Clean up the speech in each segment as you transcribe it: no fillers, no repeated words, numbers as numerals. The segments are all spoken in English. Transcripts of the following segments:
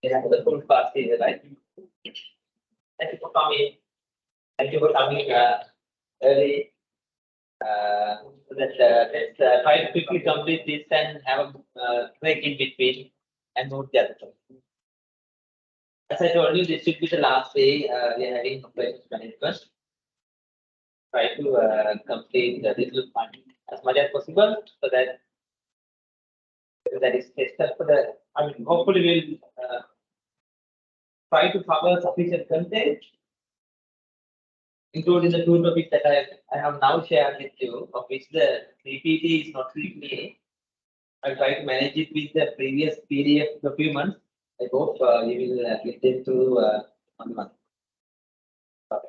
We have the full class here, right? Thank you for coming. Thank you for coming early. Let's try to quickly complete this and have a break in between and move the other topic. As I told you, this should be the last day we are having operations management. Try to complete the little fun as much as possible so that is tested for the. I mean, hopefully we'll try to cover sufficient content, including the two topics that I have now shared with you, of which the PPT is not with me. I'll try to manage it with the previous PDF documents. I hope you will get them through on month. Okay.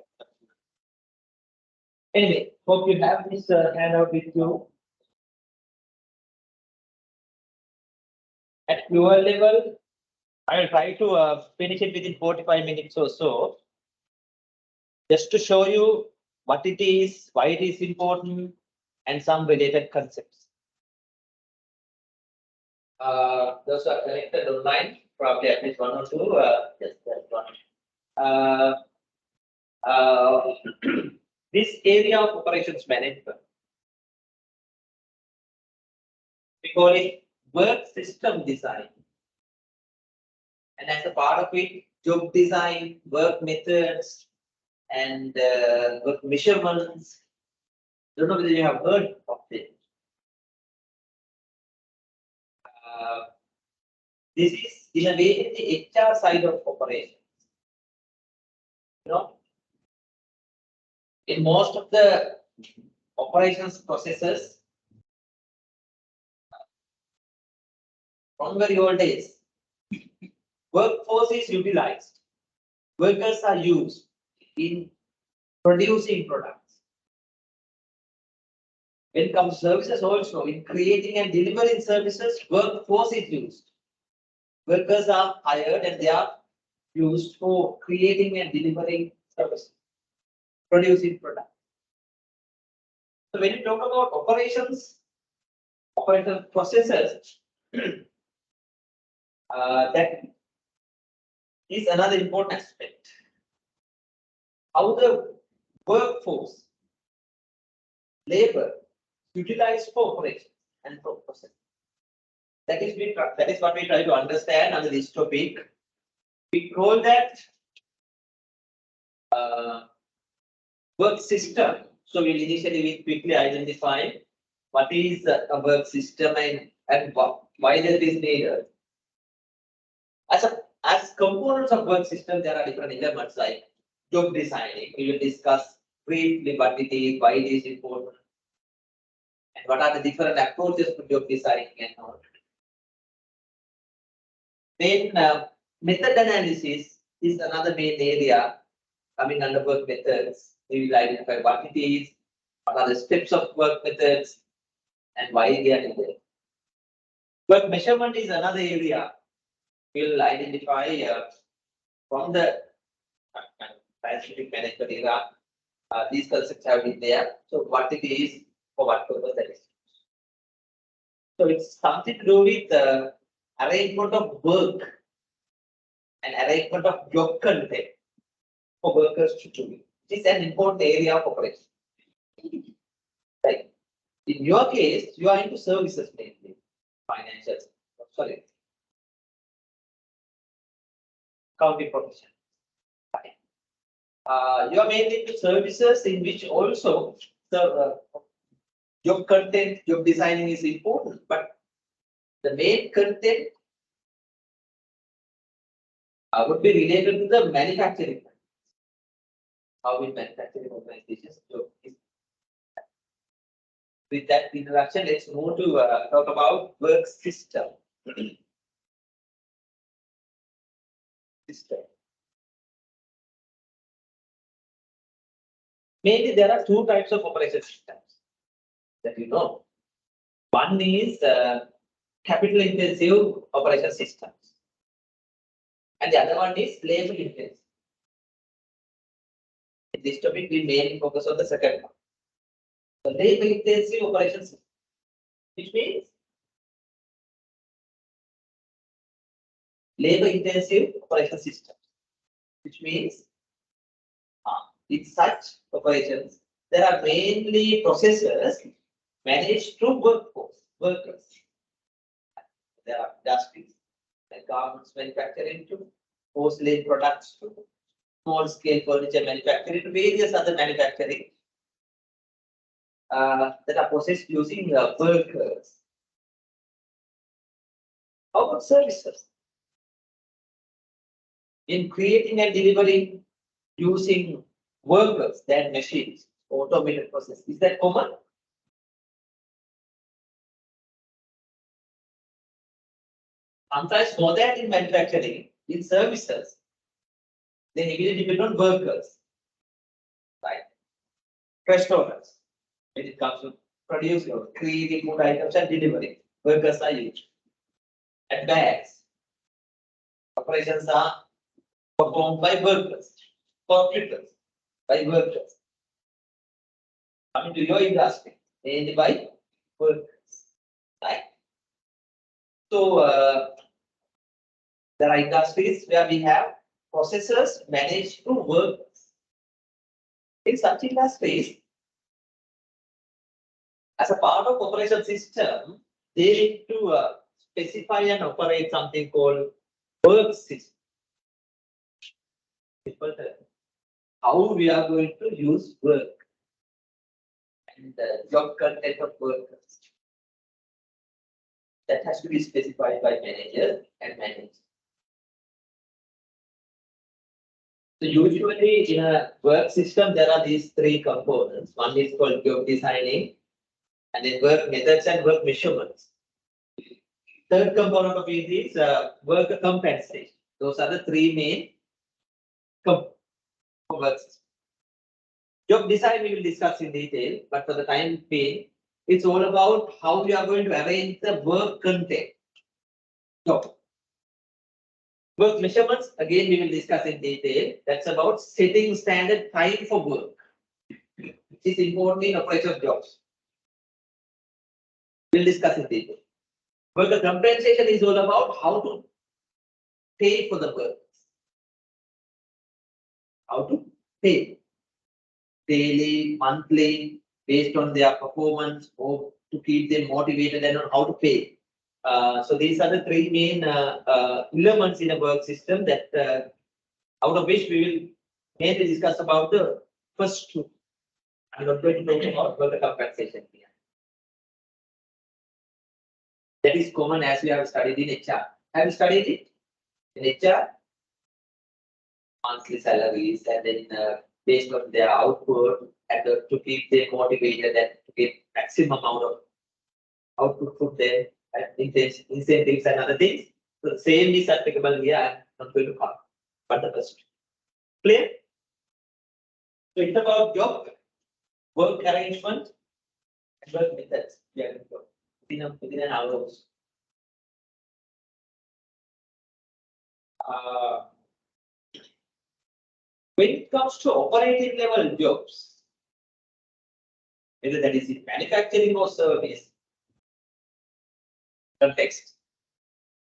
Anyway, hope you have this handout with you. At your level, I'll try to finish it within 45 minutes or so. Just to show you what it is, why it is important, and some related concepts. Those are connected online, probably at least one or two. Just that one. This area of operations management, we call it work system design. And as a part of it, job design, work methods, and work measurements. Don't know whether you have heard of it. This is in a way the HR side of operations. You know, in most of the operations processes from very old days, workforce is utilized. Workers are used in producing products. When it comes to services also, in creating and delivering services, workforce is used. Workers are hired and they are used for creating and delivering services, producing products. So when you talk about operations, operational processes, that is another important aspect. How the workforce, labor, utilized for operations and for process. That is what we try to understand under this topic. We call that work system. So we'll initially quickly identify what is a work system and why that is needed. As components of work system, there are different elements like job designing. We will discuss briefly what it is, why it is important, and what are the different approaches to job designing and all. Then method analysis is another main area coming under work methods. We will identify what it is, what are the steps of work methods, and why they are needed. Work measurement is another area. We will identify from the scientific management era. These concepts have been there. So what it is, for what purpose that is. So it's something to do with arrangement of work and arrangement of job content for workers to do. It is an important area of operation. Right. In your case, you are into services mainly, financial, sorry, accounting profession. Right. You are mainly into services in which also the job content, job designing is important, but the main content would be related to the manufacturing. How will manufacturing organizations job is. With that introduction, let's move to talk about work system. Mainly, there are two types of operation systems that you know. One is capital intensive operation systems, and the other one is labor intensive. In this topic, we mainly focus on the second one. The labor intensive operation system, which means labor-intensive operation systems, which means in such operations, there are mainly processes managed through workers. There are industries like garments manufacturing to porcelain products to small-scale furniture manufacturing to various other manufacturing that are processed using workers. How about services? In creating and delivering using workers than machines, automated process. Is that common? Sometimes more than in manufacturing, in services, they heavily depend on workers. Right? Restaurants, when it comes to producing or creating food items and delivering, workers are used. At banks, operations are performed by workers, hospitals by workers. Coming to your industry, mainly by workers. Right? So there are industries where we have processors managed through workers. In such industries, as a part of operation system, they need to specify and operate something called work system. How we are going to use work and the job content of workers. That has to be specified by managers and managers. So usually in a work system, there are these three components. One is called job designing, and then work methods and work measurements. Third component of it is worker compensation. Those are the three main components. Job design we will discuss in detail, but for the time being, it's all about how we are going to arrange the work content. So, work measurements, again, we will discuss in detail. That's about setting standard time for work, which is important in operation jobs. We'll discuss in detail. Worker compensation is all about how to pay for the work. How to pay. Daily, monthly, based on their performance, or to keep them motivated and on how to pay. So these are the three main elements in a work system that out of which we will mainly discuss about the first two. I'm not going to talk about worker compensation here. That is common as we have studied in HR. Have you studied it? In HR, monthly salaries and then based on their output and to keep them motivated and to get maximum amount of output from them and incentives and other things. So the same is applicable here. I'm not going to cover, but the first. Clear? So it's about job, work arrangement, and work methods. Yeah, within an hour. When it comes to operating level jobs, whether that is in manufacturing or service context,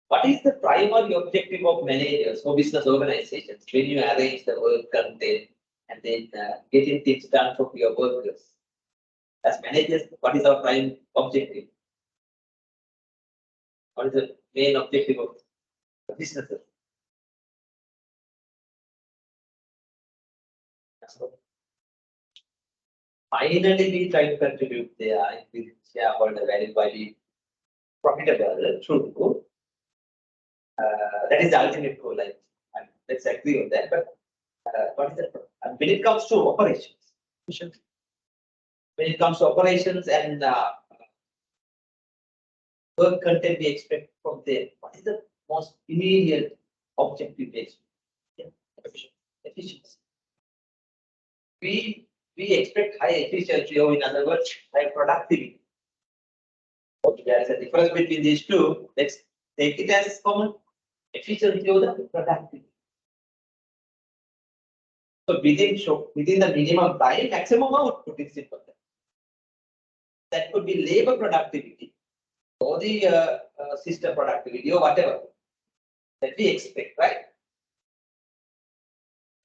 what is the primary objective of managers or business organizations when you arrange the work content and then getting things done for your workers? As managers, what is our prime objective? What is the main objective of the businesses? So, finally, we try to contribute there with shareholder value by being profitable, true. That is the ultimate goal. Let's agree on that. But what is the when it comes to operations? When it comes to operations and work content we expect from them, what is the most immediate objective based? Efficiency. We expect high efficiency, or in other words, high productivity. Okay, there is a difference between these two. Let's take it as common. Efficiency or the productivity. So within the minimum time, maximum output is simple. That could be labor productivity or the system productivity or whatever. that we expect, right?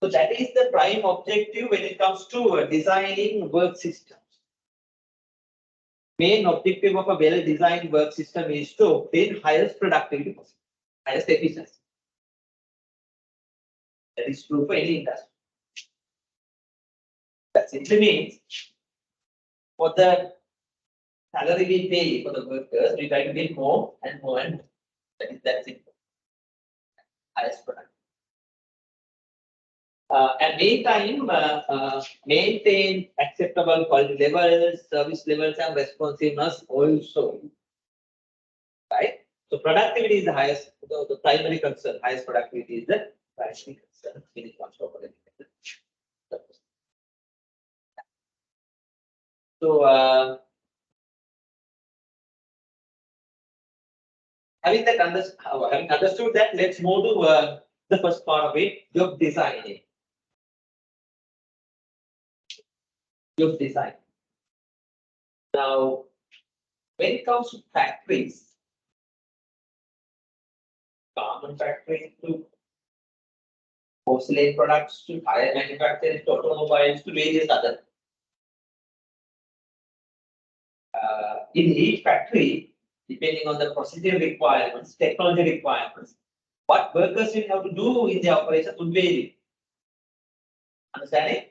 So that is the prime objective when it comes to designing work systems. Main objective of a well-designed work system is to obtain highest productivity possible, highest efficiency. That is true for any industry. That simply means for the salary we pay for the workers, we try to get more and more and more. That is simple. Highest product. At meantime, maintain acceptable quality levels, service levels, and responsiveness also. Right? So productivity is the highest, the primary concern. Highest productivity is the primary concern when it comes to operating. So having understood that, let's move to the first part of it, job designing. Job design. Now, when it comes to factories, garment factories to porcelain products to tire manufacturers to automobiles to various other. In each factory, depending on the procedure requirements, technology requirements, what workers will have to do in the operation would vary. Understanding?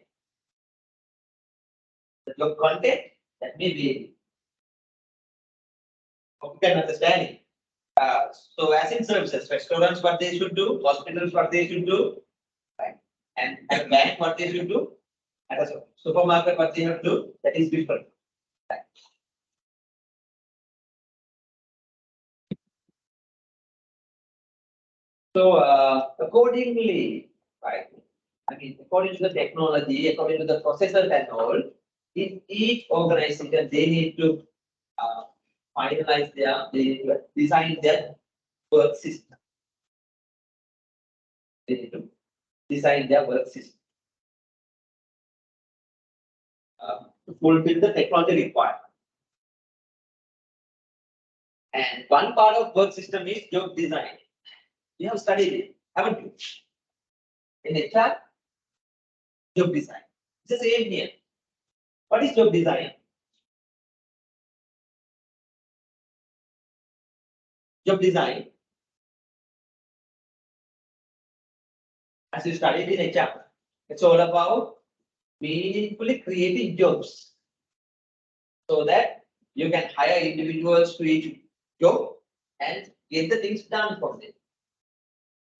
The job content that may vary. Hope you can understand it. So as in services, restaurants what they should do, hospitals what they should do, right? And at a bank what they should do, at a supermarket what they have to do, that is different. Right? So accordingly, right? I mean, according to the technology, according to the processors and all, in each organization they need to finalize they need to design their work system. They need to design their work system to fulfill the technology required. And one part of work system is job design. You have studied it, haven't you? In HR, job design. It's the same here. What is job design? Job design, as you studied in HR, it's all about meaningfully creating jobs so that you can hire individuals to each job and get the things done for them.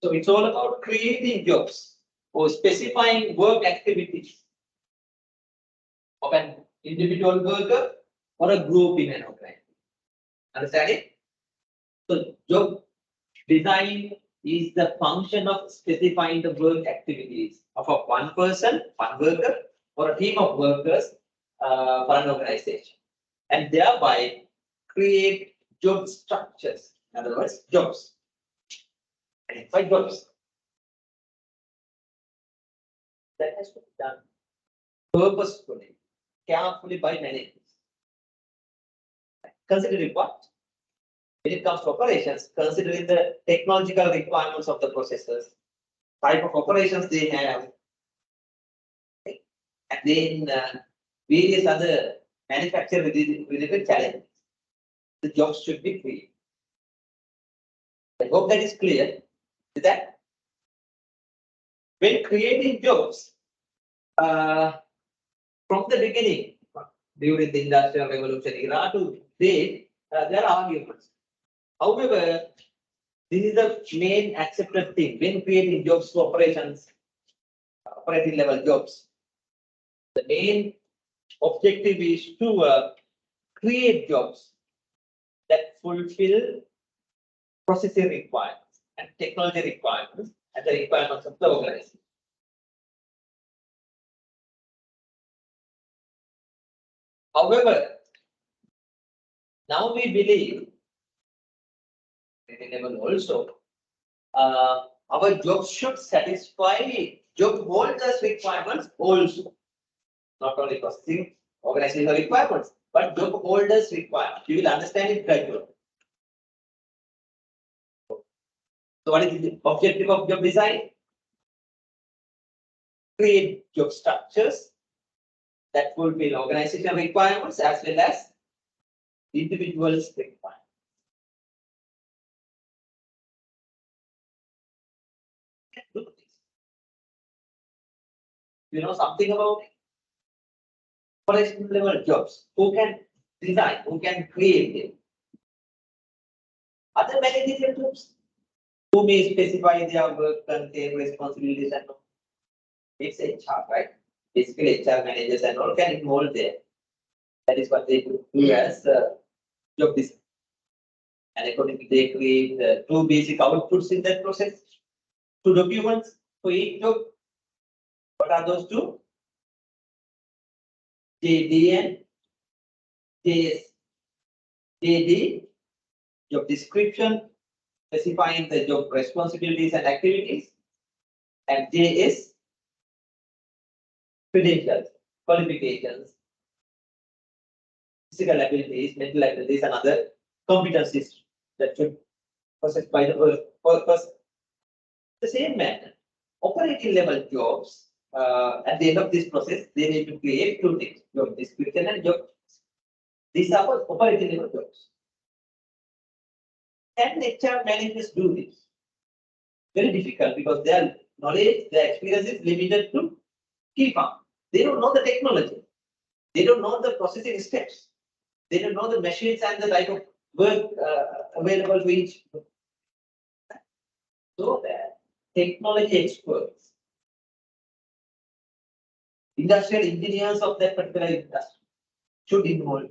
So it's all about creating jobs or specifying work activities of an individual worker or a group in an organization. Understand it? So job design is the function of specifying the work activities of a one person, one worker, or a team of workers for an organization, and thereby create job structures. In other words, jobs. Identify jobs. That has to be done purposefully, carefully by managers. Considering what? When it comes to operations, considering the technological requirements of the processors, type of operations they have, okay? And then various other manufacturing related challenges, the jobs should be created. I hope that is clear. Is that when creating jobs from the beginning, during the Industrial Revolution era to date, there are arguments. However, this is the main accepted thing when creating jobs for operations, operating level jobs. The main objective is to create jobs that fulfill processing requirements and technology requirements and the requirements of the organization. However, now we believe level also our jobs should satisfy job holders requirements also, not only processing organizational requirements, but job holders requirements. You will understand it gradually. So what is the objective of job design? Create job structures that fulfill organizational requirements as well as individuals' requirements. Do this. You know something about operational level jobs? Who can design? Who can create them? Other managerial jobs? Who may specify their work content, responsibilities, and all? It's HR, right? Basically, HR managers and all can involve there. That is what they do as job design. And accordingly, they create two basic outputs in that process. Two documents for each job. What are those two? JD and JS. JD, job description, specifying the job responsibilities and activities. And JS, credentials, qualifications, physical abilities, mental abilities, and other competencies that should processed by the person. The same manner, operating level jobs, at the end of this process, they need to create two things: job description and job. These are for operating level jobs. Can HR managers do this? Very difficult because their knowledge, their experience is limited to key farm. They don't know the technology. They don't know the processing steps. They don't know the machines and the type of work available to each. So that technology experts, industrial engineers of that particular industry should involve.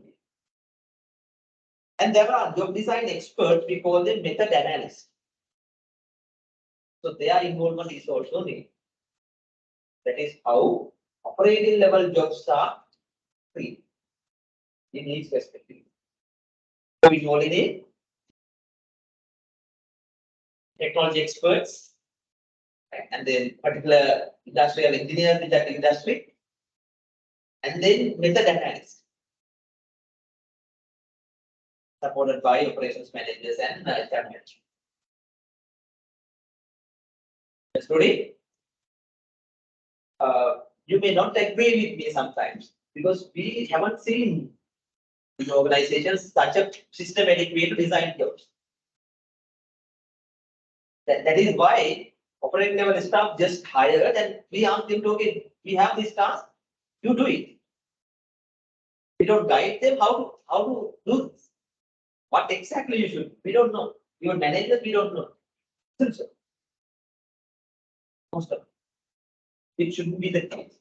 And there are job design experts, we call them method analysts. So their involvement is also needed. That is how operating level jobs are treated in each perspective. So we only need technology experts and then particular industrial engineers in that industry, and then method analysts supported by operations managers and HR managers. Today, you may not agree with me sometimes because we haven't seen in organizations such a systematic way to design jobs. That is why operating level staff just hired and we ask them to, okay, we have this task, you do it. We don't guide them how to do this. What exactly you should, we don't know. Your managers, we don't know. Most of it shouldn't be the case.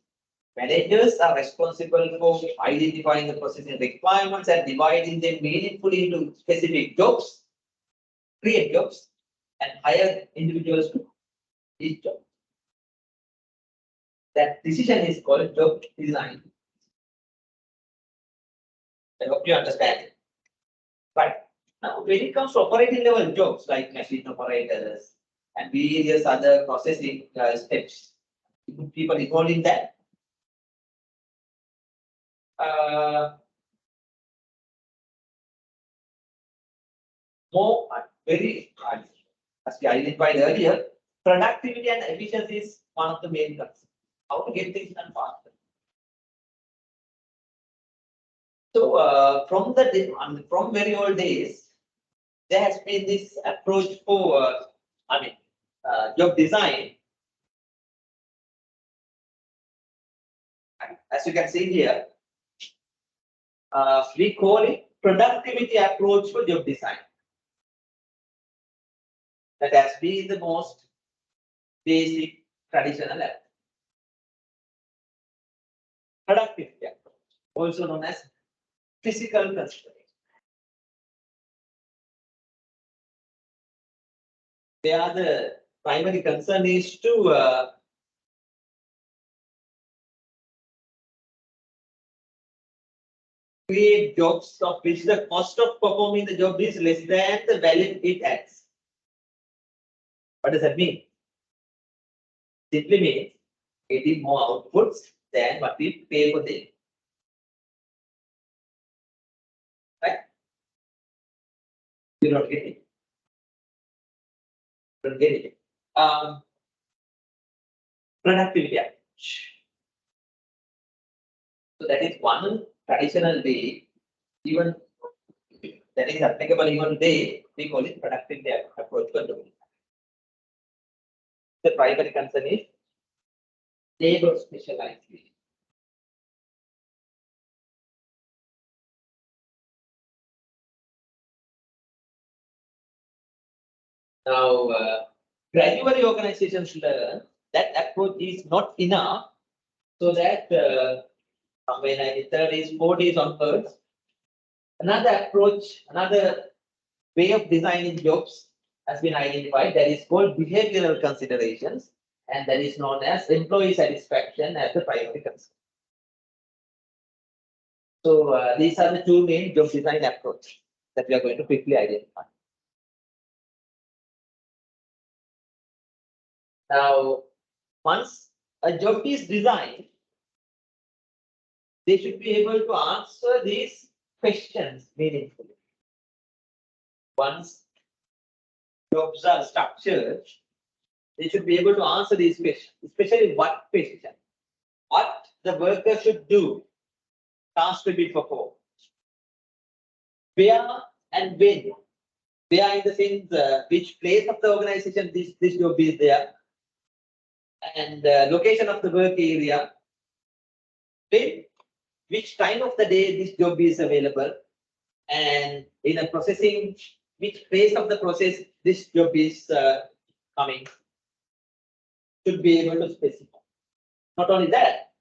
Managers are responsible for identifying the processing requirements and dividing them meaningfully into specific jobs, create jobs, and hire individuals to each job. That decision is called job design. I hope you understand it. But now, when it comes to operating level jobs like machine operators and various other processing steps, people involved in that. More very as we identified earlier, productivity and efficiency is one of the main concerns. How to get things done faster. So from very old days, there has been this approach for job design. As you can see here, we call it productivity approach for job design. That has been the most basic traditional approach. Productivity approach, also known as physical consideration. Where the primary concern is to create jobs of which the cost of performing the job is less than the value it adds. What does that mean? Simply means getting more outputs than what we pay for them. Right? You don't get it. Don't get it. Productivity approach. So that is one traditional way, even that is applicable even today. We call it productivity approach control. The primary concern is labor specialization. Now, gradually organizations learn that approach is not enough, so that somewhere in the 30s, 40s onwards, another approach, another way of designing jobs has been identified that is called behavioral considerations, and that is known as employee satisfaction as the primary concern. So these are the two main job design approaches that we are going to quickly identify. Now, once a job is designed, they should be able to answer these questions meaningfully. Once jobs are structured, they should be able to answer these questions, especially what question, what the worker should do, task to be performed, where and when, where in the sense which place of the organization this job is there, and location of the work area, when, which time of the day this job is available, and in a processing, which phase of the process this job is coming, should be able to specify. Not only that,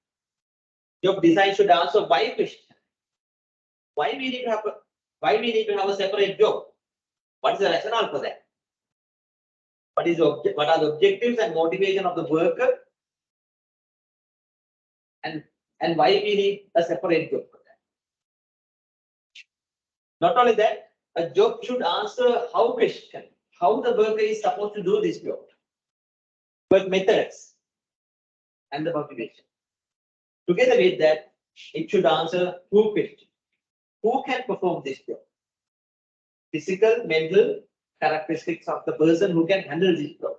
job design should answer why question. Why we need to have a separate job? What is the rationale for that? What are the objectives and motivation of the worker? And why we need a separate job for that? Not only that, a job should answer how question, how the worker is supposed to do this job, work methods, and the motivation. Together with that, it should answer who question. Who can perform this job? Physical, mental characteristics of the person who can handle this job.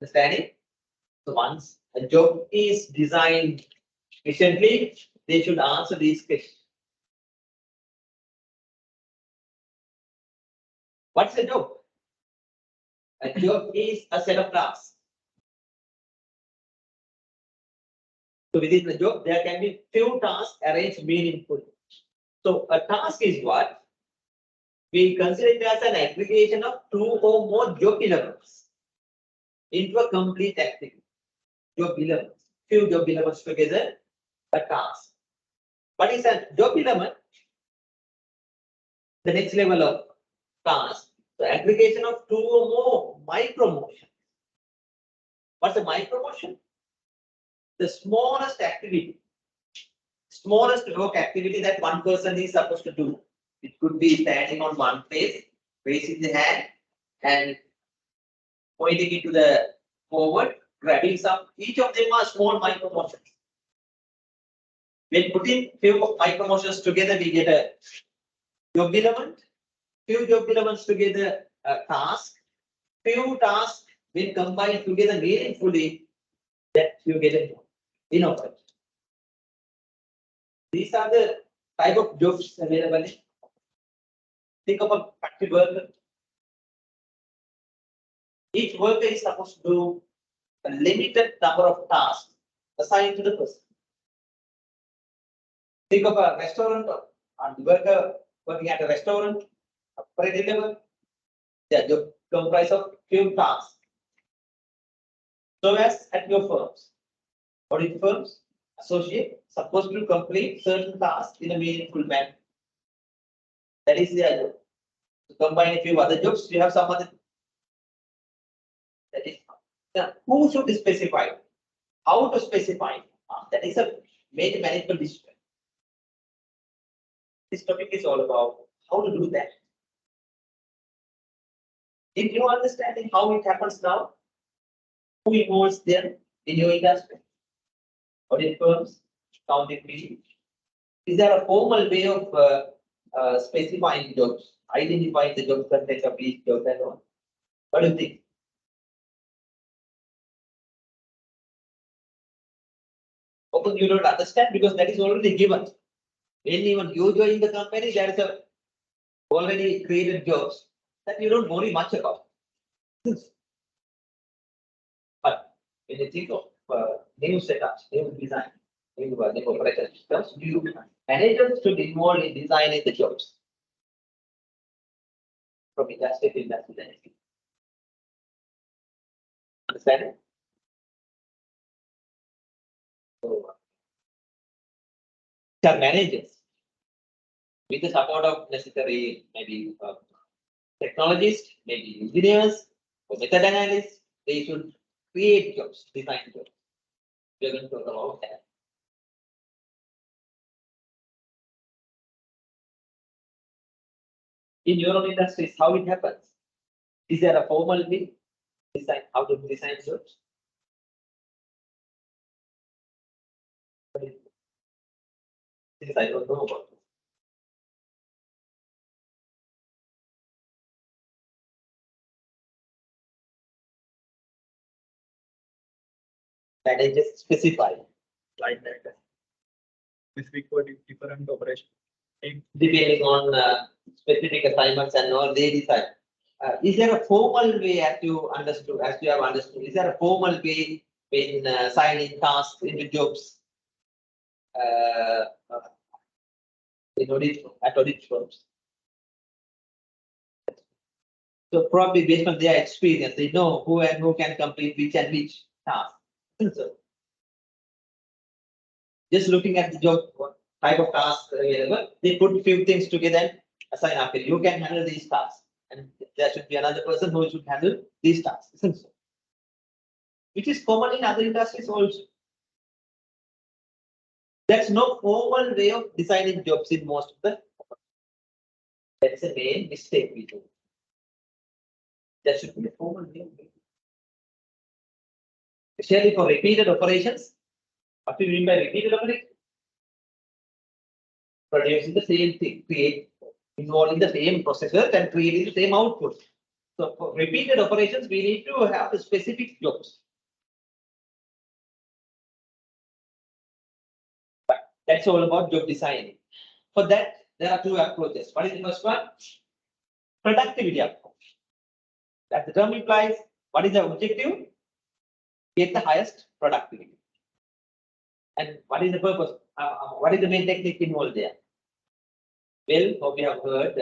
Understanding? So once a job is designed efficiently, they should answer these questions. What's a job? A job is a set of tasks. So within the job, there can be few tasks arranged meaningfully. So a task is what? We consider it as an aggregation of two or more job elements into a complete activity. Job elements, few job elements together, a task. What is a job element? The next level of task, the aggregation of two or more micro motions. What's a micro motion? The smallest activity, smallest work activity that one person is supposed to do. It could be standing on one place, raising the hand, and pointing it to the forward, grabbing some. Each of them are small micro motions. When putting few micro motions together, we get a job element. Few job elements together, a task. Few tasks when combined together meaningfully, that you get a innovation. These are the type of jobs available. Think of a factory worker. Each worker is supposed to do a limited number of tasks assigned to the person. Think of a restaurant and worker working at a restaurant, operating level. Their job comprise of few tasks. So as at your firms, audit firms, associate supposed to complete certain tasks in a meaningful manner. That is their job. To combine a few other jobs, you have some other. That is who should specify? How to specify? That is a major management issue. This topic is all about how to do that. If you are understanding how it happens now, who involves them in your industry? Audit firms, accounting firms. Is there a formal way of specifying jobs, identifying the job content of each job and all? What do you think? Often you don't understand because that is already given. When even you join the company, there is a already created jobs that you don't worry much about. But when you think of new setups, new design, new operating systems, managers should involve in designing the jobs from industry to industry. Understand it? So, managers with the support of necessary maybe technologists, maybe engineers or method analysts, they should create jobs, design jobs. We are going to talk about that. In your own industries, how it happens? Is there a formal way design how to design jobs? Since I don't know about it. Managers specify like that. Specific for different operations. Depending on specific assignments and all, they decide. Is there a formal way as you understood, as you have understood? Is there a formal way in assigning tasks into jobs? In audit firms. So probably based on their experience, they know who and who can complete which and which task. So just looking at the job type of task available, they put a few things together and assign after you can handle these tasks, and there should be another person who should handle these tasks. So, which is common in other industries also. There's no formal way of designing jobs in most of the. That's a main mistake we do. There should be a formal way. Especially for repeated operations. What do you mean by repeated operations? Producing the same thing, involving the same processor and creating the same output. So for repeated operations, we need to have the specific jobs. That's all about job designing. For that, there are two approaches. What is the first one? Productivity approach. As the term implies, what is the objective? Get the highest productivity. And what is the purpose? What is the main technique involved there? Well, what we have heard,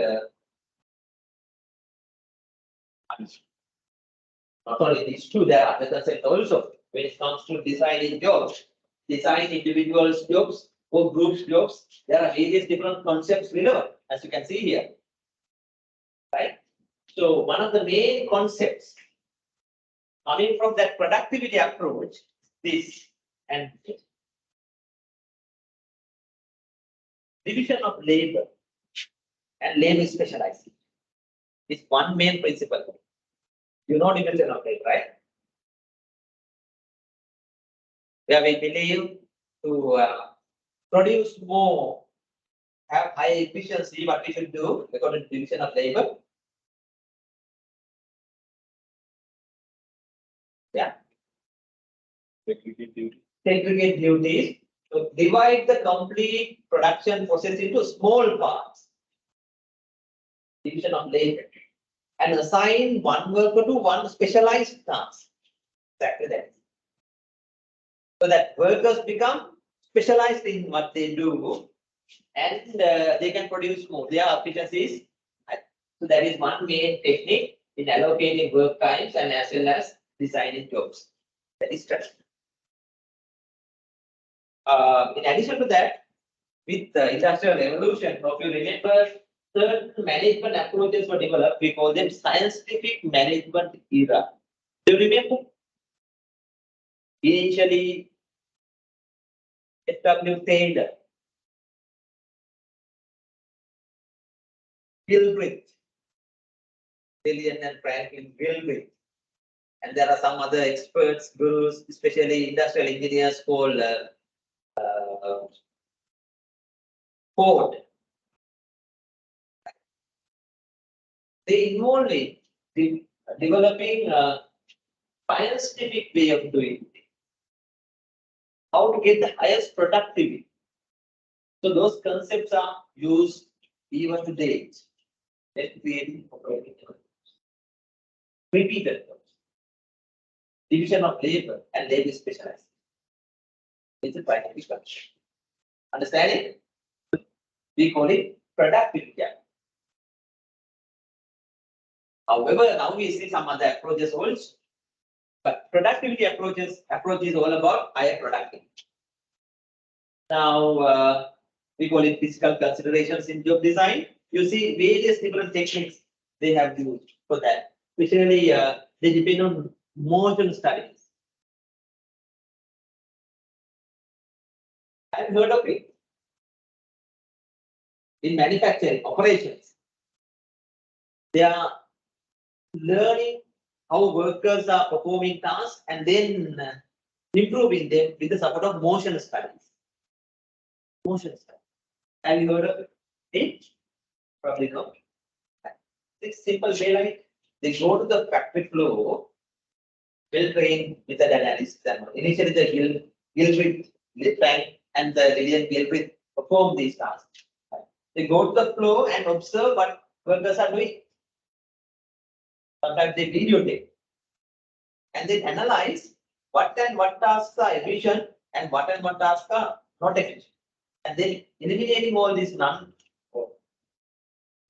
not only these two, there are other concepts also. When it comes to designing jobs, design individuals' jobs or groups' jobs, there are various different concepts relevant, as you can see here. Right? So one of the main concepts coming from that productivity approach, this and division of labor and labor specializing is one main principle. You know division of labor, right? Where we believe to produce more, have high efficiency, what we should do according to division of labor. Yeah. Segregate duty. Segregate duties. So divide the complete production process into small parts. Division of labor. And assign one worker to one specialized task. Exactly that. So that workers become specialized in what they do, and they can produce more. Their efficiencies. So that is one main technique in allocating work times and as well as designing jobs. That is structure. In addition to that, with the industrial revolution, if you remember, certain management approaches were developed. We call them scientific management era. Do you remember? Initially, S.W. Taylor, Gilbreth, William and Franklin Gilbreth, and there are some other experts, gurus, especially industrial engineers called Ford. They involve in developing a scientific way of doing things. How to get the highest productivity. So those concepts are used even to date. Then creating operating environments. Repeated those. Division of labor and labor specialization. It's a primary structure. Understanding? We call it productivity gap. However, now we see some other approaches also. But productivity approach is all about higher productivity. Now, we call it physical considerations in job design. You see various different techniques they have used for that. Especially, they depend on motion studies. I've heard of it. In manufacturing operations, they are learning how workers are performing tasks and then improving them with the support of motion studies. Motion studies. Have you heard of it? Probably not. It's simple way like they go to the factory floor, well-trained method analysis. Initially, the Gilbert, Littang, and the Lillian Gilbert perform these tasks. They go to the floor and observe what workers are doing. Sometimes they videotape and then analyze what and what tasks are efficient and what tasks are not efficient. And then eliminating all these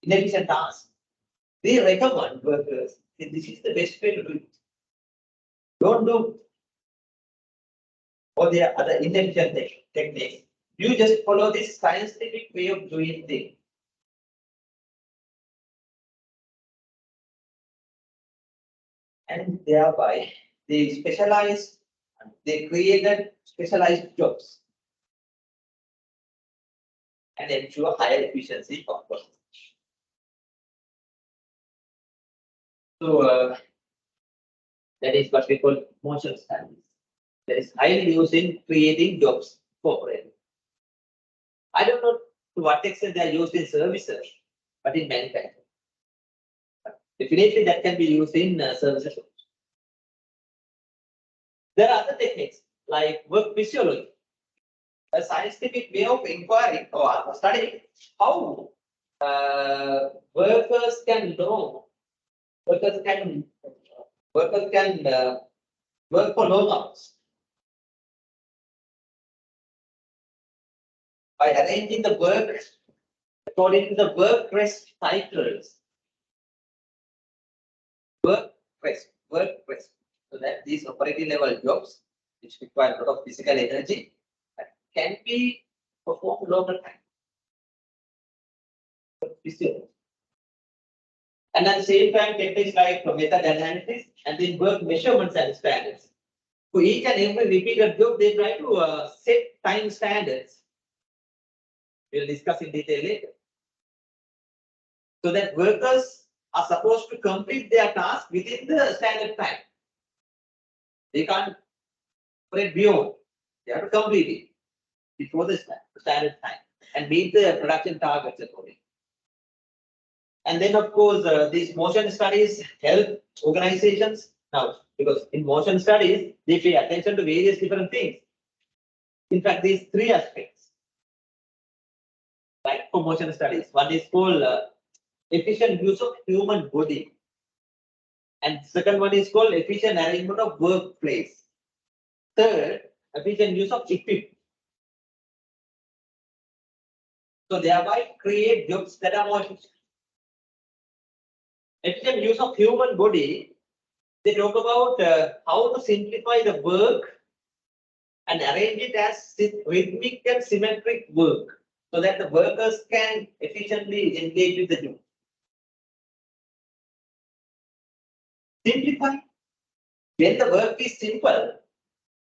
inefficient tasks, they recommend workers that this is the best way to do it. Don't do all the other inefficient techniques. You just follow this scientific way of doing things. And thereby they specialized, they created specialized jobs and ensure higher efficiency of work. So that is what we call motion studies. That is highly used in creating jobs for operators. I don't know to what extent they are used in services, but in manufacturing. Definitely that can be used in services. There are other techniques like work physiology, a scientific way of inquiring or studying how workers can know, workers can work for long hours by arranging the work according to the work rest cycles. Work rest. So that these operating level jobs, which require a lot of physical energy, can be performed longer time. And at the same time, techniques like method analysis and then work measurements and standards. For each and every repeated job, they try to set time standards. We'll discuss in detail later. So that workers are supposed to complete their task within the standard time. They can't operate beyond. They have to complete it before the standard time and meet the production targets accordingly. And then, of course, these motion studies help organizations now, because in motion studies, they pay attention to various different things. In fact, these three aspects, like for motion studies, one is called efficient use of human body. And second one is called efficient arrangement of workplace. Third, efficient use of equipment. So thereby create jobs that are more efficient. Efficient use of human body, they talk about how to simplify the work and arrange it as rhythmic and symmetric work so that the workers can efficiently engage with the job. Simplify. When the work is simple,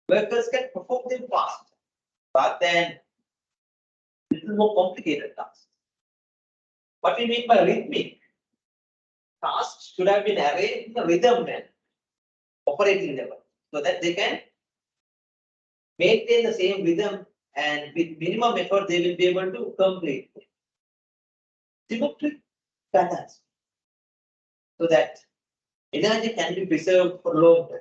workers can perform them fast rather than little more complicated tasks. What we mean by rhythmic? Tasks should have been arranged in the rhythm and operating level so that they can maintain the same rhythm and with minimum effort they will be able to complete. Symmetric balance so that Energy can be preserved for long time.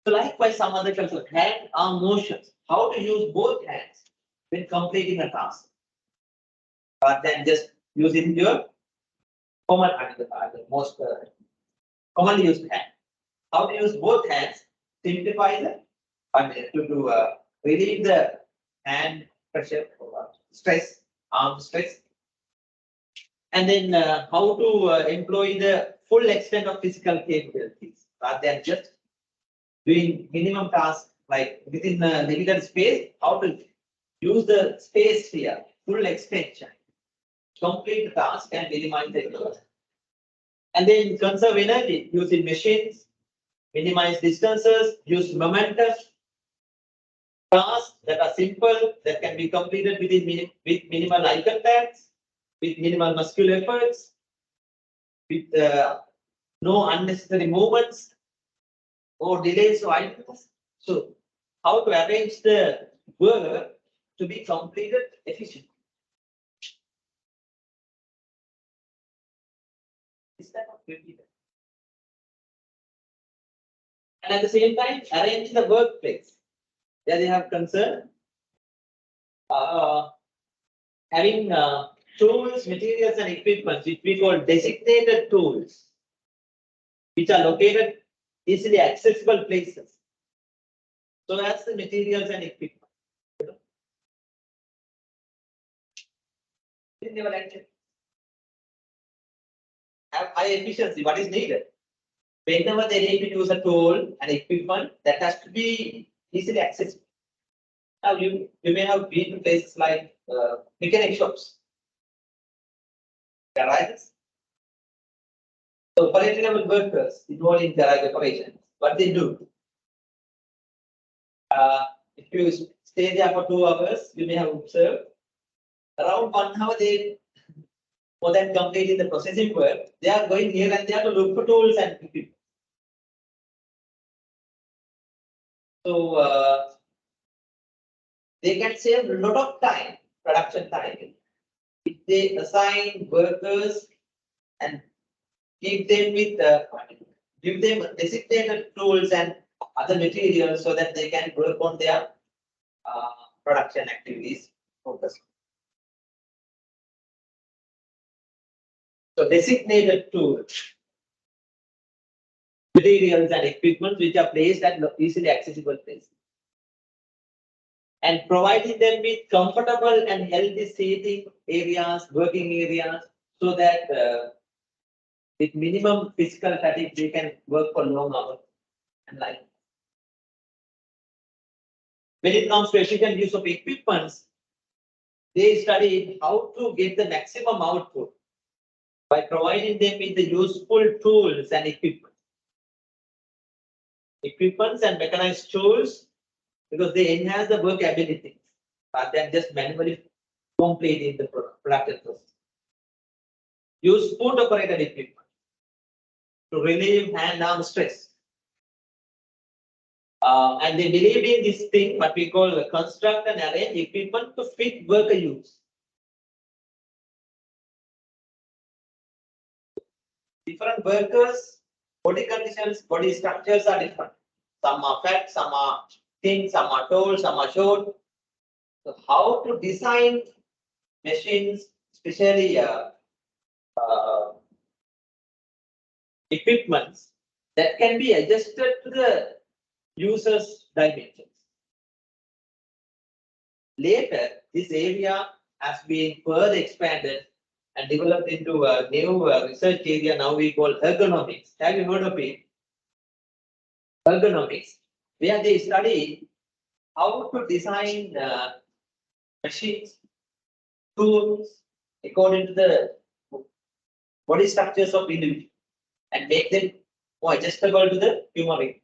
So likewise, some other concept, hand arm motions. How to use both hands when completing a task, rather than just using your common the most commonly used hand. How to use both hands, simplify the to relieve the hand pressure, stress, arm stress, and then how to employ the full extent of physical capabilities rather than just doing minimum tasks like within the limited space. How to use the space here, full extension, complete the task and minimize the error. And then conserve energy using machines, minimize distances, use momentum, tasks that are simple, that can be completed with minimal eye contacts, with minimal muscular efforts, with no unnecessary movements or delays or idleness. So, how to arrange the work to be completed efficiently. Is that not really? And at the same time, arrange the workplace. There they have concern. Having tools, materials, and equipment, which we call designated tools, which are located easily accessible places. So that's the materials and equipment. In your lecture, have high efficiency. What is needed? Whenever they need to use a tool and equipment, that has to be easily accessible. Now you may have been to places like mechanic shops, garages. So operating level workers involved in garage operations, what they do? If you stay there for 2 hours, you may have observed around 1 hour they more than completing the processing work, they are going here and there to look for tools and equipment. So they can save a lot of time, production time, if they assign workers and give them designated tools and other materials so that they can work on their production activities focus. So designated tools, materials and equipment which are placed at easily accessible places, and providing them with comfortable and healthy seating areas, working areas, so that with minimum physical fatigue they can work for long hours and like. When it comes to efficient use of equipments, they studied how to get the maximum output by providing them with the useful tools and equipment. Equipments and mechanized tools, because they enhance the work ability rather than just manually completing the production process. Use foot operated equipment to relieve hand arm stress. And they believe in this thing, what we call the construct and arrange equipment to fit worker use. Different workers, body conditions, body structures are different. Some are fat, some are thin, some are tall, some are short. So how to design machines, especially equipments that can be adjusted to the user's dimensions. Later, this area has been further expanded and developed into a new research area now we call ergonomics. Have you heard of it? Ergonomics, where they study how to design machines, tools according to the body structures of individuals and make them more adjustable to the human being,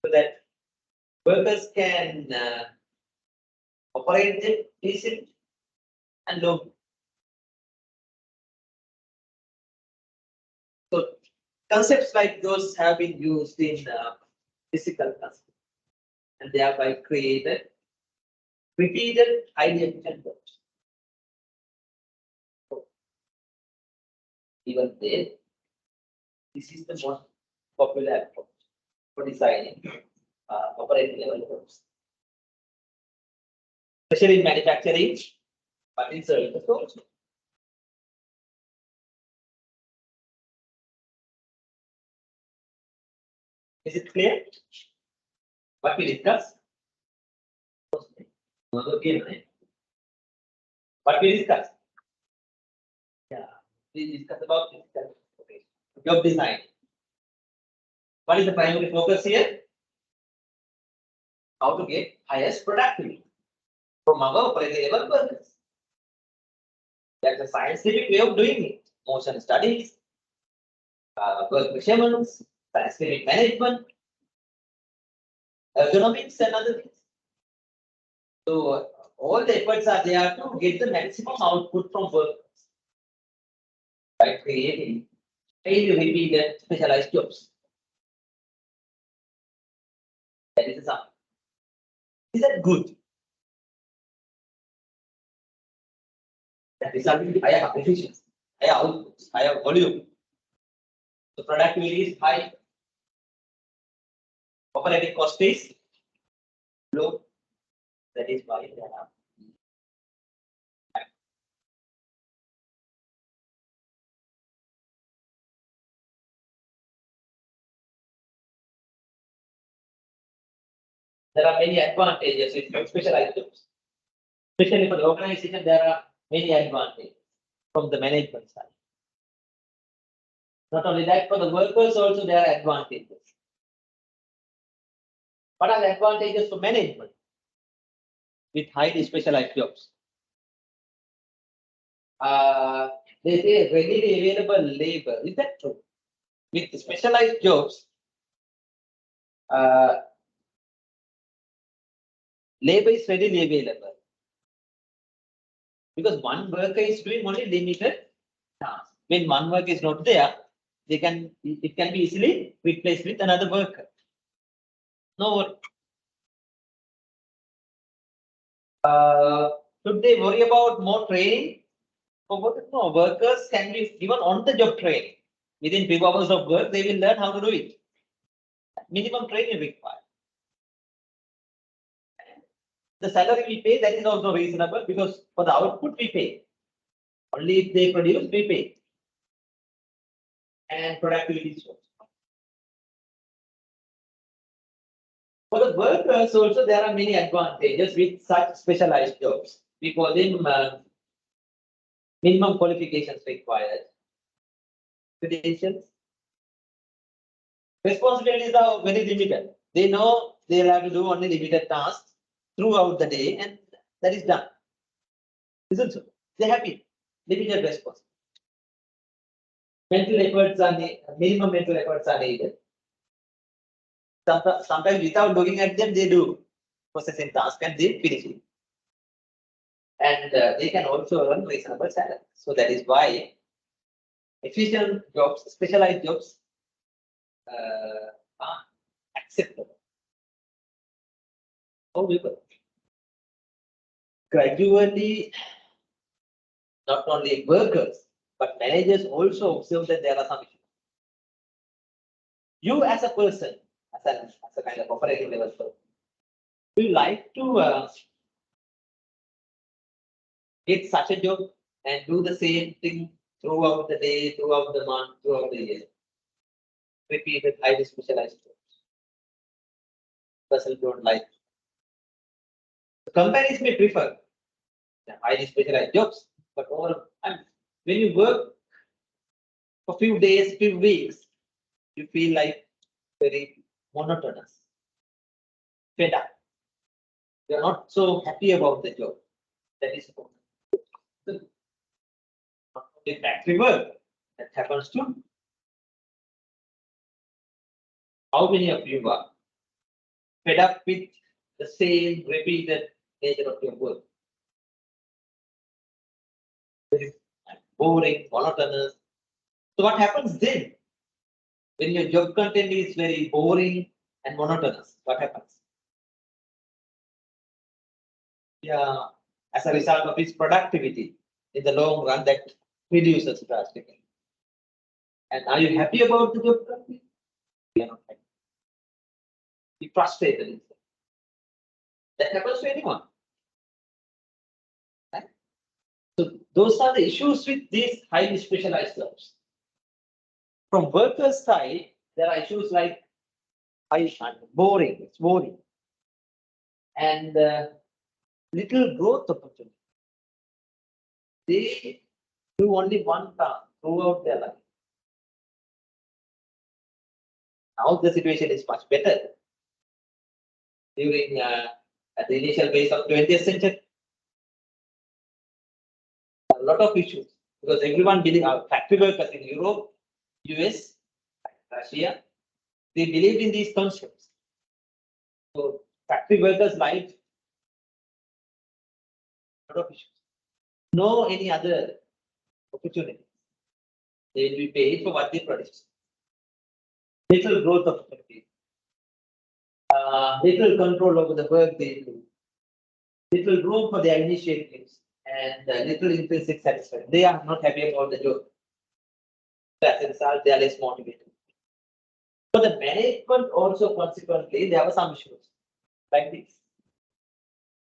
so that workers can operate them easily and long. So concepts like those have been used in physical concepts and thereby created repeated highly efficient works. even then, this is the most popular approach for designing operating level curves. Especially in manufacturing, but in services also. Is it clear? What we discussed? What we discussed? Yeah, we discussed about this job design. What is the primary focus here? How to get highest productivity from our operating level workers. That's a scientific way of doing it. Motion studies, work measurements, scientific management, ergonomics, and other things. So all the efforts are there to get the maximum output from workers by creating highly repeated specialized jobs. That is the sum. Is that good? That results in higher efficiency, higher outputs, higher volume. The productivity is high. Operating cost is low. That is why they are. There are many advantages with specialized jobs. Especially for the organization, there are many advantages from the management side. Not only that, for the workers also there are advantages. What are the advantages for management with highly specialized jobs? They say readily available labor. Is that true? With specialized jobs, labor is readily available because one worker is doing only limited tasks. When one worker is not there, it can be easily replaced with another worker. No. Should they worry about more training? No, workers can be given on-the-job training. Within few hours of work, they will learn how to do it. Minimum training required. The salary we pay, that is also reasonable because for the output we pay. Only if they produce, we pay. And productivity shows. For the workers also, there are many advantages with such specialized jobs. We call them minimum qualifications required. Credentials. Responsibilities are very limited. They know they'll have to do only limited tasks throughout the day, and that is done. Isn't so? They're happy. Limited responsibility. Mental efforts are minimum mental efforts are needed. Sometimes without looking at them, they do processing task and they finish it. And they can also earn reasonable salary. So that is why efficient jobs, specialized jobs are acceptable. However, gradually, not only workers, but managers also observe that there are some issues. You as a person, as a kind of operating level person, do you like to get such a job and do the same thing throughout the day, throughout the month, throughout the year? Repeated, highly specialized jobs. Person don't like. The companies may prefer highly specialized jobs, but when you work for few days, few weeks, you feel like very monotonous, fed up. You're not so happy about the job. That is not only factory work. That happens to. How many of you are fed up with the same repeated nature of your work? Very boring, monotonous. So what happens then? When your job content is very boring and monotonous, what happens? Yeah, as a result of its productivity, in the long run, that reduces drastically. And are you happy about the job? We are not happy. Be frustrated. That happens to anyone. Right? So those are the issues with these highly specialized jobs. From workers' side, there are issues like boring, it's boring, and little growth opportunity. They do only one task throughout their life. Now the situation is much better. During at the initial phase of 20th century, a lot of issues because everyone believe factory workers in Europe, US, Russia, they believe in these concepts. So factory workers like a lot of issues. No any other opportunity. They will be paid for what they produce. Little growth opportunity. Little control over the work they do. Little room for their initiatives and little intrinsic satisfaction. They are not happy about the job. As a result, they are less motivated. For the management also consequently, there were some issues like this.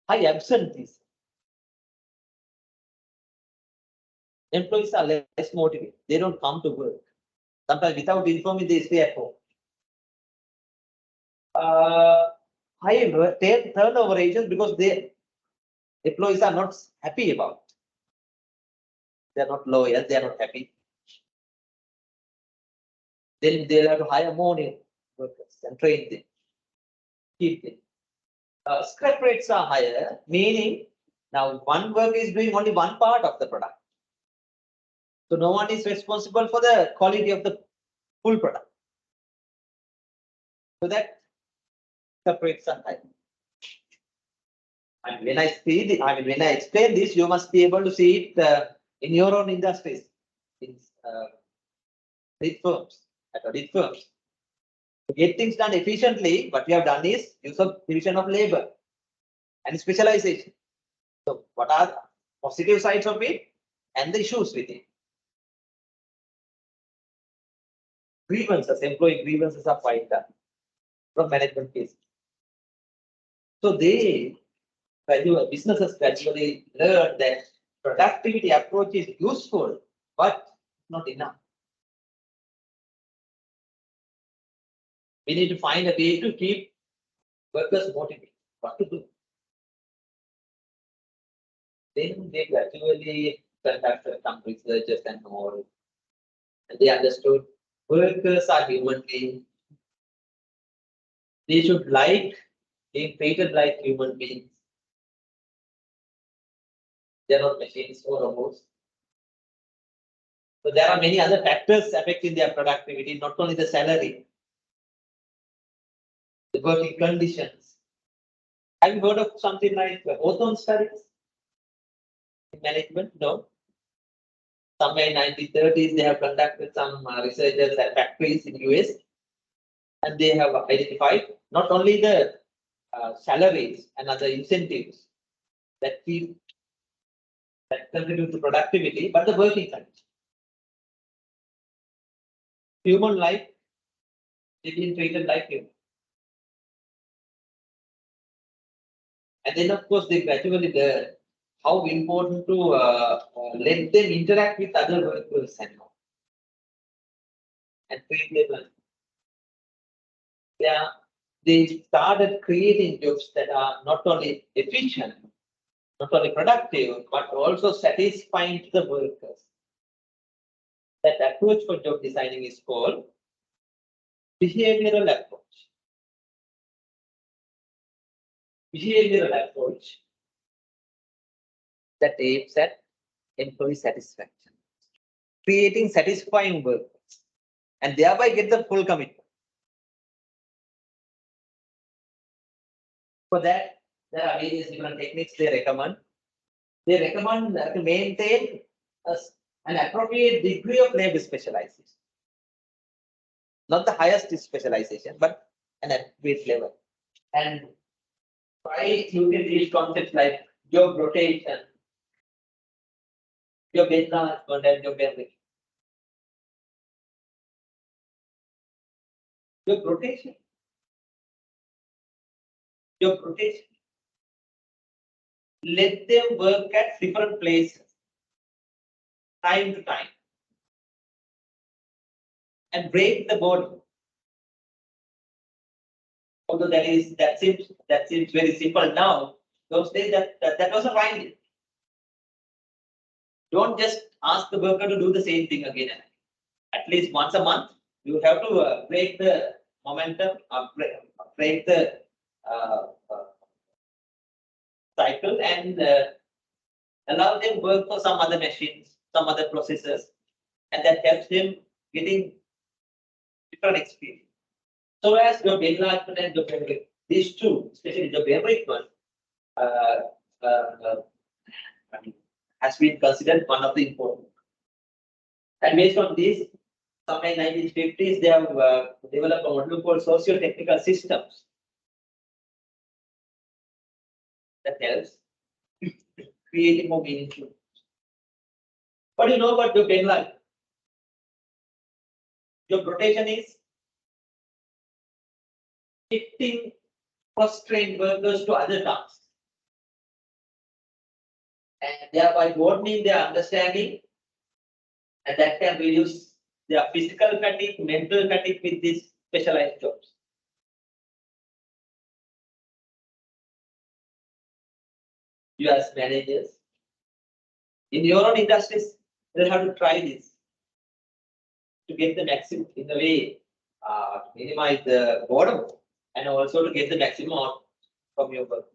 High absenteeism. Employees are less motivated. They don't come to work. Sometimes without informing, they stay at home. High turnover agents because the employees are not happy about it. They are not loyal, they are not happy. Then they'll have to hire more new workers and train them, keep them. Scrap rates are higher, meaning now one worker is doing only one part of the product. So no one is responsible for the quality of the full product. So that scrap rates are higher. And when I see when I explain this, you must be able to see it in your own industries, in big firms, at audit firms. To get things done efficiently, what we have done is use of division of labor and specialization. So what are the positive sides of it and the issues with it? Grievances, employee grievances are filed from management cases. So businesses gradually learn that productivity approach is useful, but not enough. We need to find a way to keep workers motivated. What to do? Then they gradually conducted some researches and all, and they understood workers are human beings. They should being treated like human beings. They are not machines or robots. So there are many other factors affecting their productivity, not only the salary, the working conditions. Have you heard of something like ozone studies in management? No. Somewhere in 1930s, they have conducted some researchers at factories in US, and they have identified not only the salaries and other incentives that contribute to productivity, but the working conditions. Human life is being treated like human. And then, of course, they gradually learn how important to let them interact with other workers and treat them. They started creating jobs that are not only efficient, not only productive, but also satisfying to the workers. That approach for job designing is called behavioral approach. Behavioral approach that aims at employee satisfaction, creating satisfying workers, and thereby get the full commitment. For that, there are various different techniques they recommend. They recommend to maintain an appropriate degree of labor specialization. Not the highest specialization, but an appropriate level. And try using these concepts like job rotation, job enlargement, and job enrichment. Job rotation. Job rotation. Let them work at different places, time to time, and break the body. Although that seems very simple now. Those days that was a finding. Don't just ask the worker to do the same thing again and again. At least once a month, you have to break the momentum, break the cycle, and allow them work for some other machines, some other processes, and that helps them getting different experience. So as job enlargement and job enrichment, these two, especially job enrichment, has been considered one of the important. And based on this, some in 1950s, they have developed a model called socio-technical systems that helps creating more meaningful. What do you know about job enlargement? Job rotation is shifting cross-trained workers to other tasks, and thereby broadening their understanding, and that can reduce their physical fatigue, mental fatigue with these specialized jobs. You as managers, in your own industries, you'll have to try this to get the maximum in a way, to minimize the boredom and also to get the maximum out from your work.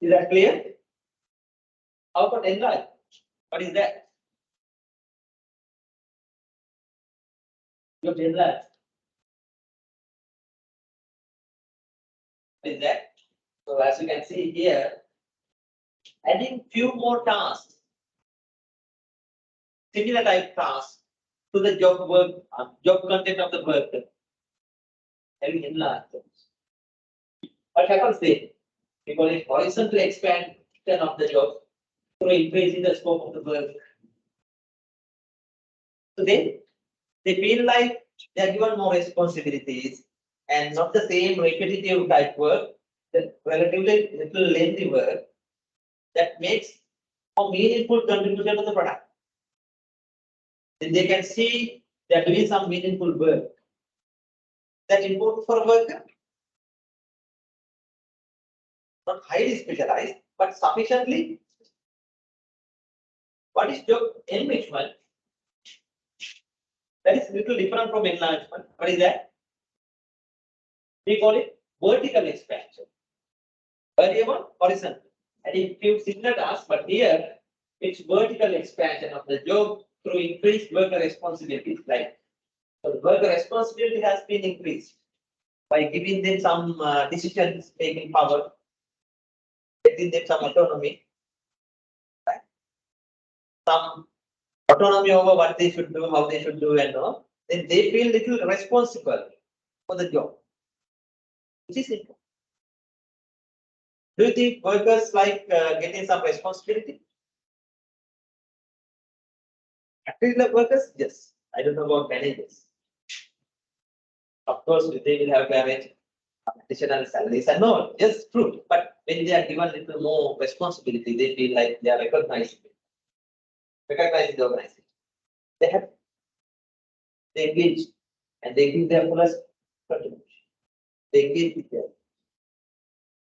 Is that clear? How about enlarge? What is that? Your enlarge. What is that? So as you can see here, adding few more tasks, similar type tasks to the job content of the work, having enlarged. What happens then? Because it's horizontal expansion of the job through increasing the scope of the work. So then they feel like they are given more responsibilities and not the same repetitive type work, the relatively little lengthy work that makes a meaningful contribution to the product. Then they can see they are doing some meaningful work. That's important for a worker. Not highly specialized, but sufficiently. What is job enrichment? That is little different from enlargement. What is that? We call it vertical expansion. Earlier one, horizontal. And it gives similar tasks, but here it's vertical expansion of the job through increased worker responsibilities. Like, so the worker responsibility has been increased by giving them some decisions making power, giving them some autonomy, right? Some autonomy over what they should do, how they should do, and all. Then they feel little responsible for the job, which is important. Do you think workers like getting some responsibility? Actually, workers, yes. I don't know about managers. Of course, they will have to arrange additional salaries and all. Yes, true. But when they are given a little more responsibility, they feel like they are recognizing the organization. They engage and they give their fullest contribution. They engage with them.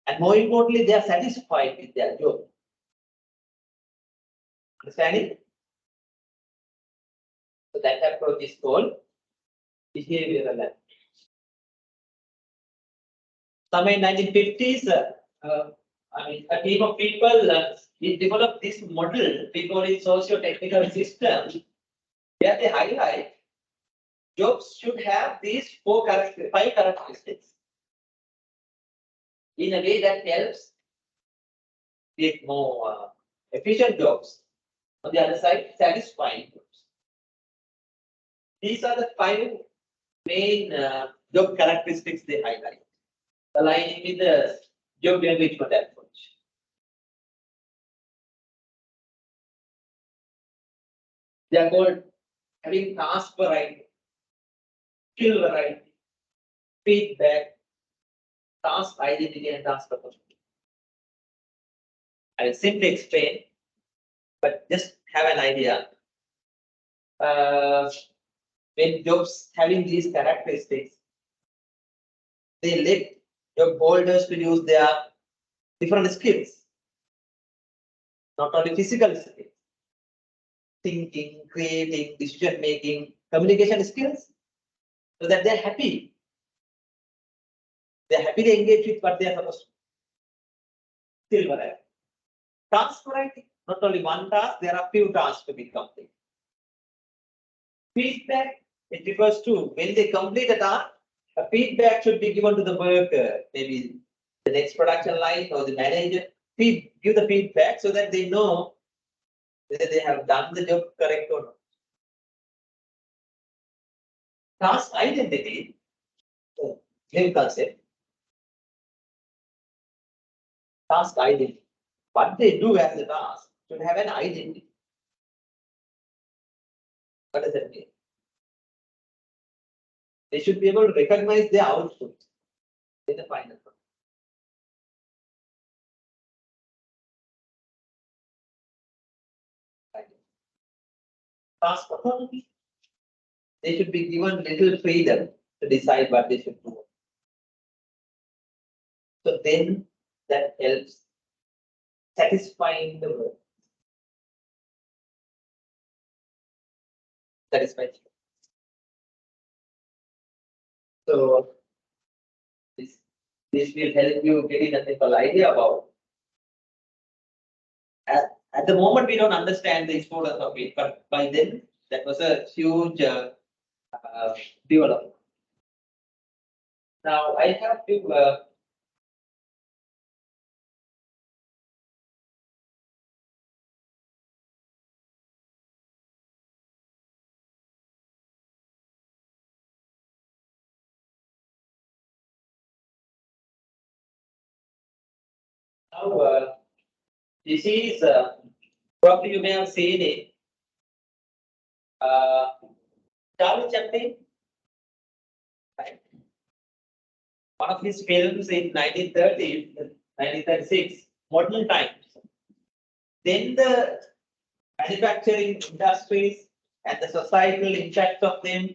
And more importantly, they are satisfied with their job. Understanding? So that approach is called behavioral approach. Some in 1950s, a team of people developed this model. We call it socio-technical system, where they highlight jobs should have these five characteristics in a way that helps create more efficient jobs. On the other side, satisfying jobs. These are the five main job characteristics they highlight, aligning with the job enrichment approach. They are called having task variety, skill variety, feedback, task identity, and task proportionality. I will simply explain, but just have an idea. When jobs having these characteristics, they let job holders to use their different skills, not only physical skills, thinking, creating, decision making, communication skills, so that they're happy. They're happily engaged with what they are supposed to. Skill variety. Task variety, not only one task, there are few tasks to be completed. Feedback, it refers to when they complete a task, a feedback should be given to the worker, maybe the next production line or the manager, give the feedback so that they know whether they have done the job correct or not. Task identity, new concept. Task identity. What they do as a task should have an identity. What does that mean? They should be able to recognize their output in the final product. Task autonomy. They should be given little freedom to decide what they should do. So then that helps satisfying the work. Satisfying. So this will help you getting a simple idea about. At the moment, we don't understand the importance of it, but by then that was a huge development. Now I have to now this is probably you may have seen it. Charlie Chaplin, right? One of his films in 1930, 1936, Modern Times. Then the manufacturing industries and the societal impact of them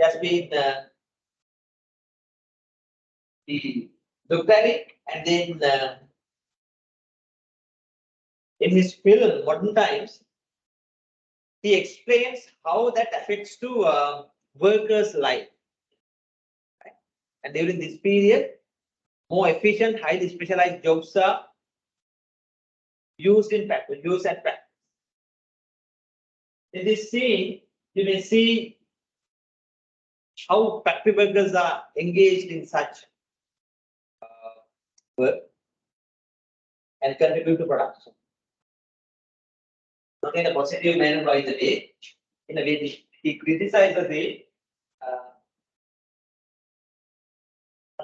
has been he looked at it, and then in his film Modern Times, he explains how that affects to workers' life. Right? And during this period, more efficient, highly specialized jobs are used in practice, use and practice. In this scene, you may see how factory workers are engaged in such work and contribute to production. Not in a positive manner, by the way. In a way, he criticizes it.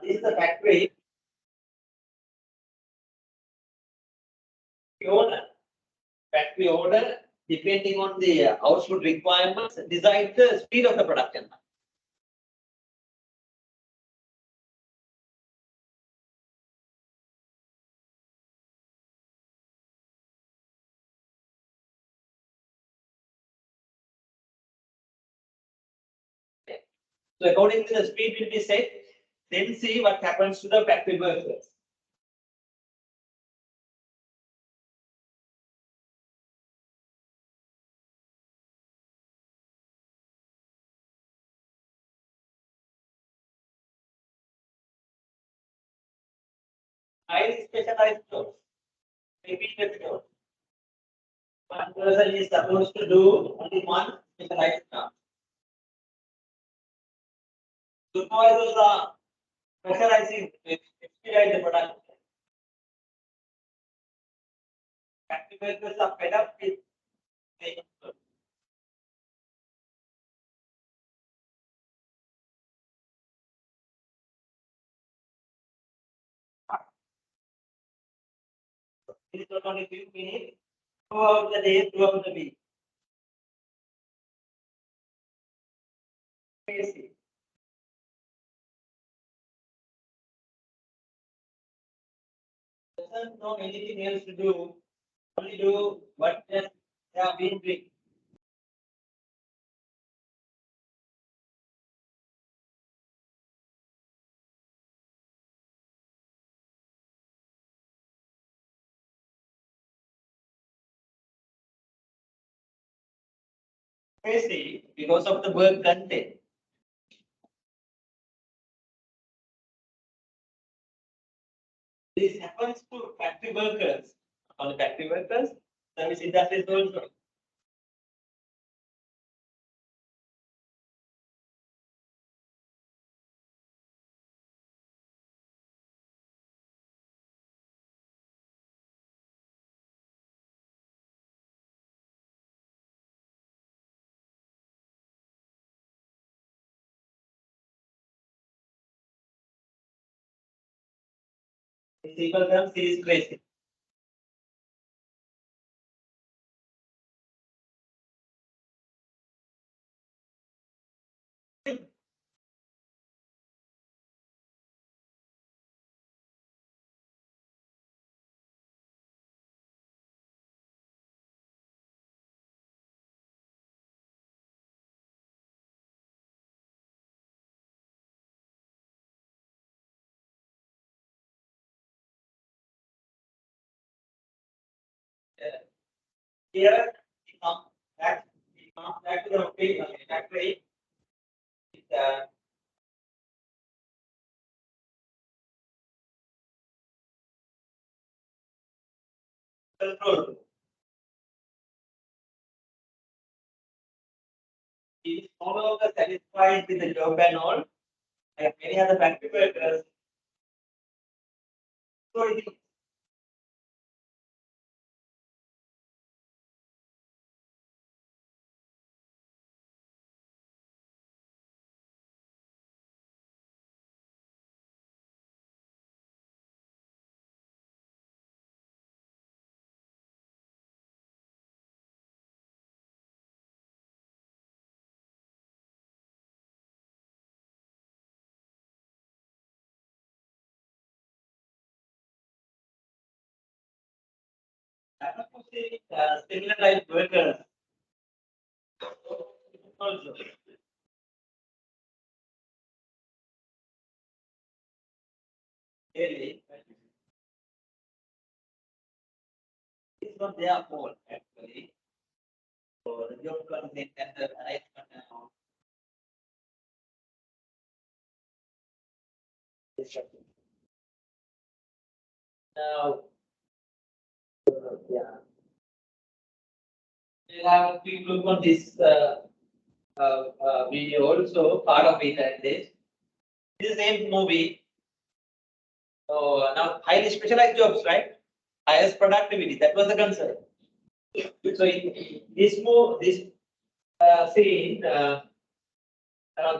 This is the factory owner. Factory owner, depending on the output requirements, decide the speed of the production. So according to the speed will be set, then see what happens to the factory workers. Highly specialized jobs, repeated jobs. One person is supposed to do only one specialized job. Supervisors are specializing to expedite the production. Factory workers are fed up with the it is not only few minutes throughout the day, throughout the week. Basic. Doesn't know anything else to do, only do what just they have been doing. Basic because of the work content. This happens to factory workers, only factory workers, service industries also. In simple terms, it is crazy. Here, we come back to the factory. Uh, Control. He is no longer satisfied with the job and all, like many other factory workers. So it is similar like workers. Also, really, it's not their fault actually. So the job content and the arrangement and all. Now, yeah, we'll have a quick look on this video also, part of it at least. This is the same movie. So now highly specialized jobs, right? Highest productivity. That was the concern. So in this scene,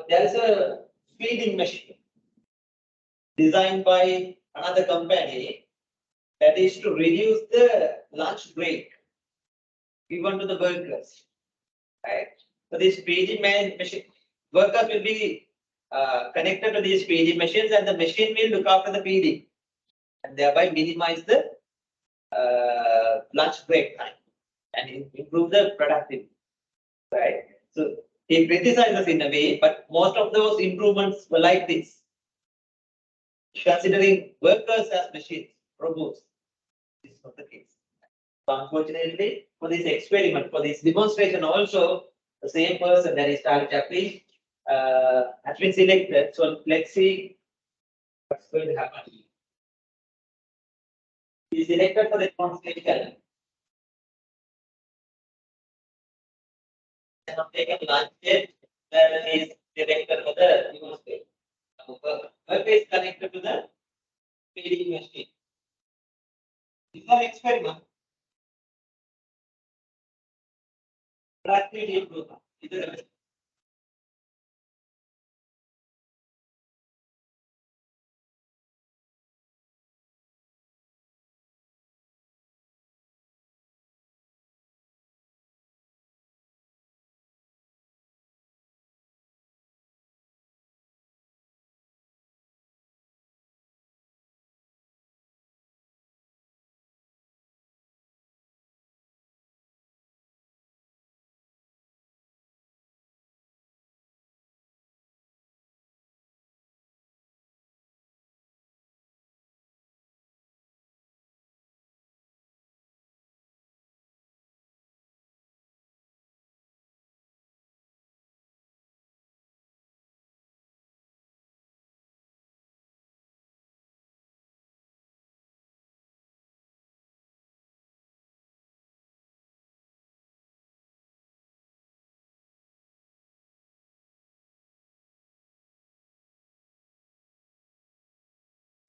there is a feeding machine designed by another company that is to reduce the lunch break given to the workers. Right. So this feeding machine, workers will be connected to these feeding machines, and the machine will look after the feeding, and thereby minimize the lunch break time and improve the productivity. Right. So he criticizes in a way, but most of those improvements were like this. Considering workers as machines, robots, this is not the case. So unfortunately, for this experiment, for this demonstration, also the same person that is Charlie Chaplin has been selected. So let's see what's going to happen. He is selected for the demonstration. And not taken lunch yet. Then he is selected for the demonstration. Worker is connected to the feeding machine. This is an experiment. Productivity improvement. This is a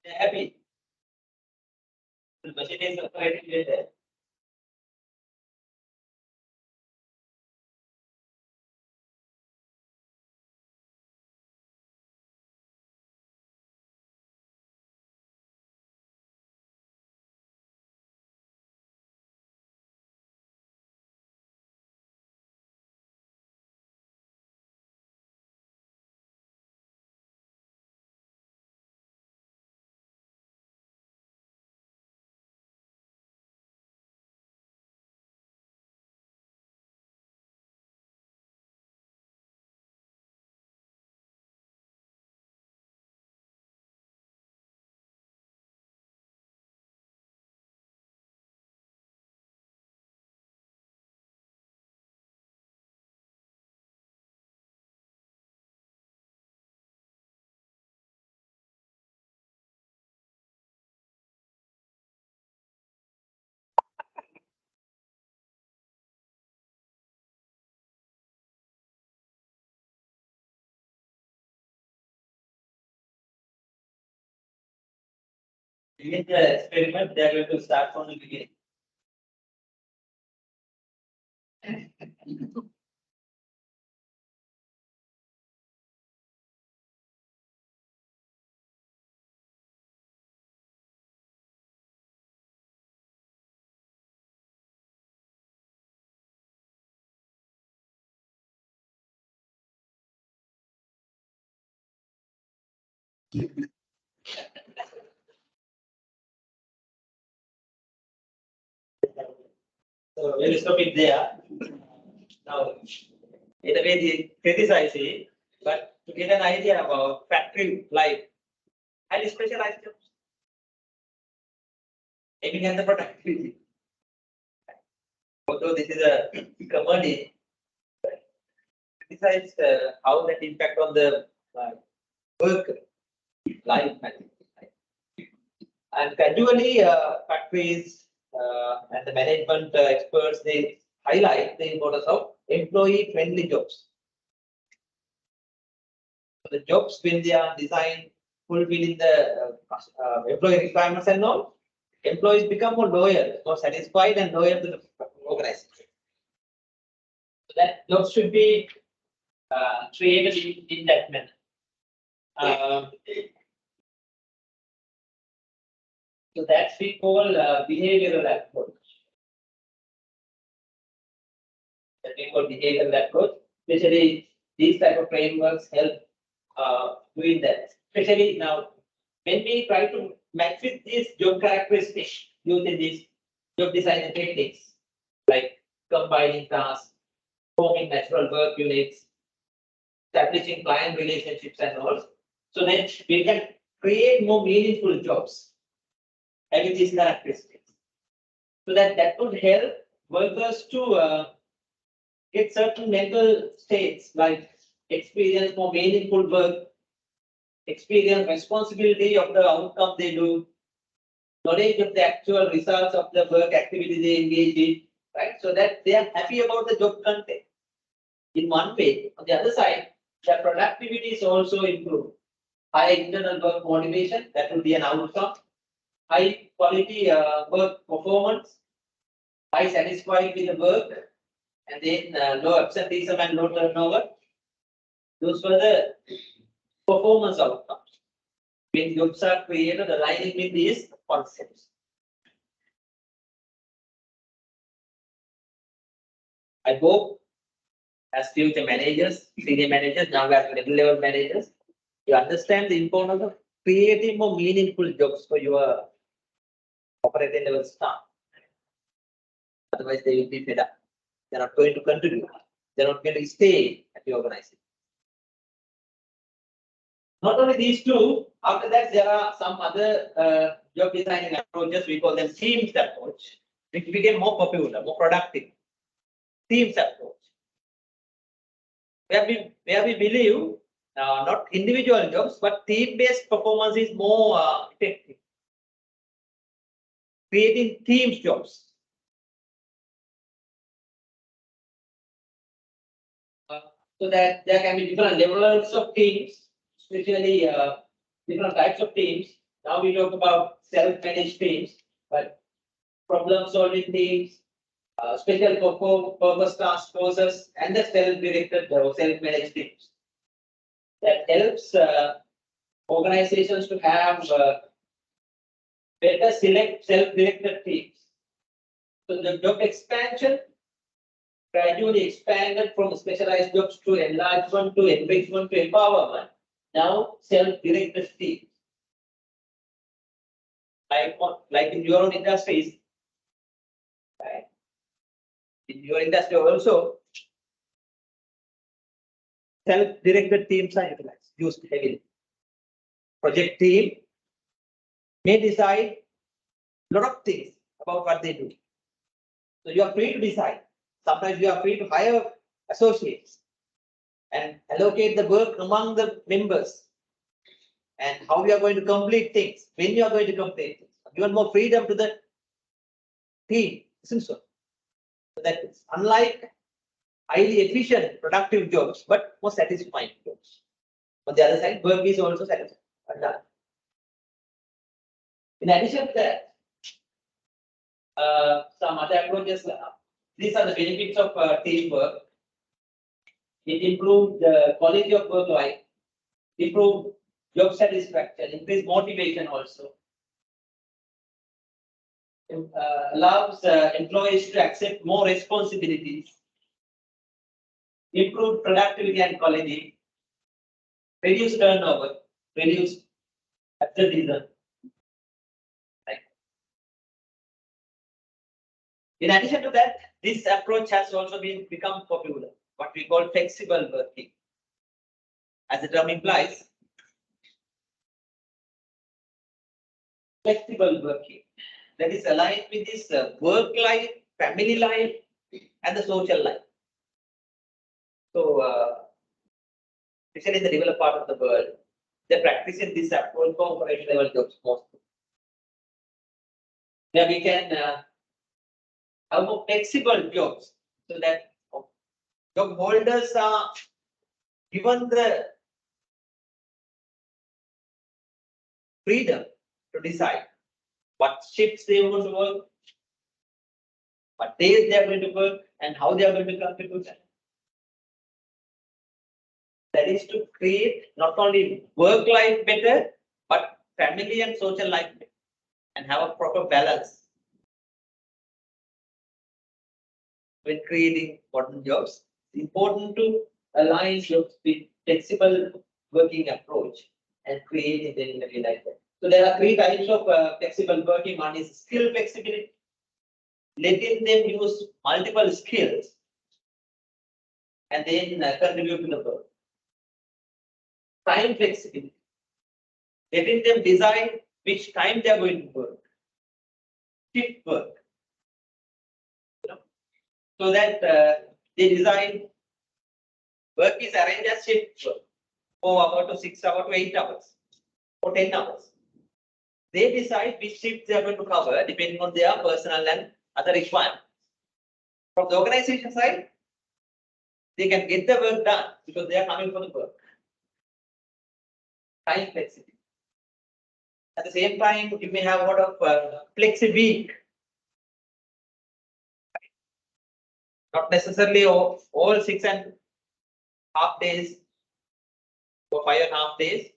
They're happy. The machine is operating later. In the experiment, they are going to start from the beginning. So we'll stop it there. Now, in a way, they criticize it, but to get an idea about factory life, highly specialized jobs, aiming at the productivity. Although this is a commodity, criticize how that impact on the work life. And gradually, factories and the management experts, they highlight the importance of employee-friendly jobs. So the jobs, when they are designed fulfilling the employee requirements and all, employees become more loyal, more satisfied and loyal to the organization. So that jobs should be created in that manner. So that's we call behavioral approach. That we call behavioral approach. Especially these type of frameworks help doing that. Especially now, when we try to match with these job characteristics using these job design techniques, like combining tasks, forming natural work units, establishing client relationships and all, so that we can create more meaningful jobs having these characteristics. So that would help workers to get certain mental states like experience more meaningful work, experience responsibility of the outcome they do, knowledge of the actual results of the work activity they engage in, right? So that they are happy about the job content. In one way, on the other side, their productivity is also improved. High internal work motivation, that will be an outcome. High quality work performance, high satisfied with the work, and then low absenteeism and low turnover. Those were the performance outcomes. When jobs are created aligning with these concepts. I hope as future managers, senior managers, now as middle-level managers, you understand the importance of creating more meaningful jobs for your operating level staff. Otherwise, they will be fed up. They're not going to contribute. They're not going to stay at the organization. Not only these two, after that, there are some other job designing approaches. We call them themes approach, which became more popular, more productive. Themes approach. Where we believe not individual jobs, but theme-based performance is more effective. Creating themes jobs. So that there can be different levels of teams, especially different types of teams. Now we talk about self-managed teams, but problem-solving teams, special purpose task forces, and the self-directed or self-managed teams. That helps organizations to have better self-directed teams. So the job expansion gradually expanded from specialized jobs to enlargement to enrichment to empowerment. Now self-directed teams. Like in your own industries, right? In your industry also, self-directed teams are utilized, used heavily. Project team may decide a lot of things about what they do. So you are free to decide. Sometimes you are free to hire associates and allocate the work among the members and how you are going to complete things, when you are going to complete things. Given more freedom to the team, isn't so? So that is unlike highly efficient, productive jobs, but more satisfying jobs. On the other side, work is also satisfying. In addition to that, some other approaches. These are the benefits of teamwork. It improves the quality of work life, improve job satisfaction, increase motivation also. Allows employees to accept more responsibilities, improve productivity and quality, reduce turnover, reduce absenteeism. Right. In addition to that, this approach has also become popular, what we call flexible working. As the term implies, flexible working that is aligned with this work life, family life, and the social life. So, especially in the developed part of the world, they're practicing this approach for operation level jobs mostly. Where we can have more flexible jobs so that job holders are given the freedom to decide what shifts they want to work, what days they are going to work, and how they are going to contribute. That is to create not only work life better, but family and social life better, and have a proper balance when creating modern jobs. It's important to align jobs with flexible working approach and creating them in a way like that. So there are three types of flexible working. One is skill flexibility, letting them use multiple skills and then contribute to the work. Time flexibility, letting them decide which time they are going to work. Shift work, so that they design work is arranged as shift work, 4 hours to 6 hours to 8 hours or 10 hours. They decide which shift they are going to cover depending on their personal and other requirements. From the organization side, they can get the work done because they are coming for the work. Time flexibility. At the same time, you may have a lot of flexi week. Not necessarily all 6.5 days or 5.5 days,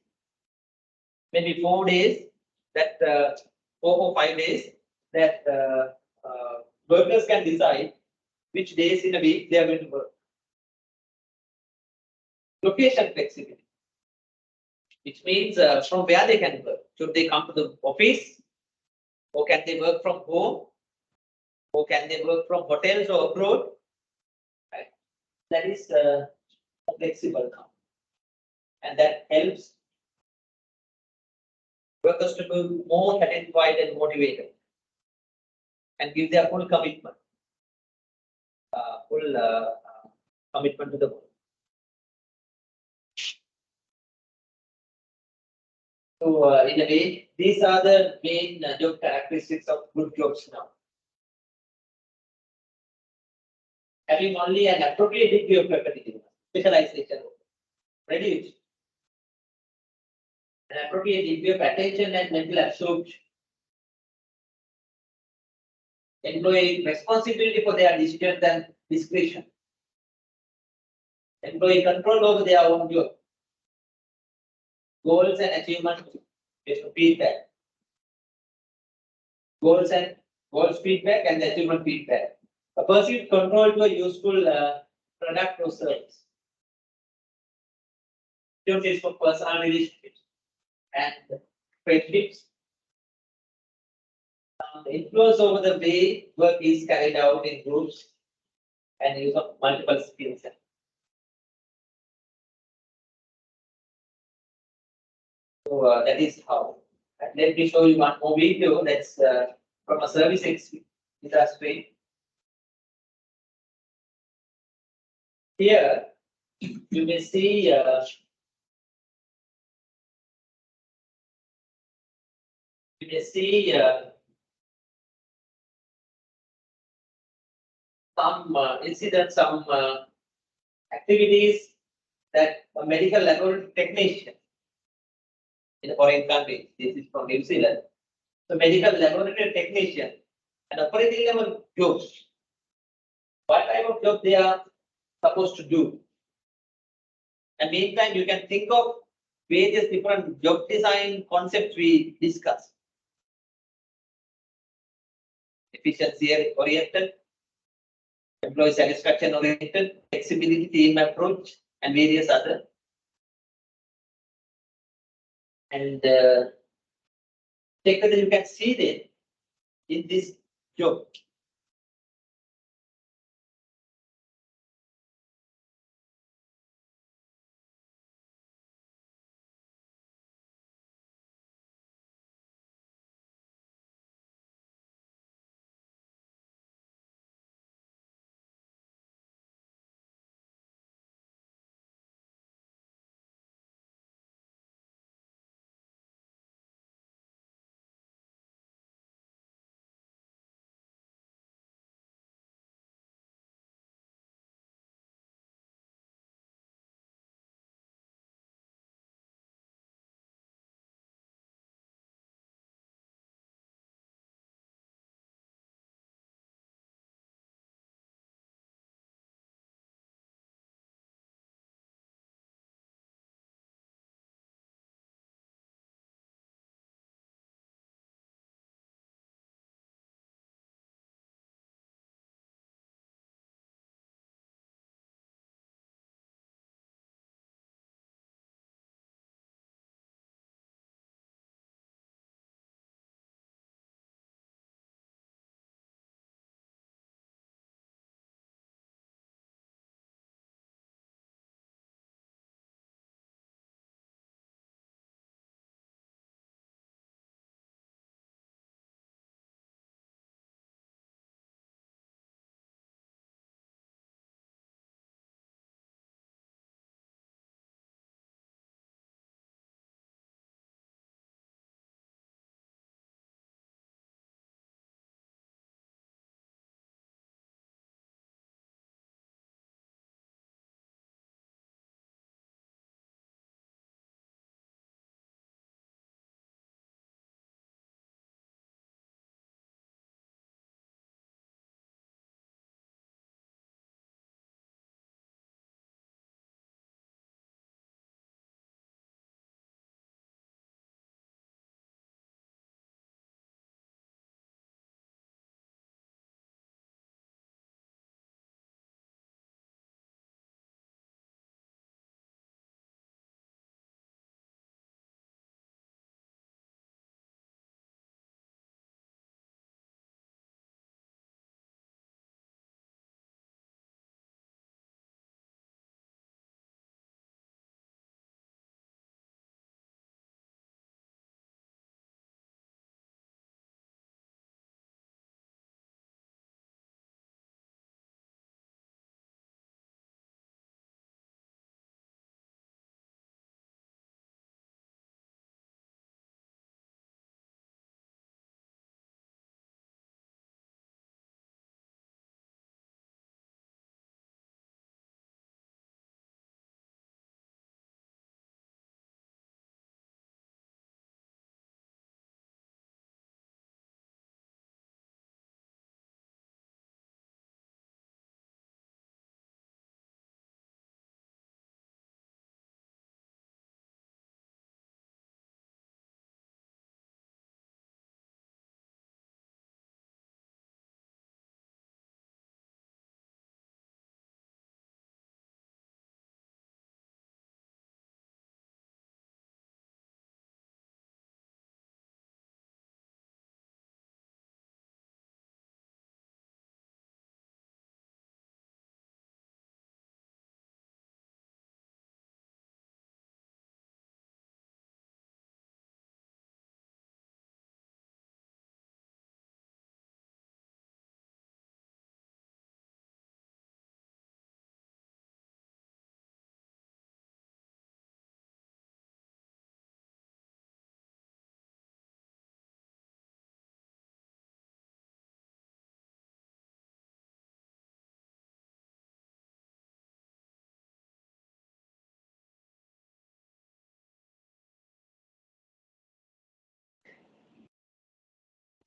maybe 4 days, that 4 or 5 days that workers can decide which days in a week they are going to work. Location flexibility, which means from where they can work. Should they come to the office, or can they work from home, or can they work from hotels or abroad? Right. That is flexible now, and that helps workers to be more satisfied and motivated, and give their full commitment, commitment to the work. So, in a way, these are the main job characteristics of good jobs now. Having only an appropriate degree of repetitive specialization, reduce An appropriate degree of attention and mental absorption. Employee responsibility for their decisions and discretion. Employee control over their own work. Goals and achievements based on feedback. Goals feedback and the achievement feedback. A perceived control to a useful product or service. Opportunities for personal relationships and friendships. Influence over the way work is carried out in groups and use of multiple skills. So that is how. And let me show you one more video that's from a service industry. Here you may see some incidents, some activities that a medical laboratory technician in a foreign country. This is from New Zealand. So medical laboratory technician and operating level jobs. What type of job they are supposed to do? And meantime, you can think of various different job design concepts we discussed. Efficiency oriented, employee satisfaction oriented, flexibility, team approach, and various other. And check whether you can see them in this job.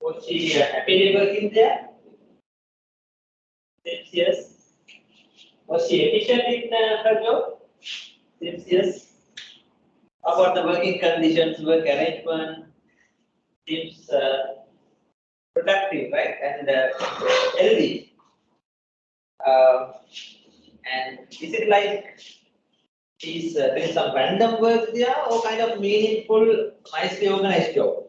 Was she happily working there? Yes. Was she efficient in her job? Yes. About the working conditions, work arrangement, seems productive, right? And healthy. And is it like she's doing some random work there or kind of meaningful, nicely organized job?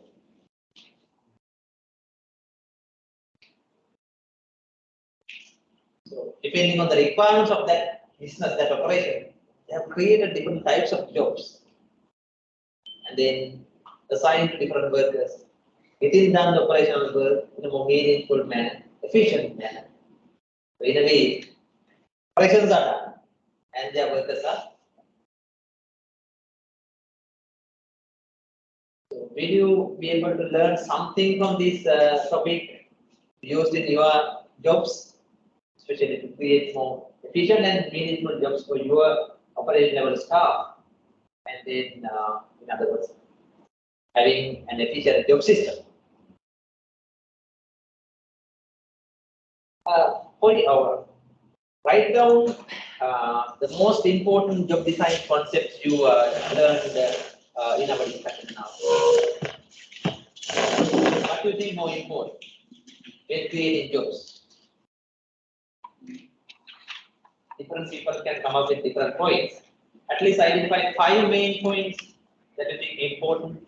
So depending on the requirements of that business, that operation, they have created different types of jobs and then assigned to different workers. It is done the operational work in a more meaningful manner, efficient manner. So in a way, operations are done and their workers are. So will you be able to learn something from this topic used in your jobs, especially to create more efficient and meaningful jobs for your operation level staff, and then, in other words, having an efficient job system. Write down the most important job design concepts you learned in our discussion now. What do you think more important when creating jobs? Different people can come up with different points. At least identify 5 main points that you think important.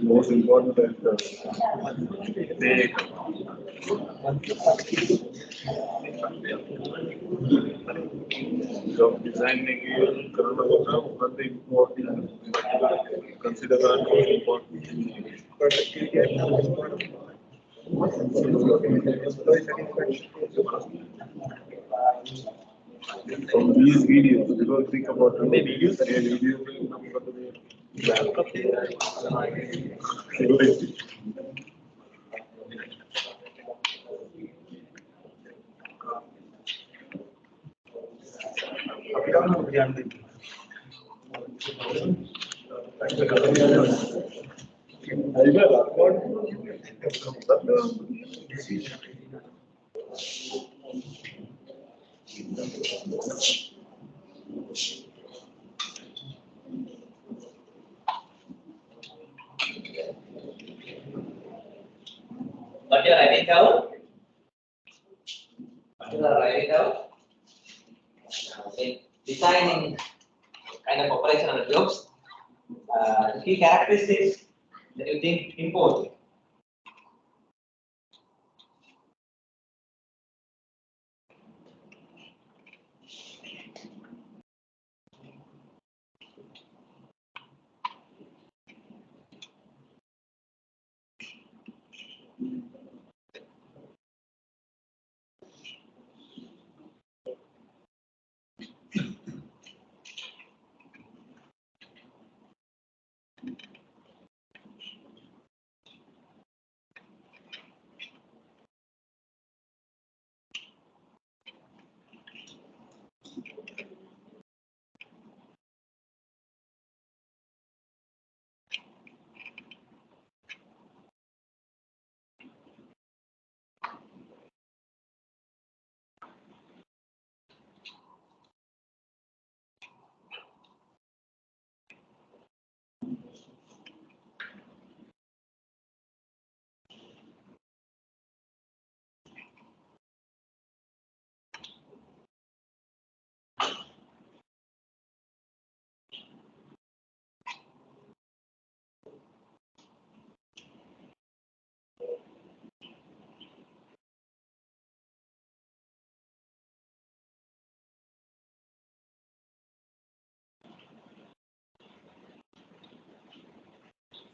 Most important is they job designing करना होगा उनके important consider most important from these videos because think about the videos But you're writing down. You are writing down. Designing kind of operational jobs. The key characteristics that you think important.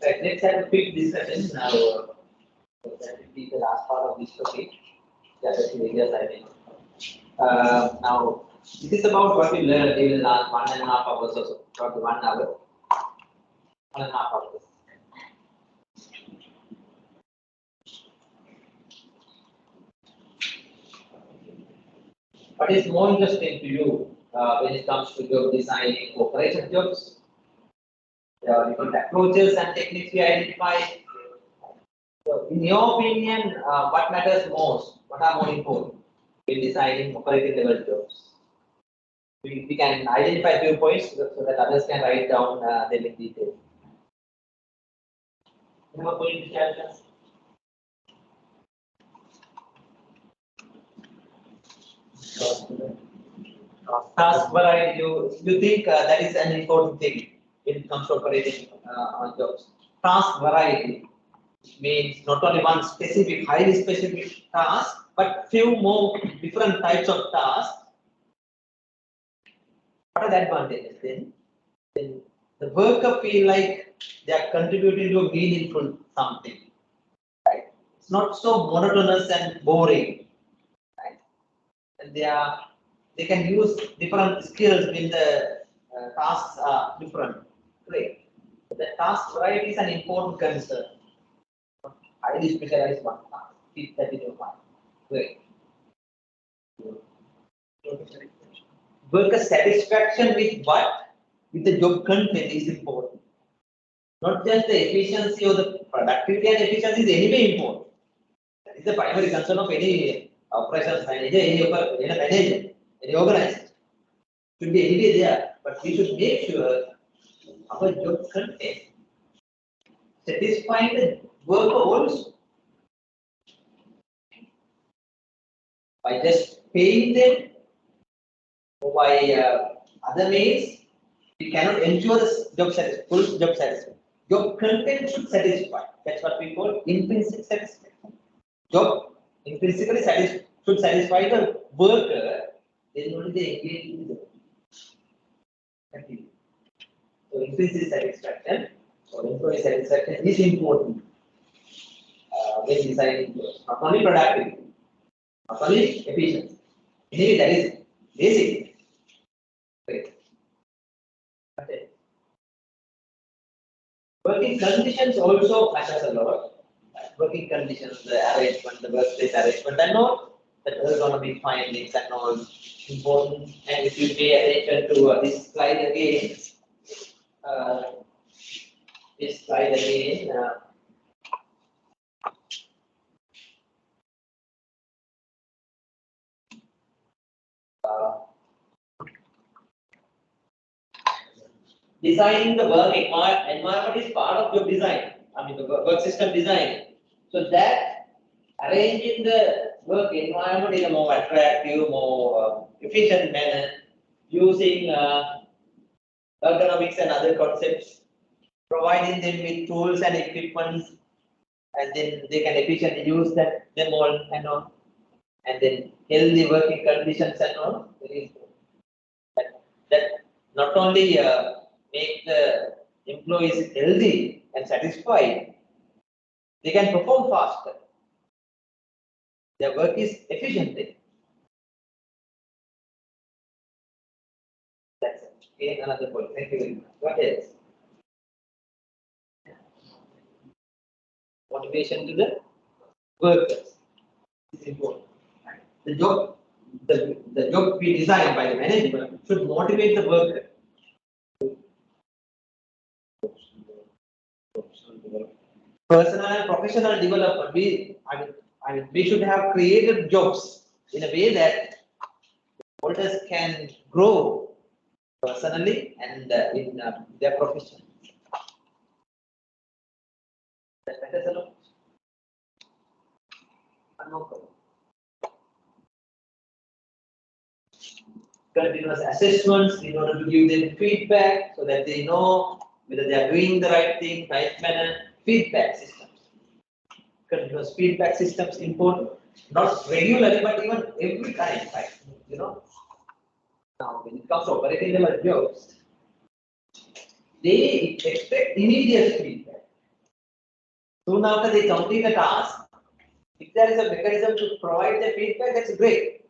Right, let's have a quick discussion now. That will be the last part of this topic. The other two areas I mean. Now, this is about what we learned during the last 1.5 hours or so, about 1 hour, 1.5 hours. What is more interesting to you when it comes to job designing operation jobs? There are different approaches and techniques we identify. So, in your opinion, what matters most? What are more important in designing operating level jobs? We can identify 2 points so that others can write down them in detail. You have a point to share with us? Task variety, you think that is an important thing when it comes to operating on jobs. Task variety means not only one specific, highly specific task, but few more different types of tasks. What are the advantages then? Then the worker feel like they are contributing to a meaningful something. Right? It's not so monotonous and boring. Right? And they can use different skills when the tasks are different. Great. The task variety is an important concern. Highly specialized one task. Keep that in your mind. Great. Worker satisfaction with what? With the job content is important. Not just the efficiency or the productivity and efficiency is anyway important. That is the primary concern of any operations manager, any manager, any organization. Should be anyway there, but we should make sure our job content satisfying the worker also. By just paying them or by other means, we cannot ensure the full job satisfaction. Job content should satisfy. That's what we call intrinsic satisfaction. Job intrinsically should satisfy the worker, then only they engage with the job. Continue. So intrinsic satisfaction or employee satisfaction is important when designing jobs. Not only productivity, not only efficiency. Anyway, that is basic. Great. Okay. Working conditions also matters a lot. Working conditions, the arrangement, the workplace arrangement, and all that ergonomic findings and all important. And if you pay attention to this slide again, designing the work environment is part of your design. I mean, the work system design. So that arranging the work environment in a more attractive, more efficient manner, using ergonomics and other concepts, providing them with tools and equipment, and then they can efficiently use them all and all, and then healthy working conditions and all. Very important. That not only make the employees healthy and satisfied, they can perform faster. Their work is efficient. That's it. Okay, another point. Thank you very much. What else? Motivation to the workers is important. The job we designed by the management should motivate the worker. Personal and professional development. We should have created jobs in a way that holders can grow personally and in their profession. That matters a lot. One more point. Continuous assessments in order to give them feedback so that they know whether they are doing the right thing, right manner. Feedback systems. Continuous feedback systems important. Not regularly, but even every time, right? You know. Now, when it comes to operating level jobs, they expect immediate feedback. Soon after they complete the task, if there is a mechanism to provide the feedback, that's great.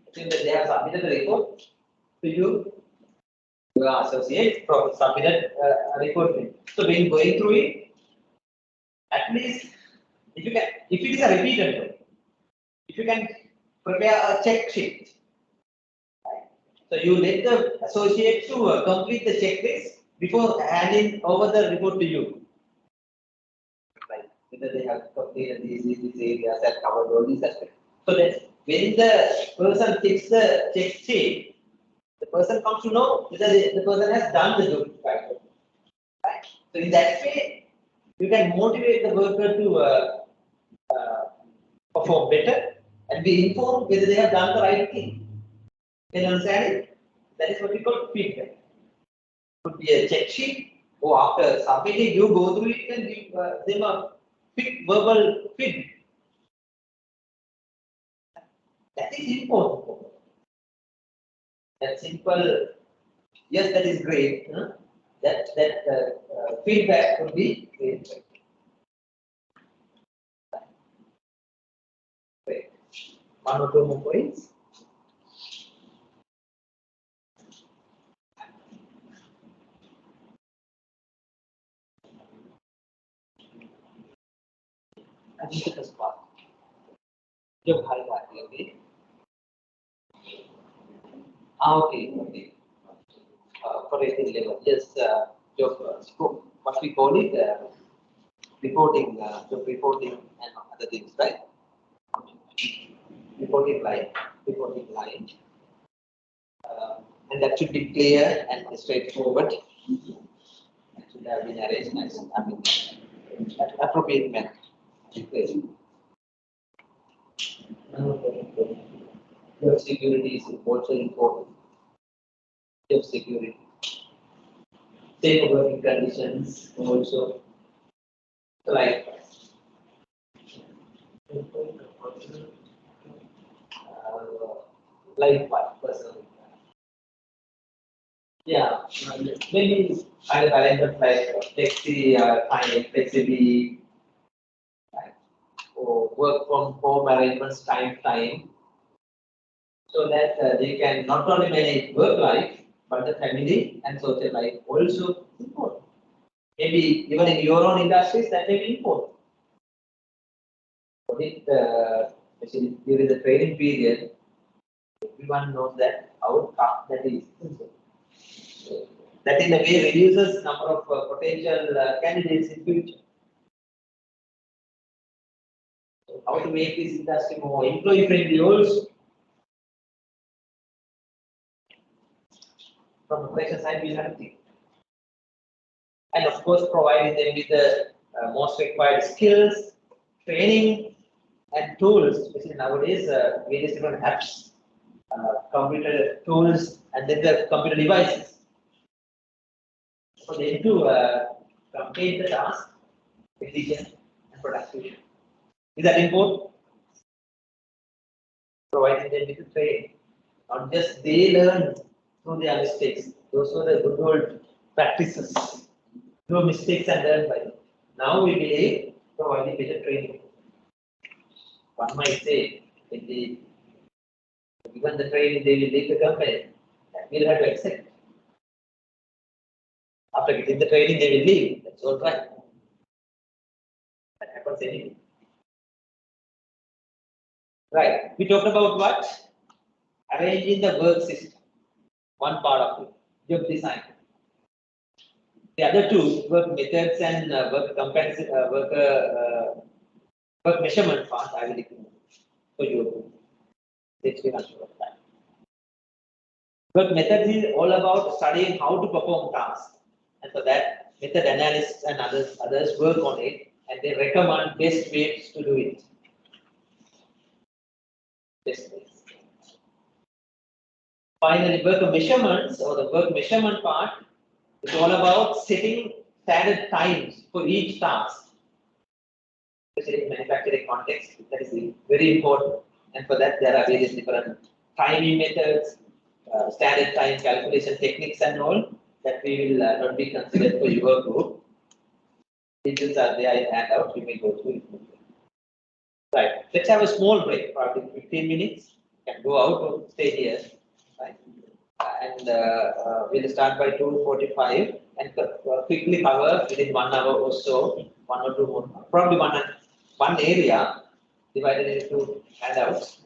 Assume that they have submitted the report to you, your associate submitted a report. So when going through it, at least if it is a repeated, if you can prepare a check sheet. So you let the associate to complete the checklist before handing over the report to you. Right. Whether they have completed these areas that covered all these aspects. So that when the person takes the check sheet, the person comes to know whether the person has done the job. Right. So in that way, you can motivate the worker to perform better and be informed whether they have done the right thing. Can you understand it? That is what we call feedback. Could be a check sheet, or after submitting, you go through it and give them a quick verbal feedback. That is important. That simple, yes, that is great. Huh? That feedback would be great. Great. One or two more points. I think the first part. Job hierarchy, okay. Okay. For 18 level, yes, job scope. What we call it, reporting, job reporting and other things, right? Reporting line, and that should be clear and straightforward. That should have been arranged as, at appropriate manner. Job security is also important. Job security, safe working conditions also. Like like what person? Yeah, maybe I calendar like flexi time, flexibly, right? Or work from home arrangements time, so that they can not only manage work life but the family and social life also important. Maybe even in your own industries that may be important. But especially during the training period, everyone knows that how tough that is. That in a way reduces number of potential candidates in future. So how to make this industry more employee friendly also. From the pressure side, we have to think. And of course, providing them with the most required skills, training, and tools, especially nowadays, various different apps, computer tools, and then the computer devices. For them to complete the task, efficient and productive. Is that important? Providing them with the training. Not just they learn through their mistakes. Those were the good old practices. Do mistakes and learn by them. Now we believe providing better training. One might say, if they given the training, they will leave the company. That we'll have to accept. After getting the training, they will leave. That's all right. That happens anyway. Right. We talked about what? Arranging the work system. One part of it. Job design. The other two, work methods and work measurement part, I will ignore for you. Work methods is all about studying how to perform tasks, and for that, method analysts and others work on it, and they recommend best ways to do it. Best ways. Finally, work measurements or the work measurement part is all about setting standard times for each task. Especially in manufacturing context, that is very important. And for that, there are various different timing methods, standard time calculation techniques, and all that we will not be considered for your group. Details are there in handout. You may go through it. Right. Let's have a small break, probably 15 minutes. You can go out or stay here. Right. And we'll start by 2:45 and quickly cover within 1 hour or so, 1 or 2 more. Probably one area divided into handouts.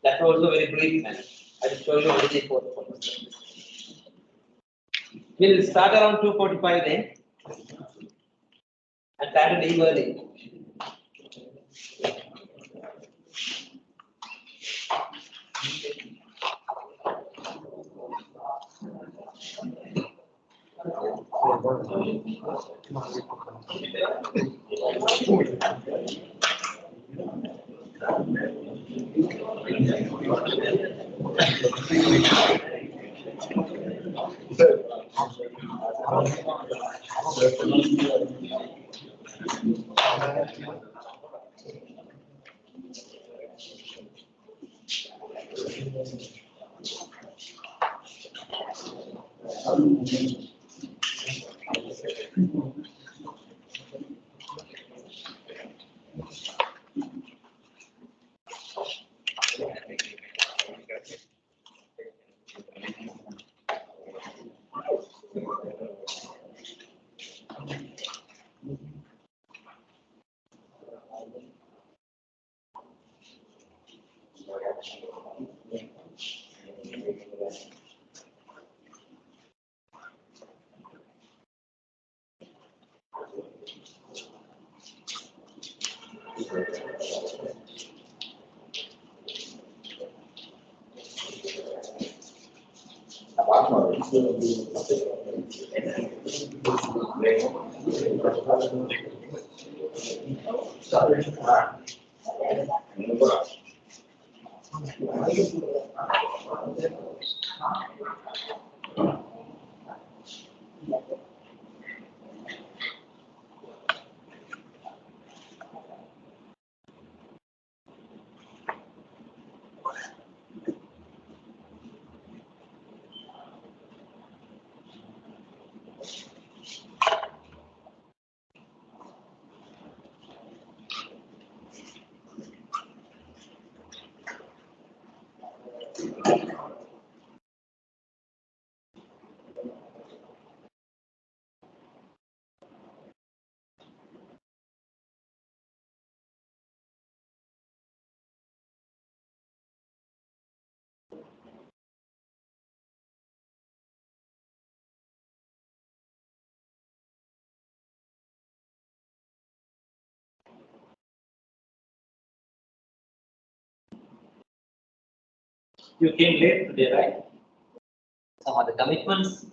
That's also very brief, man. I will show you only for We'll start around 2:45 then and try to leave early. You came late today, right? Some other commitments.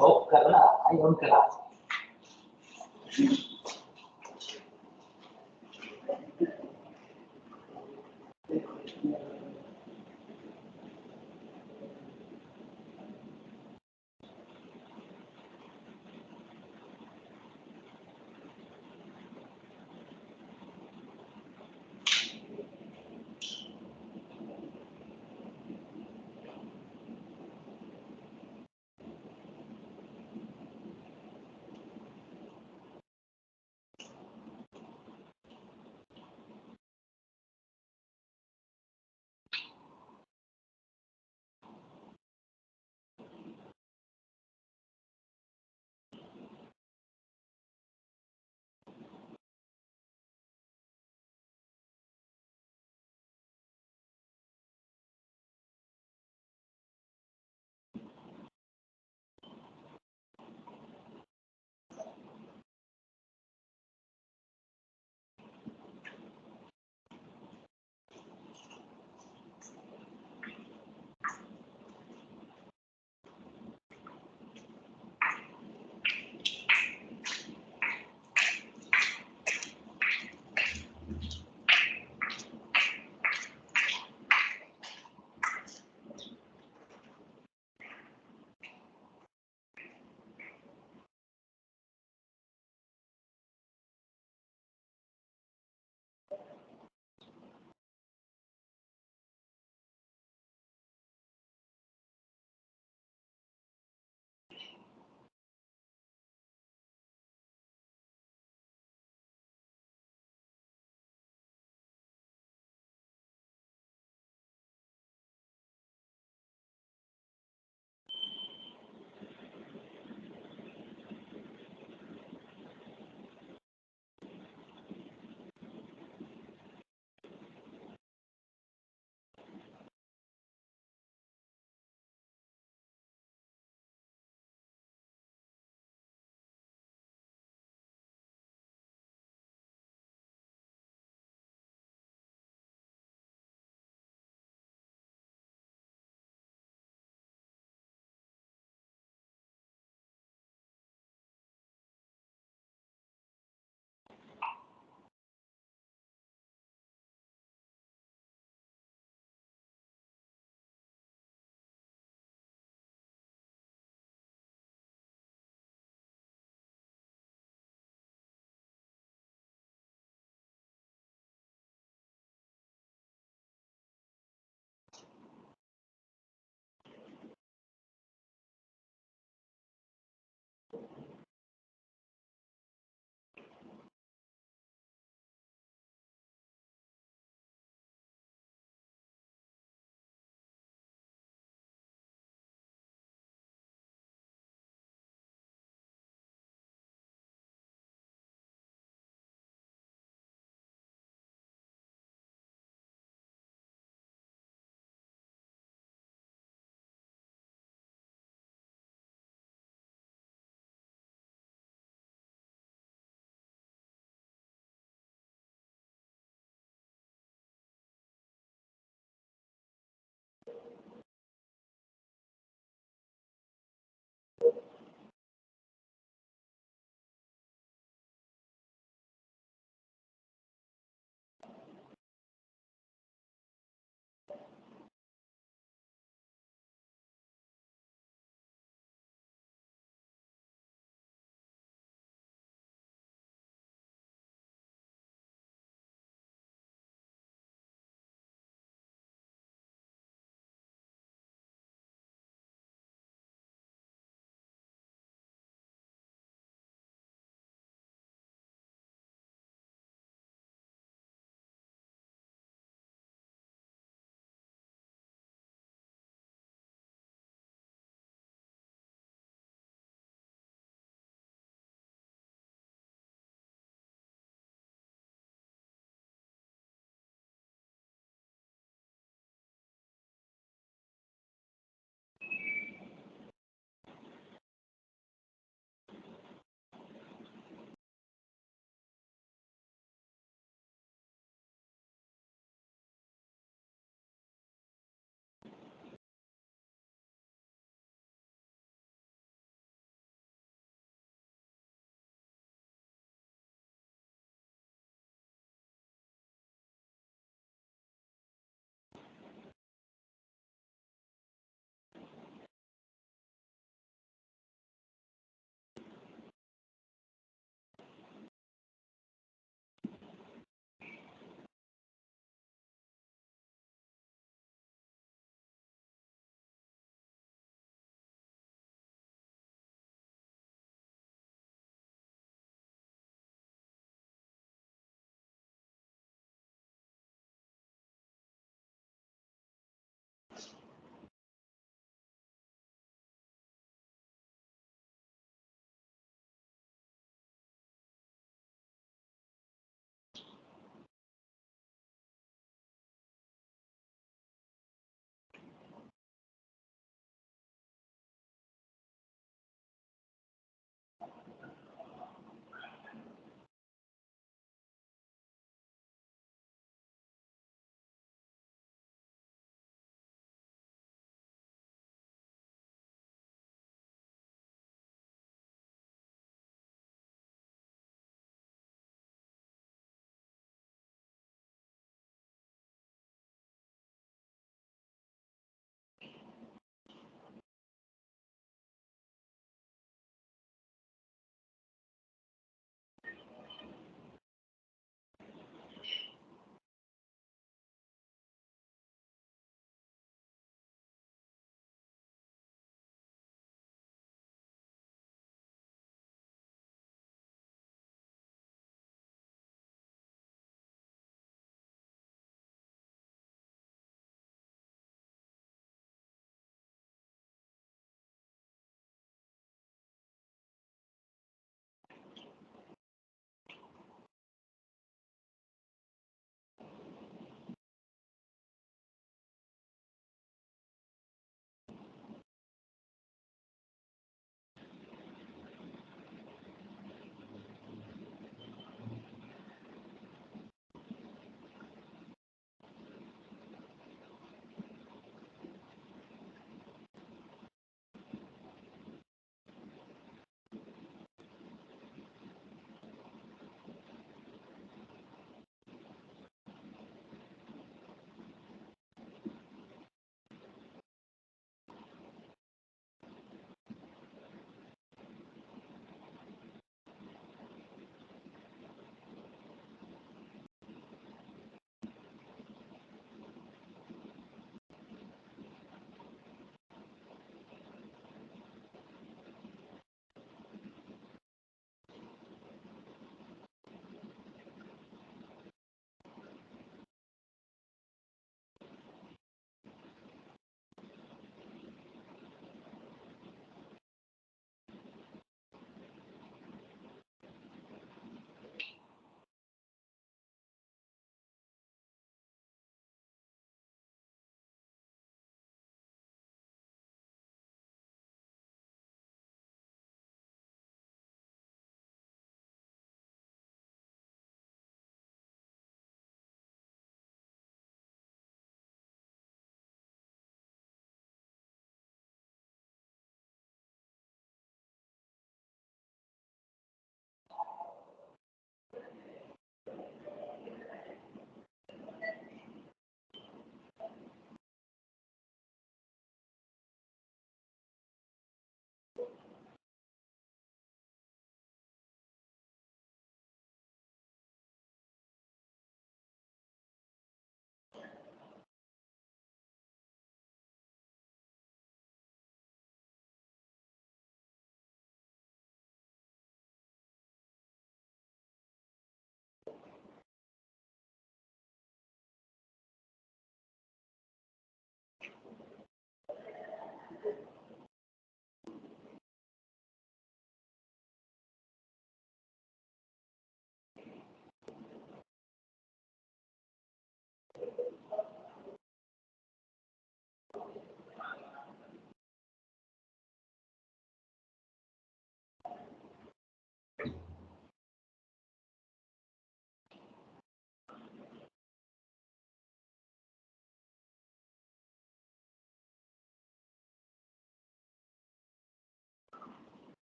Oh, Kerala, I own Kerala.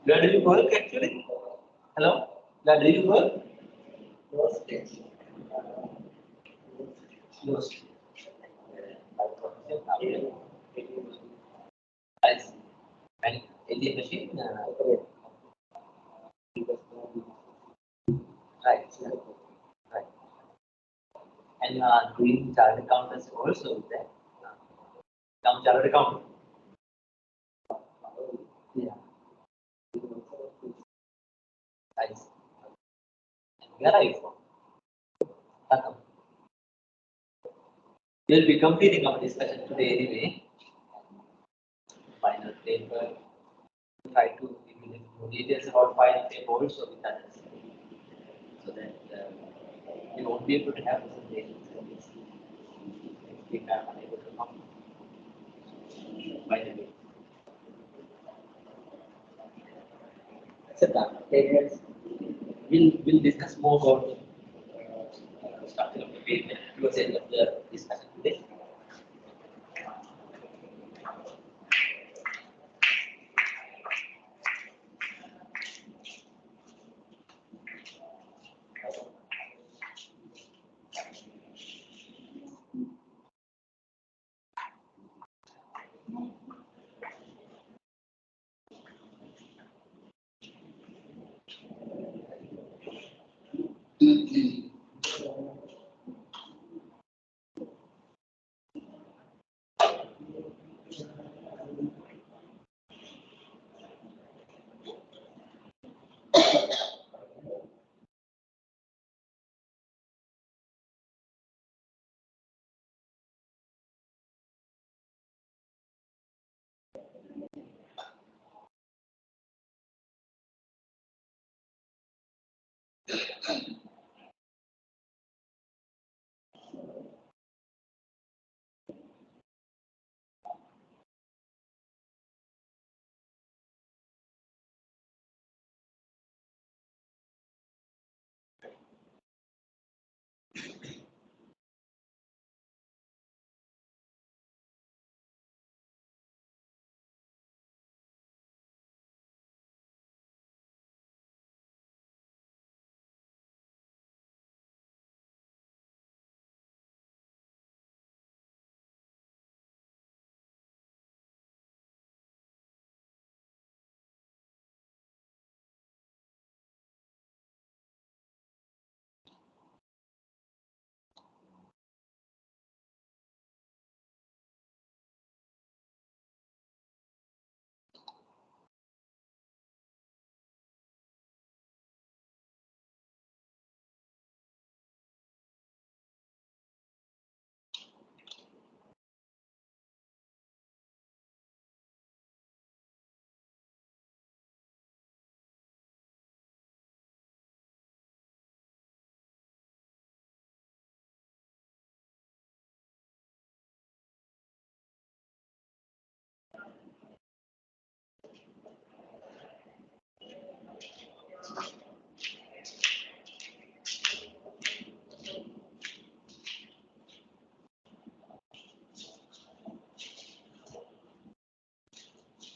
Where do you work actually? Hello? Where do you work? Close. I see. And ATM machine? Right. Right. And doing chartered accountants also there. Some chartered account. Yeah. I see. And where are you from? Lanka. We'll be completing our discussion today anyway. Final paper. Try to give you more details about final paper also with others. So that you won't be able to have presentations if we are unable to come by the way. So we'll discuss more about structure of the paper towards the end of the discussion today.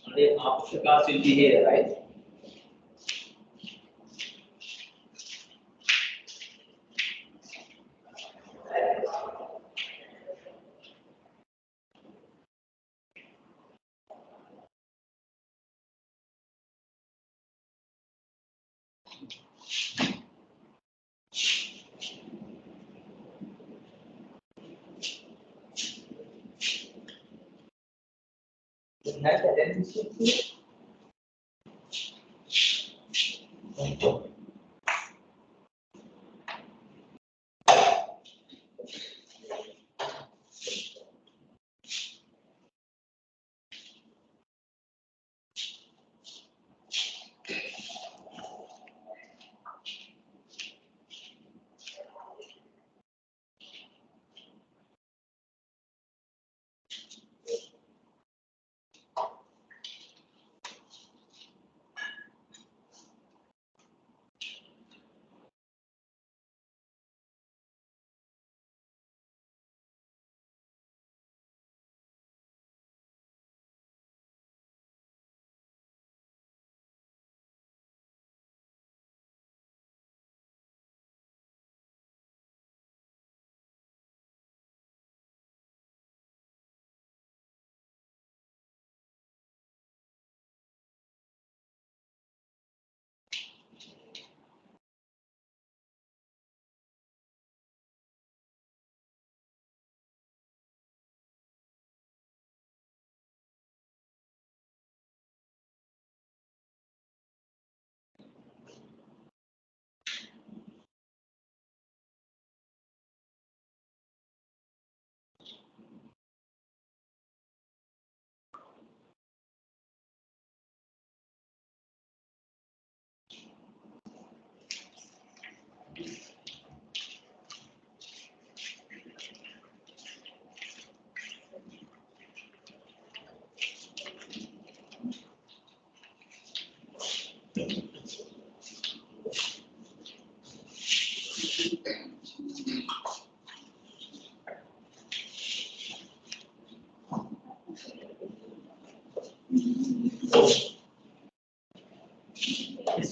Only after class will be here, right? Is that attendance here?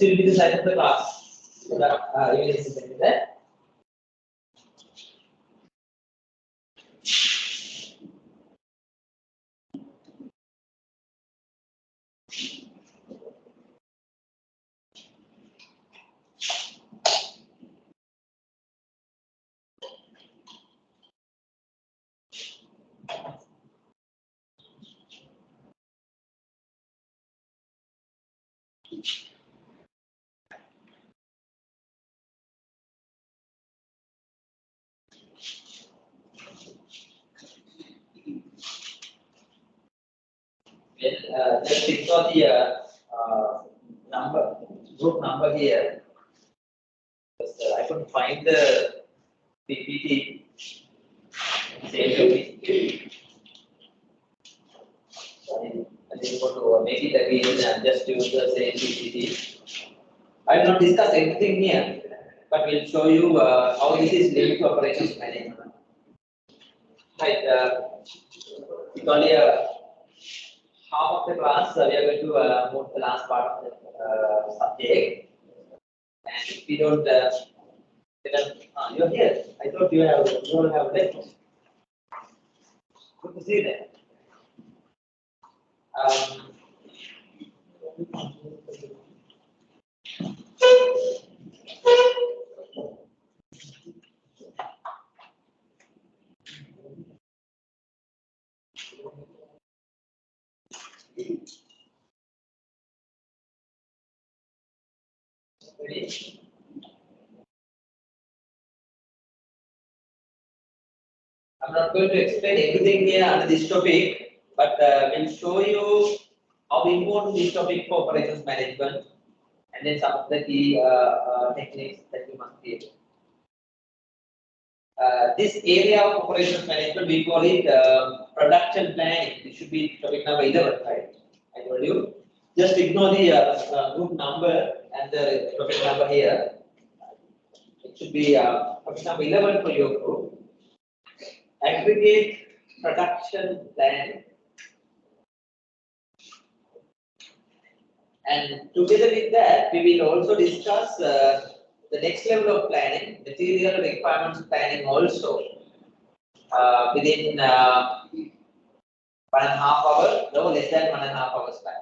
this will be the size of the class. So that you will see that. Just ignore the group number here. Because, I couldn't find the PPT. Same topic. Sorry, I didn't want to make it again and just use the same PPT. I will not discuss everything here, but we'll show you how this is linked to operations management. Right, it's only half of the class. We are going to move the last part of the subject. And if we don't, you're here. I thought you don't have left. Good to see that. Ready? I'm not going to explain everything here under this topic, but we'll show you how important this topic for operations management, and then some of the key techniques that you must be able. This area of operations management, we call it production planning. It should be topic number 11, right? I told you. Just ignore the group number and the topic number here. It should be topic number 11 for your group. Aggregate production planning. And together with that, we will also discuss the next level of planning, material requirements planning also within 1.5 hours, no less than 1.5 hours time.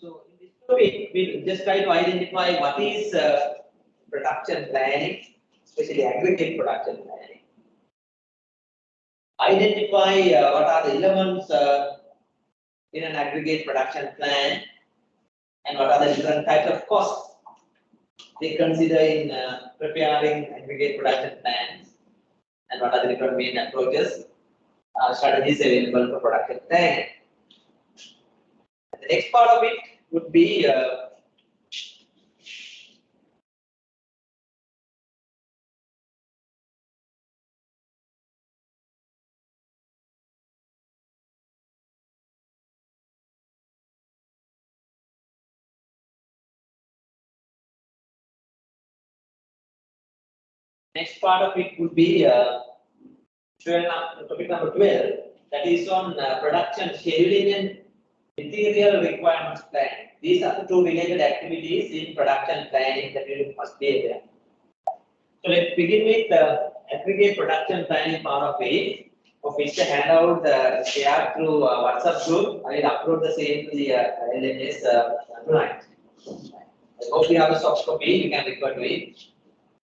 So in this topic, we'll just try to identify what is production planning, especially aggregate production planning. Identify what are the elements in an aggregate production plan, and what are the different types of costs they consider in preparing aggregate production plans, and what are the different main approaches, strategies available for production planning. The next part of it would be next part of it would be topic number 12, that is on production scheduling and material requirements planning. These are the two related activities in production planning that you must be aware. So let's begin with the aggregate production planning part of it, of which the handout shared through WhatsApp group. I will upload the same to the LMS tonight. I hope you have a soft copy, you can refer to it.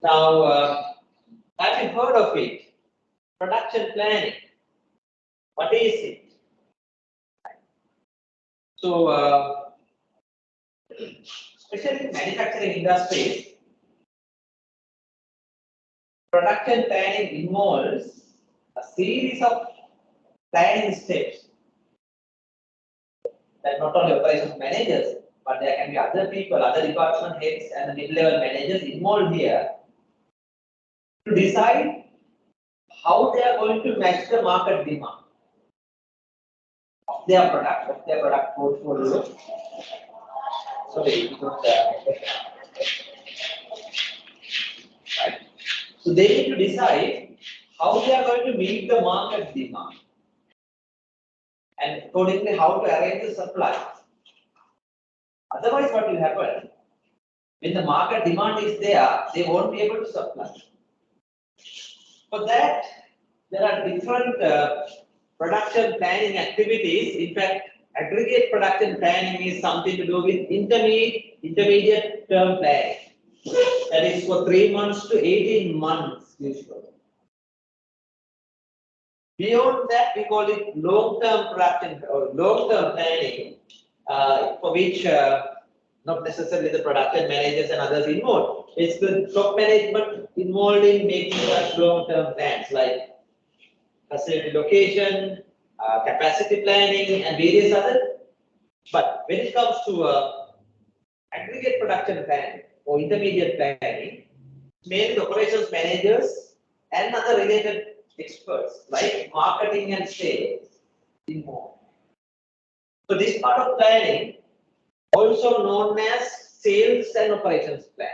Now, have you heard of it? Production planning. What is it? So, especially in manufacturing industries, production planning involves a series of planning steps that not only operations managers, but there can be other people, other department heads and the mid-level managers involved here to decide how they are going to match the market demand of their product portfolio. Sorry, right. So they need to decide how they are going to meet the market demand. and accordingly how to arrange the supply. Otherwise, what will happen? When the market demand is there, they won't be able to supply. For that, there are different production planning activities. In fact, aggregate production planning is something to do with intermediate term planning. That is for 3 months to 18 months usually. Beyond that, we call it long-term production or long-term planning, for which not necessarily the production managers and others involved. It's the top management involved in making such long-term plans like facility location, capacity planning, and various others. But when it comes to aggregate production planning or intermediate planning, mainly the operations managers and other related experts like marketing and sales involved. So this part of planning, also known as sales and operations plan.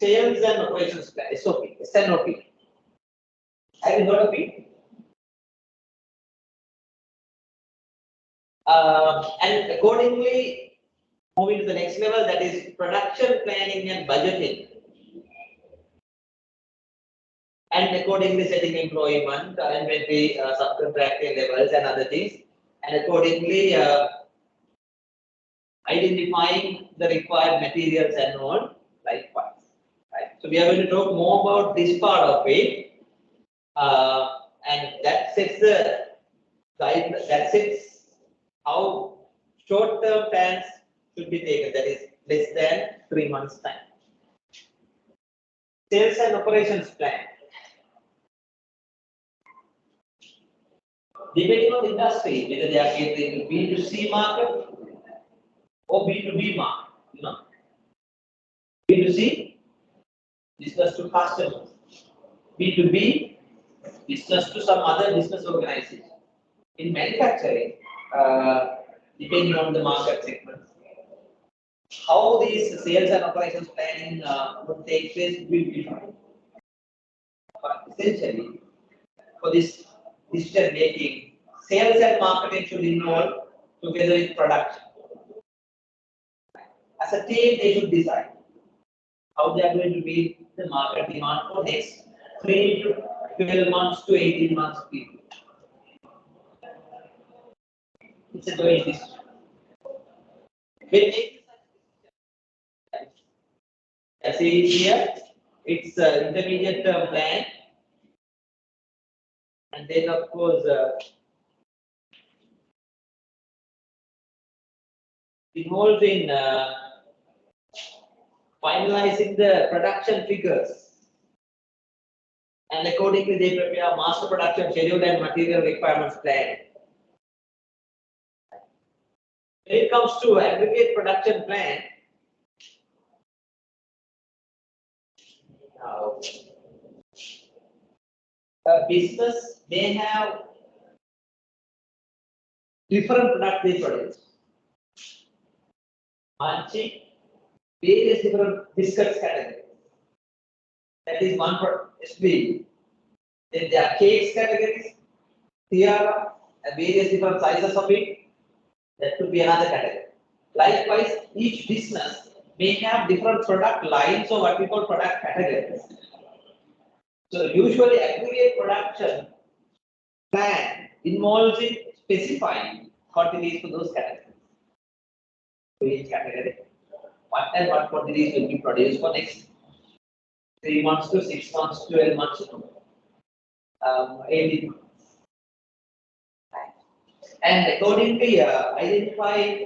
Sales and operations plan, SOP, SNOP. Have you heard of it? And accordingly, moving to the next level, that is production planning and budgeting. And accordingly setting employment, inventory, subcontracting levels and other things. And accordingly identifying the required materials and all likewise. Right? So we are going to talk more about this part of it. And that sets the guide, that sets how short-term plans should be taken, that is less than 3 months time. Sales and operations plan. Depending on the industry, whether they are catering to B2C market or B2B market, you know. B2C, business to customers. B2B, business to some other business organization. In manufacturing, depending on the market segment, how these sales and operations planning would take place will be different. But essentially, for this decision making, sales and marketing should involve together with production. As a team, they should decide how they are going to meet the market demand for next 3 to 12 months to 18 months period. It's a joint decision. As seen here, it's an intermediate term plan, and then of course involved in finalizing the production figures, and accordingly they prepare master production schedule and material requirements plan. When it comes to aggregate production plan, a business may have different products they produce. Munching, various different biscuits categories. That is one product, SB. Then there are cakes categories, tiara, and various different sizes of it. That could be another category. Likewise, each business may have different product lines or what we call product categories. So usually aggregate production plan involves in specifying quantities for those categories. For each category, what and what quantities will be produced for next 3 months to 6 months, 12 months to 18 months. And accordingly identify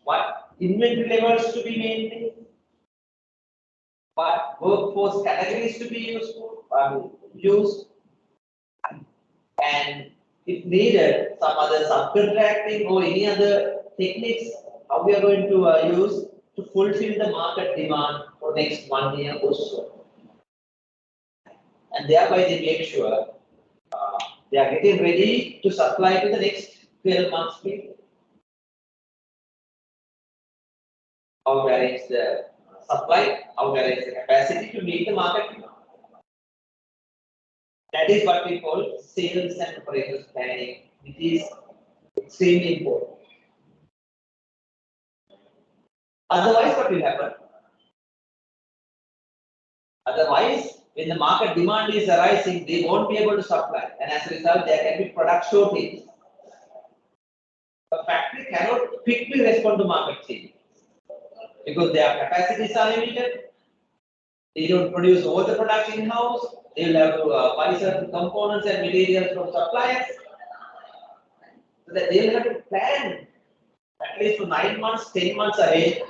what inventory levels to be maintained, what workforce categories to be used, and if needed, some other subcontracting or any other techniques how we are going to use to fulfill the market demand for next 1 year or so. And thereby they make sure they are getting ready to supply to the next 12 months period. How to arrange the supply, how to arrange the capacity to meet the market demand. That is what we call sales and operations planning. It is extremely important. Otherwise, what will happen? Otherwise, when the market demand is arising, they won't be able to supply, and as a result, there can be product shortage. A factory cannot quickly respond to market change because their capacities are limited. They don't produce all the production in-house. They will have to buy certain components and materials from suppliers. So that they will have to plan at least for 9 months, 10 months ahead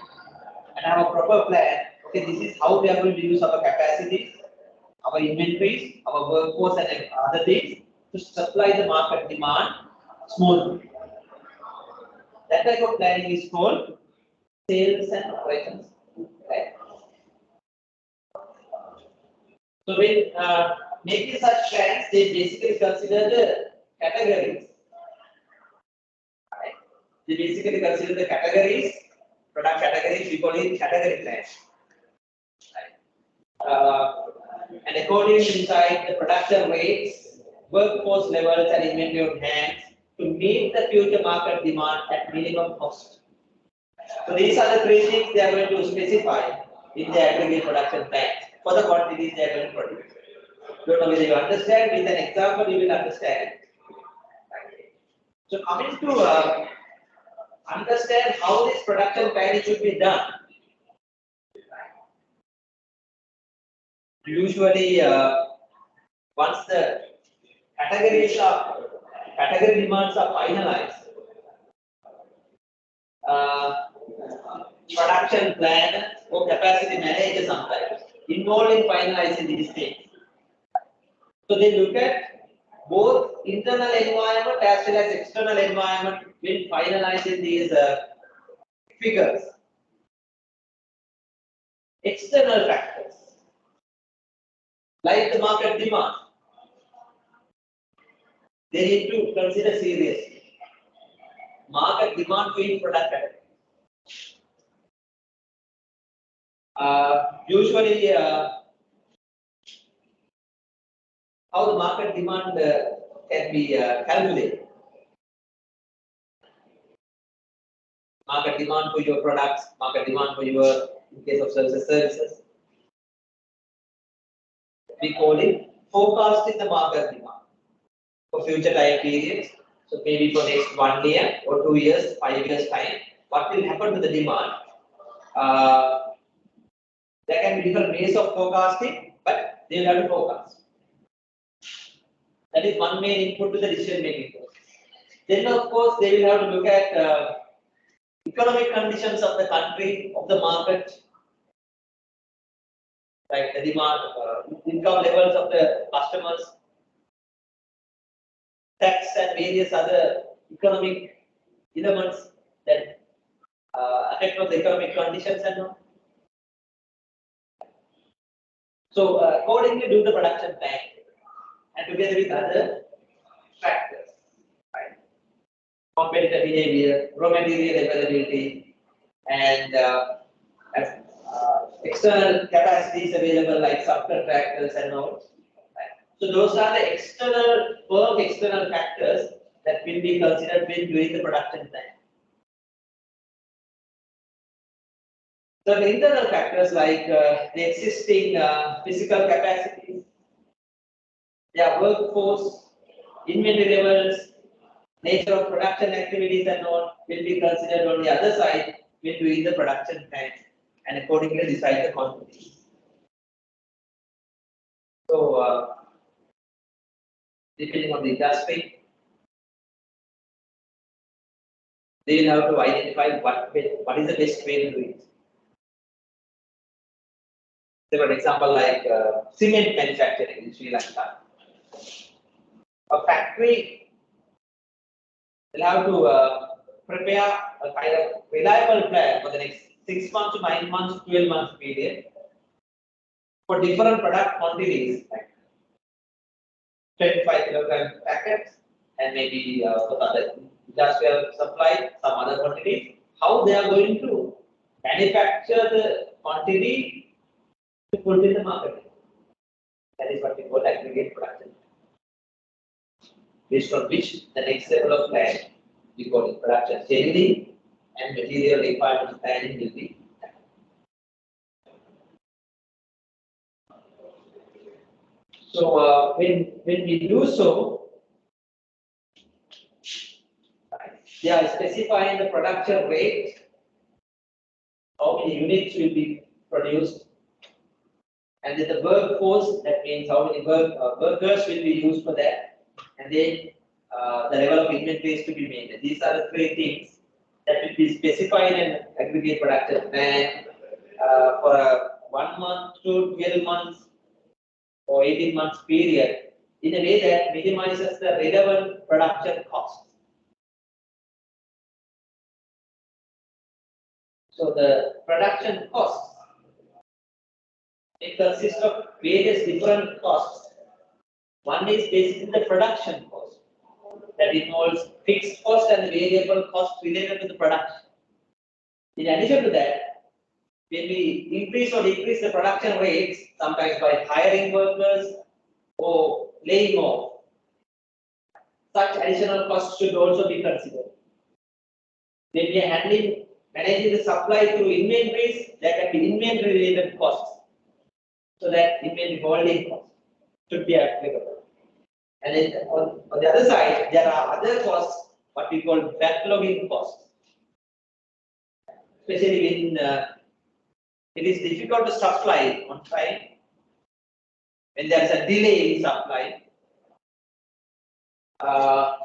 and have a proper plan. Okay, this is how we are going to use our capacities, our inventories, our workforce, and other things to supply the market demand smoothly. That type of planning is called sales and operations. Right? So when making such plans, they basically consider the categories. Right? They basically consider the categories, product categories. We call it category plans. Right? And accordingly, decide the production rates, workforce levels, and inventory on hand to meet the future market demand at minimum cost. So these are the three things they are going to specify in the aggregate production plan for the quantities they are going to produce. Don't know whether you understand. With an example, you will understand. So coming to understand how this production planning should be done. Usually, once the category demands are finalized, production plan or capacity manager sometimes involved in finalizing these things. So they look at both internal environment as well as external environment when finalizing these figures. External factors like the market demand, they need to consider seriously. Market demand for each product category. Usually, how the market demand can be calculated. Market demand for your products, market demand for your, in case of services. We call it forecasting the market demand for future time periods. So maybe for next 1 year or 2 years, 5 years time, what will happen to the demand? There can be different ways of forecasting, but they will have to forecast. That is one main input to the decision making process. Then, of course, they will have to look at economic conditions of the country, of the market, like the demand, income levels of the customers, tax and various other economic elements that affect the economic conditions and all. So accordingly do the production plan and together with other factors, right? Competitor behavior, raw material availability, and external capacities available like subcontractors and all. Right? So those are the external factors that will be considered when doing the production plan. So the internal factors like the existing physical capacities, their workforce, inventory levels, nature of production activities and all will be considered on the other side when doing the production plan and accordingly decide the quantities. So depending on the industry, they will have to identify what is the best way to do it. For example, like cement manufacturing in Sri Lanka. A factory will have to prepare a kind of reliable plan for the next 6 months to 9 months, 12 months period for different product quantities, like 25 kilogram packets, and maybe for other industrial supply, some other quantities. How they are going to manufacture the quantity to put in the market. That is what we call aggregate production. based on which the next level of plan, we call it production scheduling and material requirements planning will be. So when we do so, they are specifying the production rate, how many units will be produced, and then the workforce, that means how many workers will be used for that, and then the level of inventories to be made. These are the three things that will be specified in aggregate production plan for a 1 month to 12 months or 18 months period in a way that minimizes the relevant production costs. So the production costs, it consists of various different costs. One is basically the production cost that involves fixed cost and variable cost related to the production. In addition to that, when we increase or decrease the production rates, sometimes by hiring workers or laying off, such additional costs should also be considered. When we are managing the supply through inventories, there can be inventory related costs. So that inventory holding costs should be applicable. And then on the other side, there are other costs, what we call backlogging costs. Especially when it is difficult to supply on time, when there is a delay in supply,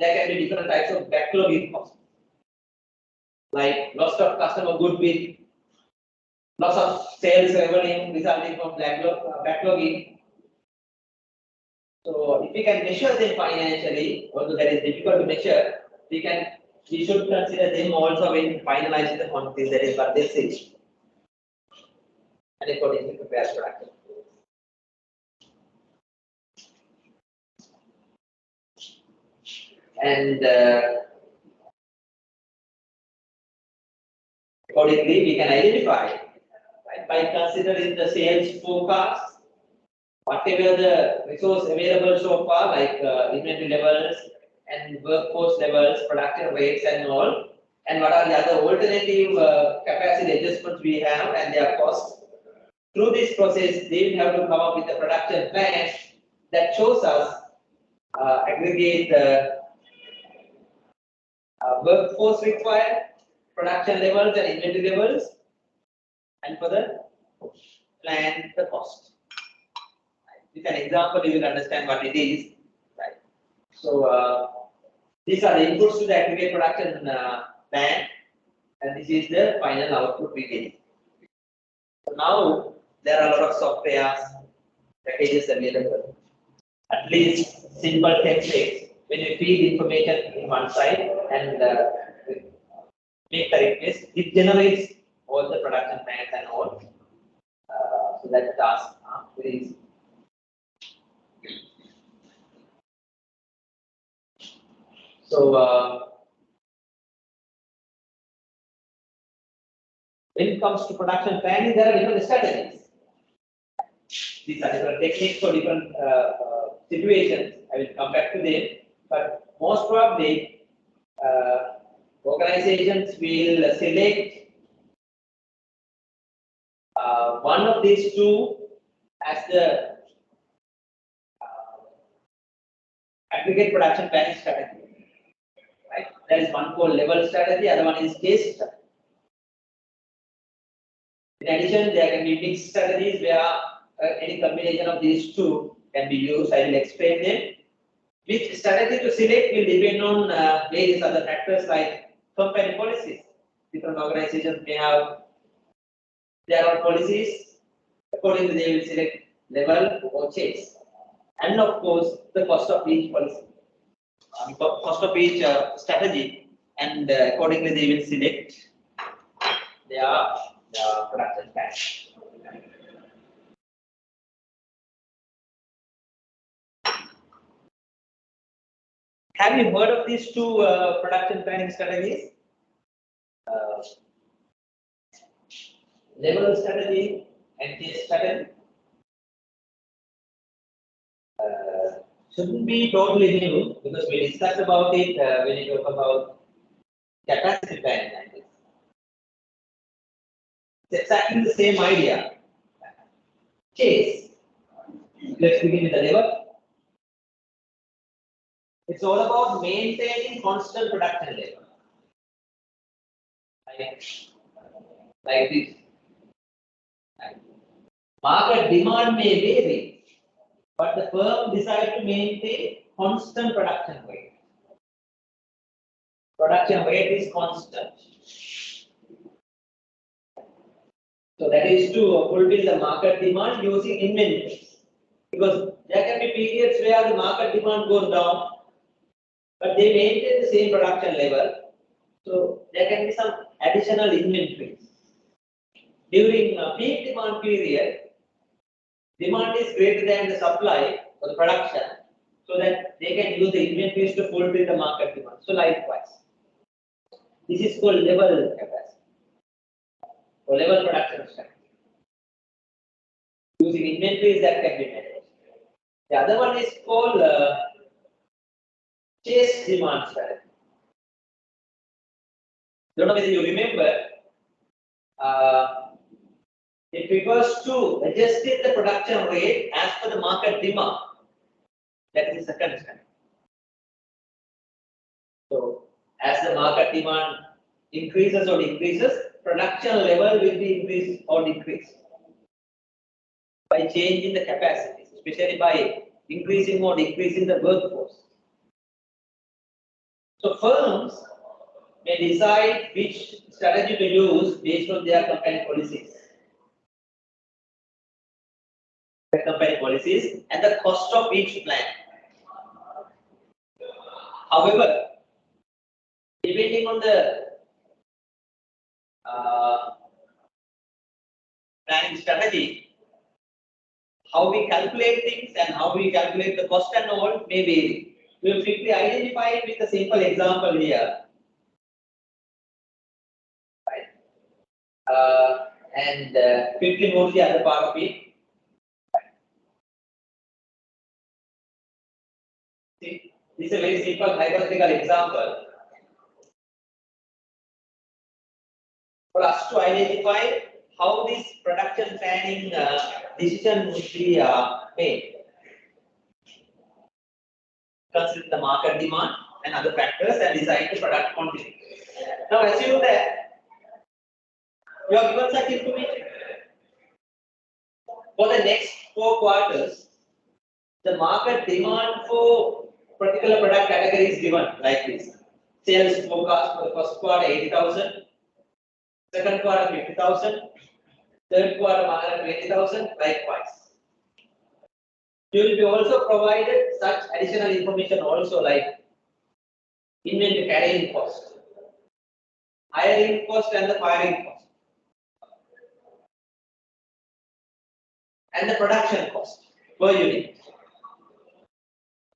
there can be different types of backlogging costs, like loss of customer goodwill, loss of sales revenue resulting from backlogging. So if we can measure them financially, although that is difficult to measure, we should consider them also when finalizing the quantities, that is what they say. And accordingly prepare production. And accordingly, we can identify, right, by considering the sales forecast, whatever the resource available so far, like inventory levels and workforce levels, production rates, and all, and what are the other alternative capacity adjustments we have and their costs. Through this process, they will have to come up with a production plan that shows us aggregate workforce required, production levels and inventory levels, and for the plan the cost. With an example, you will understand what it is. Right. So these are the inputs to the aggregate production plan, and this is the final output we get. So now there are a lot of software packages available. At least simple templates. When you feed information in one side and make the request, it generates all the production plans and all. So that task very easy. So when it comes to production planning, there are different strategies. These are different techniques for different situations. I will come back to them, but most probably organizations will select one of these two as the aggregate production planning strategy. Right? There is one called level strategy, other one is case strategy. In addition, there can be mixed strategies where any combination of these two can be used. I will explain them. Which strategy to select will depend on various other factors like company policies. Different organizations may have their own policies. Accordingly, they will select level or chase. And of course, the cost of each policy, cost of each strategy, and accordingly, they will select their production plan. Have you heard of these two production planning strategies? Level strategy and case strategy. shouldn't be totally new because we discussed about it when we talk about capacity planning like this. It's exactly the same idea. Case. Let's begin with the level. It's all about maintaining constant production level. Like this. Market demand may vary, but the firm decides to maintain constant production rate. Production rate is constant. So that is to fulfill the market demand using inventories. Because there can be periods where the market demand goes down, but they maintain the same production level. So there can be some additional inventories. During a peak demand period, demand is greater than the supply for the production, so that they can use the inventories to fulfill the market demand. So likewise, this is called level capacity or level production strategy. Using inventories that can be managed. The other one is called chase demand strategy. Don't know whether you remember. It refers to adjusting the production rate as per the market demand. That is the second strategy. So, as the market demand increases or decreases, production level will be increased or decreased by changing the capacities, especially by increasing or decreasing the workforce. So, firms may decide which strategy to use based on their company policies. The company policies and the cost of each plan. However, depending on the planning strategy, how we calculate things and how we calculate the cost and all may vary. We will quickly identify it with a simple example here. Right. And quickly move the other part of it. See, this is a very simple hypothetical example for us to identify how this production planning decision would be made. Consider the market demand and other factors and decide the product quantity. Now assume that you are given such information. For the next 4 quarters, the market demand for particular product category is given like this. Sales forecast for the first quarter 80,000, second quarter 50,000, third quarter 120,000, likewise. You will be also provided such additional information also like inventory carrying cost, hiring cost and the firing cost, and the production cost per unit.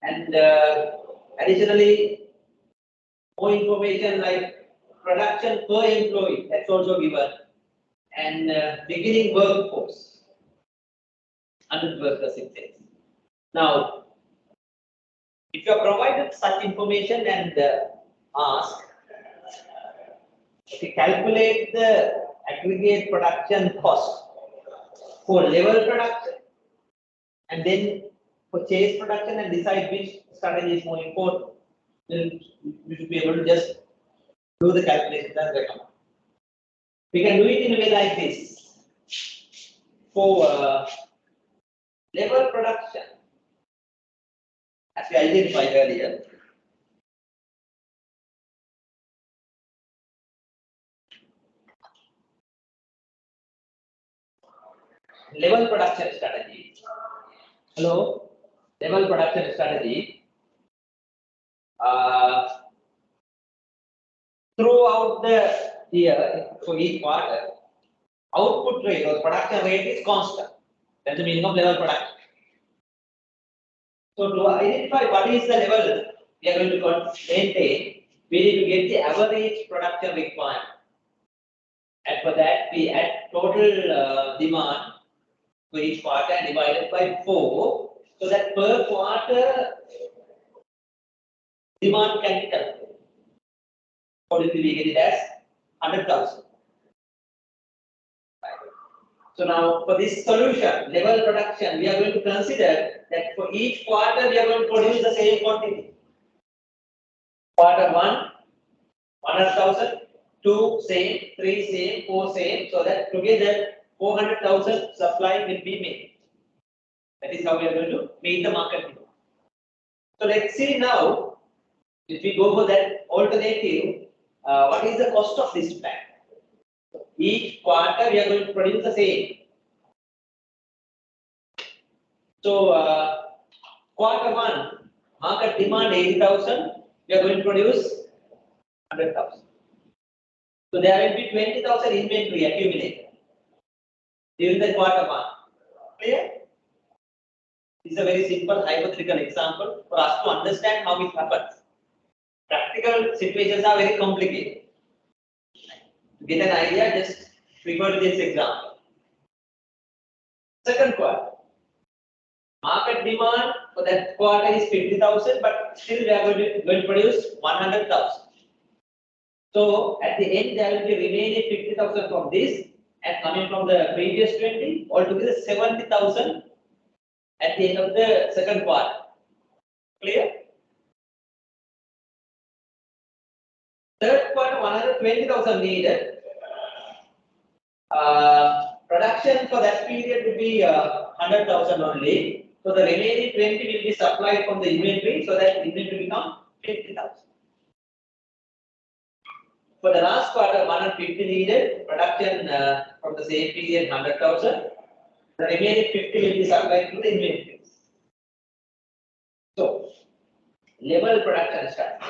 And additionally, more information like production per employee, that's also given, and beginning workforce, 100 workers in place. Now, if you are provided such information and ask, okay, calculate the aggregate production cost for level production and then for chase production and decide which strategy is more important, then you should be able to just do the calculation as they come. We can do it in a way like this. For level production, as we identified earlier, level production strategy. Hello? Level production strategy. Throughout the year, for each quarter, output rate or production rate is constant. That's the meaning of level production. So to identify what is the level we are going to maintain, we need to get the average production requirement. And for that, we add total demand for each quarter and divide it by 4. So that per quarter demand can be calculated. Accordingly, we get it as 100,000. So now for this solution, level production, we are going to consider that for each quarter we are going to produce the same quantity. Quarter 1, 100,000, 2 same, 3 same, 4 same, so that together 400,000 supply will be made. That is how we are going to meet the market demand. So let's see now, if we go for that alternative, what is the cost of this plan? Each quarter we are going to produce the same. So quarter 1, market demand 80,000, we are going to produce 100,000. So there will be 20,000 inventory accumulated during the quarter 1. Clear? This is a very simple hypothetical example for us to understand how it happens. Practical situations are very complicated. To get an idea, just refer to this example. Second quarter. Market demand for that quarter is 50,000, but still we are going to produce 100,000. So at the end, there will be remaining 50,000 from this and coming from the previous 20, altogether 70,000 at the end of the second quarter. Clear? Third quarter, 120,000 needed. Production for that period will be 100,000 only. So the remaining 20 will be supplied from the inventory, so that inventory becomes 50,000. For the last quarter, 150 needed. Production from the same period, 100,000. The remaining 50 will be supplied to the inventories. So, level production starts.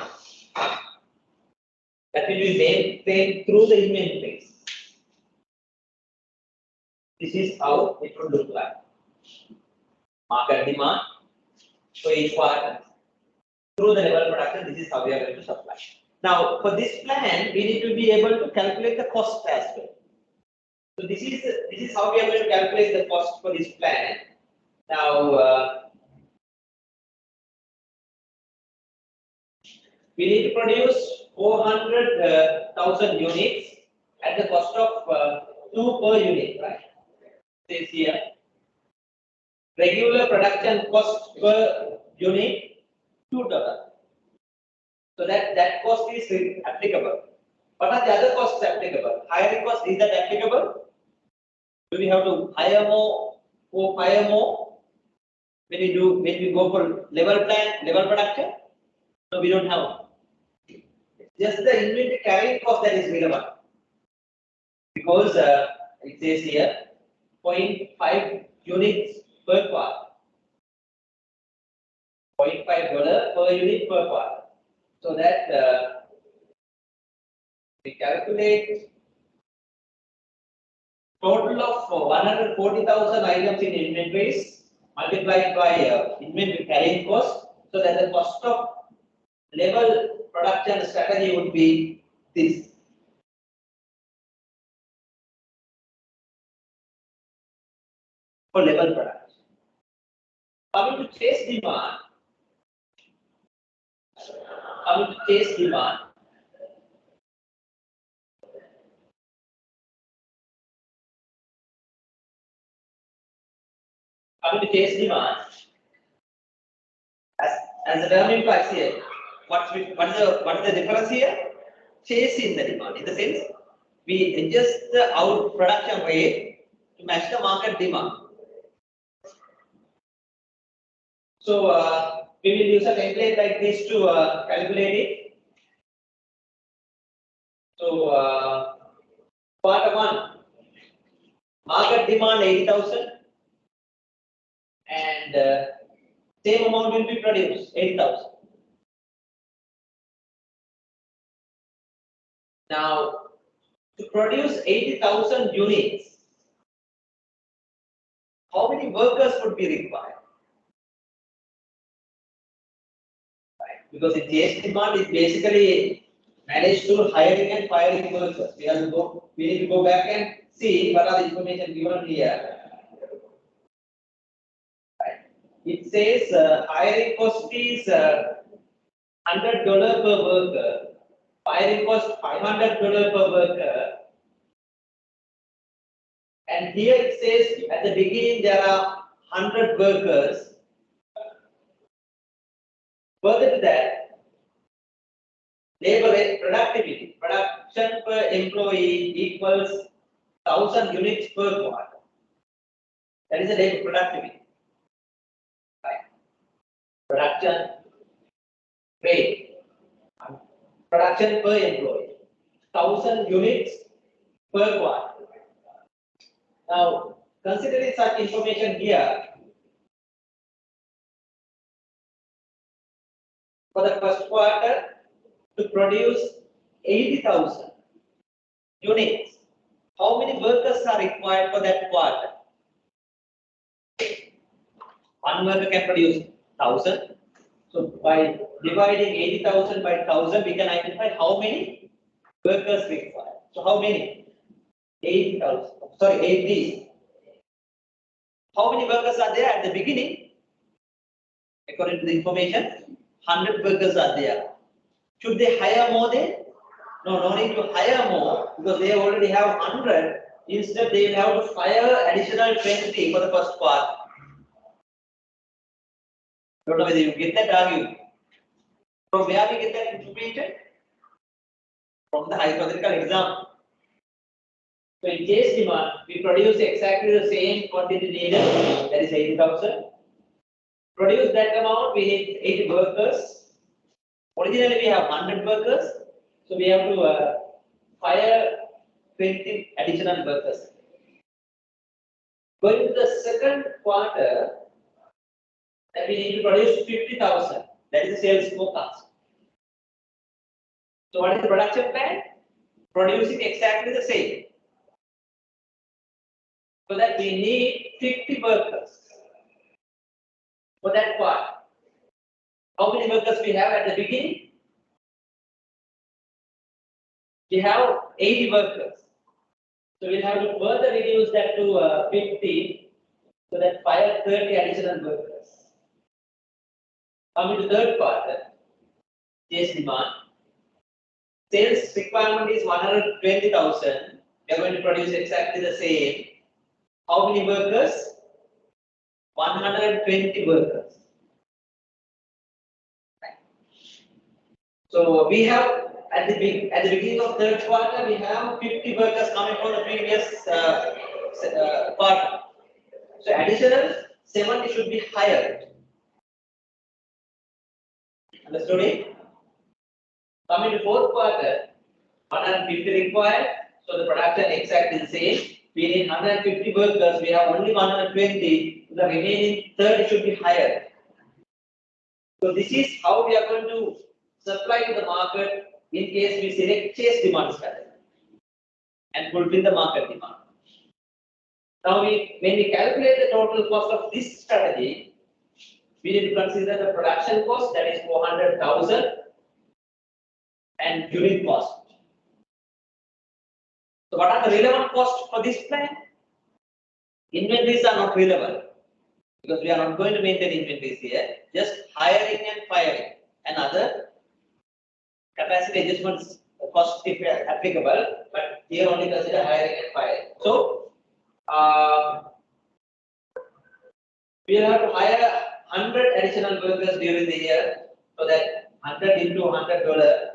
That will be maintained through the inventories. This is how it would look like. Market demand for each quarter. Through the level production, this is how we are going to supply. Now, for this plan, we need to be able to calculate the cost as well. So this is how we are going to calculate the cost for this plan. Now, we need to produce 400,000 units at the cost of 2 per unit, right? This here. Regular production cost per unit, $2. So that cost is applicable. What are the other costs applicable? Hiring cost, is that applicable? Do we have to hire more or fire more when we go for level production? No, we don't have. Just the inventory carrying cost that is relevant. Because it says here 0.5 units per quarter. $0.5 per unit per quarter. So that we calculate total of 140,000 items in inventories multiplied by inventory carrying cost. So that the cost of level production strategy would be this. For level production. Coming to chase demand. Coming to chase demand. Coming to chase demand. As the term implies here, what is the difference here? Chasing the demand. In the sense, we adjust our production rate to match the market demand. So we will use a template like this to calculate it. So quarter 1, market demand 80,000, and same amount will be produced, 80,000. Now, to produce 80,000 units, how many workers would be required? Right? Because in chase demand is basically managed through hiring and firing workers. We need to go back and see what are the information given here. Right? it says hiring cost is $100 per worker, hiring cost $500 per worker, and here it says at the beginning there are 100 workers. Further to that, labor rate productivity, production per employee equals 1000 units per quarter. That is the labor productivity. Right. Production rate, production per employee, 1000 units per quarter. Now, considering such information here, for the first quarter to produce 80,000 units, how many workers are required for that quarter? One worker can produce 1000. So by dividing 80,000 by 1000, we can identify how many workers required. So how many? 80,000. Sorry, 80. How many workers are there at the beginning? According to the information, 100 workers are there. Should they hire more then? No, no need to hire more because they already have 100. Instead, they will have to hire additional 20 for the first quarter. Don't know whether you get that argument. From where we get that information? From the hypothetical example. So in case demand, we produce exactly the same quantity needed, that is 80,000. Produce that amount, we need 80 workers. Originally we have 100 workers, so we have to hire 20 additional workers. Going to the second quarter, that we need to produce 50,000. That is the sales forecast. So what is the production plan? Producing exactly the same. So that we need 50 workers for that quarter. How many workers we have at the beginning? We have 80 workers. So we'll have to further reduce that to 50 so that 30 additional workers. Coming to third quarter, sales demand. Sales requirement is 120,000. We are going to produce exactly the same. How many workers? 120 workers. So we have at the beginning of third quarter, we have 50 workers coming from the previous quarter. So additional 70 should be hired. Understood it? Coming to fourth quarter, 150 required. So the production exactly the same. We need 150 workers. We have only 120. The remaining 30 should be hired. So this is how we are going to supply to the market in case we select chase demand strategy and fulfill the market demand. Now, when we calculate the total cost of this strategy, we need to consider the production cost, that is 400,000, and unit cost. So, what are the relevant costs for this plan? Inventories are not relevant because we are not going to maintain inventories here. Just hiring and firing and other capacity adjustments costs if applicable, but here only consider hiring and firing. So, we will have to hire 100 additional workers during the year, so that 100 into $100,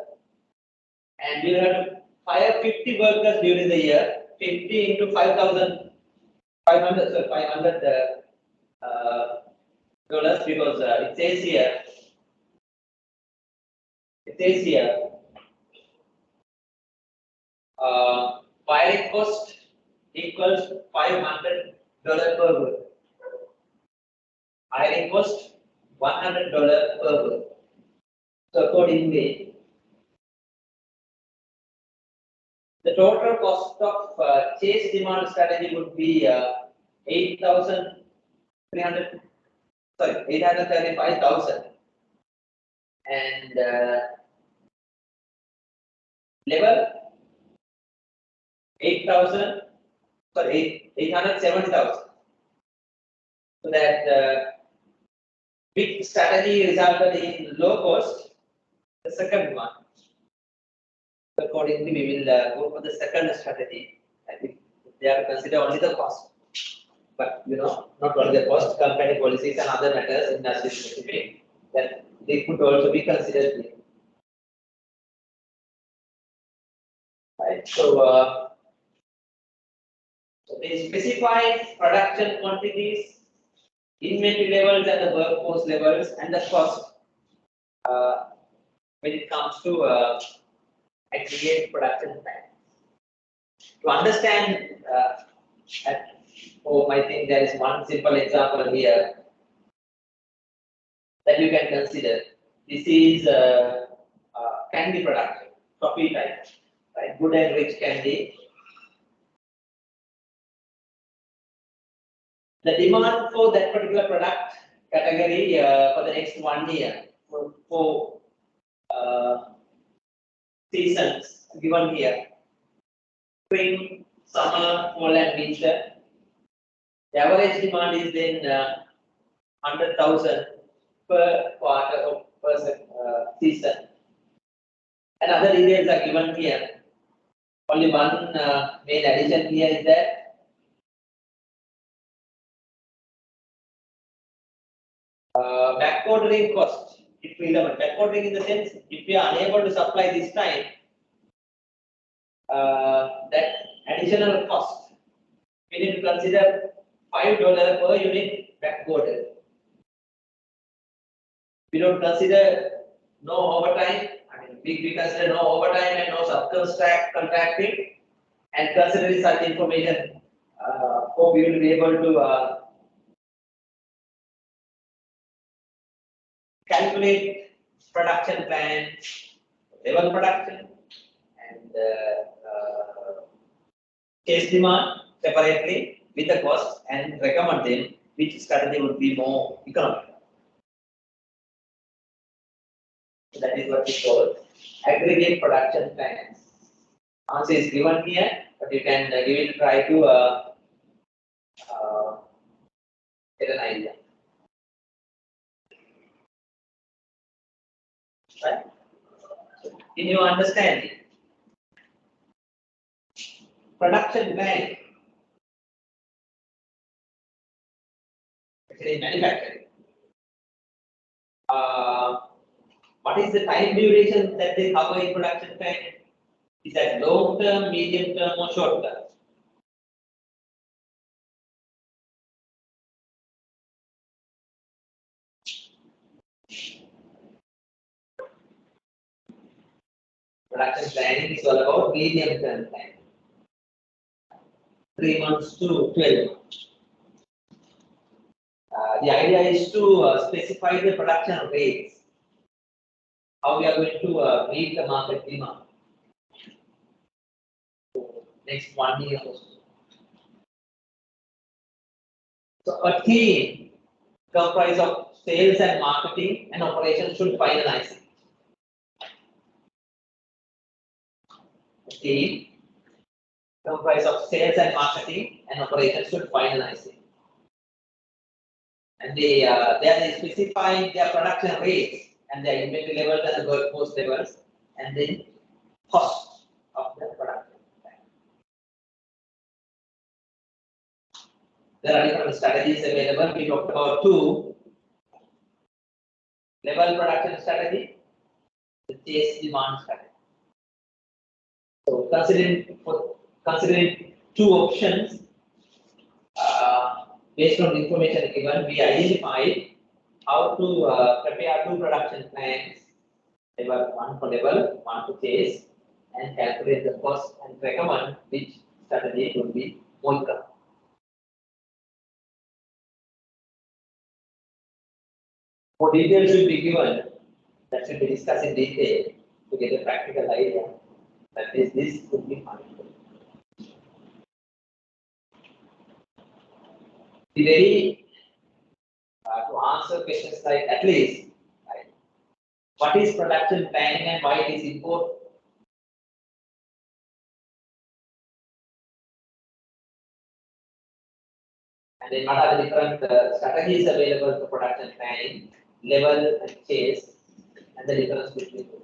and we will have to hire 50 workers during the year, 50 into 5,000, 500, so $500 because it says here, firing cost equals $500 per worker. Hiring cost $100 per worker. So accordingly, the total cost of chase demand strategy would be 835,000, and level 870,000. So that which strategy resulted in low cost? The second one. Accordingly, we will go for the second strategy. I think they have to consider only the cost. But not only the cost, company policies and other matters industry specific, that they could also be considered here. Right. So they specify production quantities, inventory levels, and the workforce levels, and the cost when it comes to aggregate production plan. To understand at home, I think there is one simple example here that you can consider. This is candy production, coffee type, right? Good and rich candy. The demand for that particular product category for the next 1 year for seasons given here: spring, summer, fall, and winter. The average demand is then 100,000 per quarter or per season. And other details are given here. Only one main addition here is that backordering cost. If we have backordering in the sense, if we are unable to supply this time, that additional cost, we need to consider $5 per unit backorder. We don't consider no overtime. I mean, we consider no overtime and no subcontracting, and considering such information, hope we will be able to calculate production plan, level production, and case demand separately with the cost, and recommend them which strategy would be more economical. So that is what we call aggregate production plans. Answer is given here, but you can give it a try to get an idea. Right? In your understanding, production plan, actually manufacturing. What is the time duration that they cover in production plan? Is that long term, medium term, or short term? Production planning is all about medium term planning. 3 months to 12 months. The idea is to specify the production rates, how we are going to meet the market demand for next 1 year or so. So a team comprised of sales and marketing and operations should finalize it. A team comprised of sales and marketing and operations should finalize it. And they specify their production rates and their inventory levels and the workforce levels, and then cost of the production. There are different strategies available. We talked about 2: level production strategy, the chase demand strategy. So considering 2 options, based on the information given, we identified how to prepare 2 production plans, level 1 for level, 1 to chase, and calculate the cost and recommend which strategy would be more economical. More details will be given, that should be discussed in detail to get a practical idea. That is, this would be fine. Be ready to answer questions like, at least, right, what is production planning and why it is important? And then what are the different strategies available for production planning? level and chase, and the difference between those.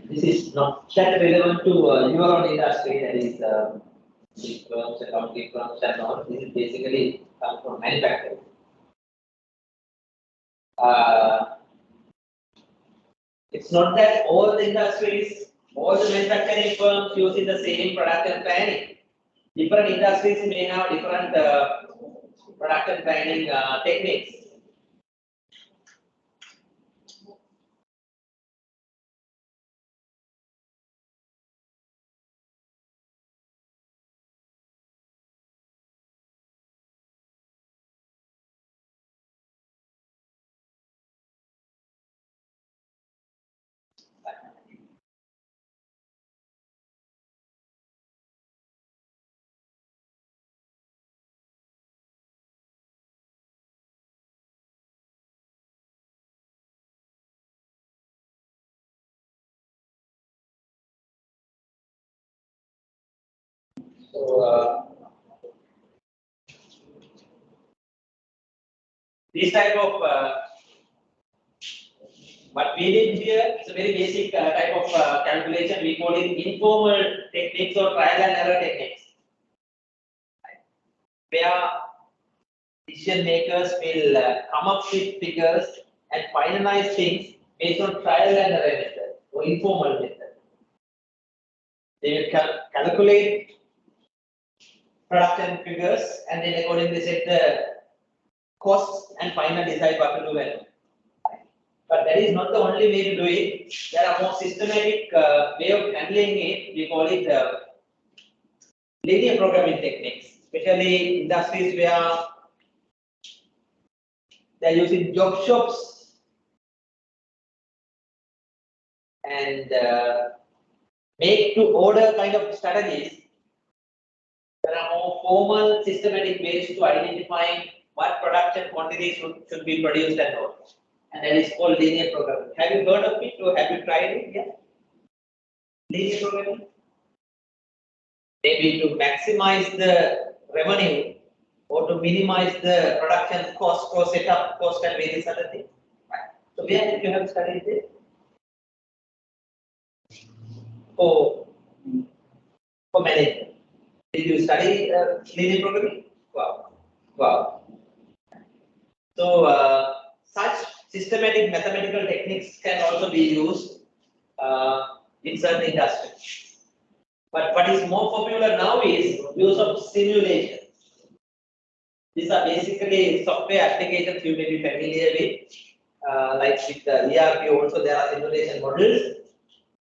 This is not that relevant to your own industry, that is big firms, accounting firms, and all. This is basically come from manufacturing. It's not that all the industries, all the manufacturing firms using the same production planning. Different industries may have different production planning techniques. So this type of what we did here is a very basic type of calculation. We call it informal techniques or trial and error techniques, where decision makers will come up with figures and finalize things based on trial and error method or informal method. They will calculate production figures and then accordingly set the costs and finally decide what to do when. But that is not the only way to do it. There are more systematic way of handling it. We call it linear programming techniques, especially industries where they are using job shops and make to order kind of strategies. There are more formal systematic ways to identify what production quantities should be produced and not. And that is called linear programming. Have you heard of it or have you tried it? Yeah. Linear programming. Maybe to maximize the revenue or to minimize the production cost or setup cost and various other things. Right. So where did you have studied it? For management. Did you study linear programming? Wow. Wow. So such systematic mathematical techniques can also be used in certain industries. But what is more popular now is use of simulation. These are basically software applications you may be familiar with, like with the ERP also there are simulation models.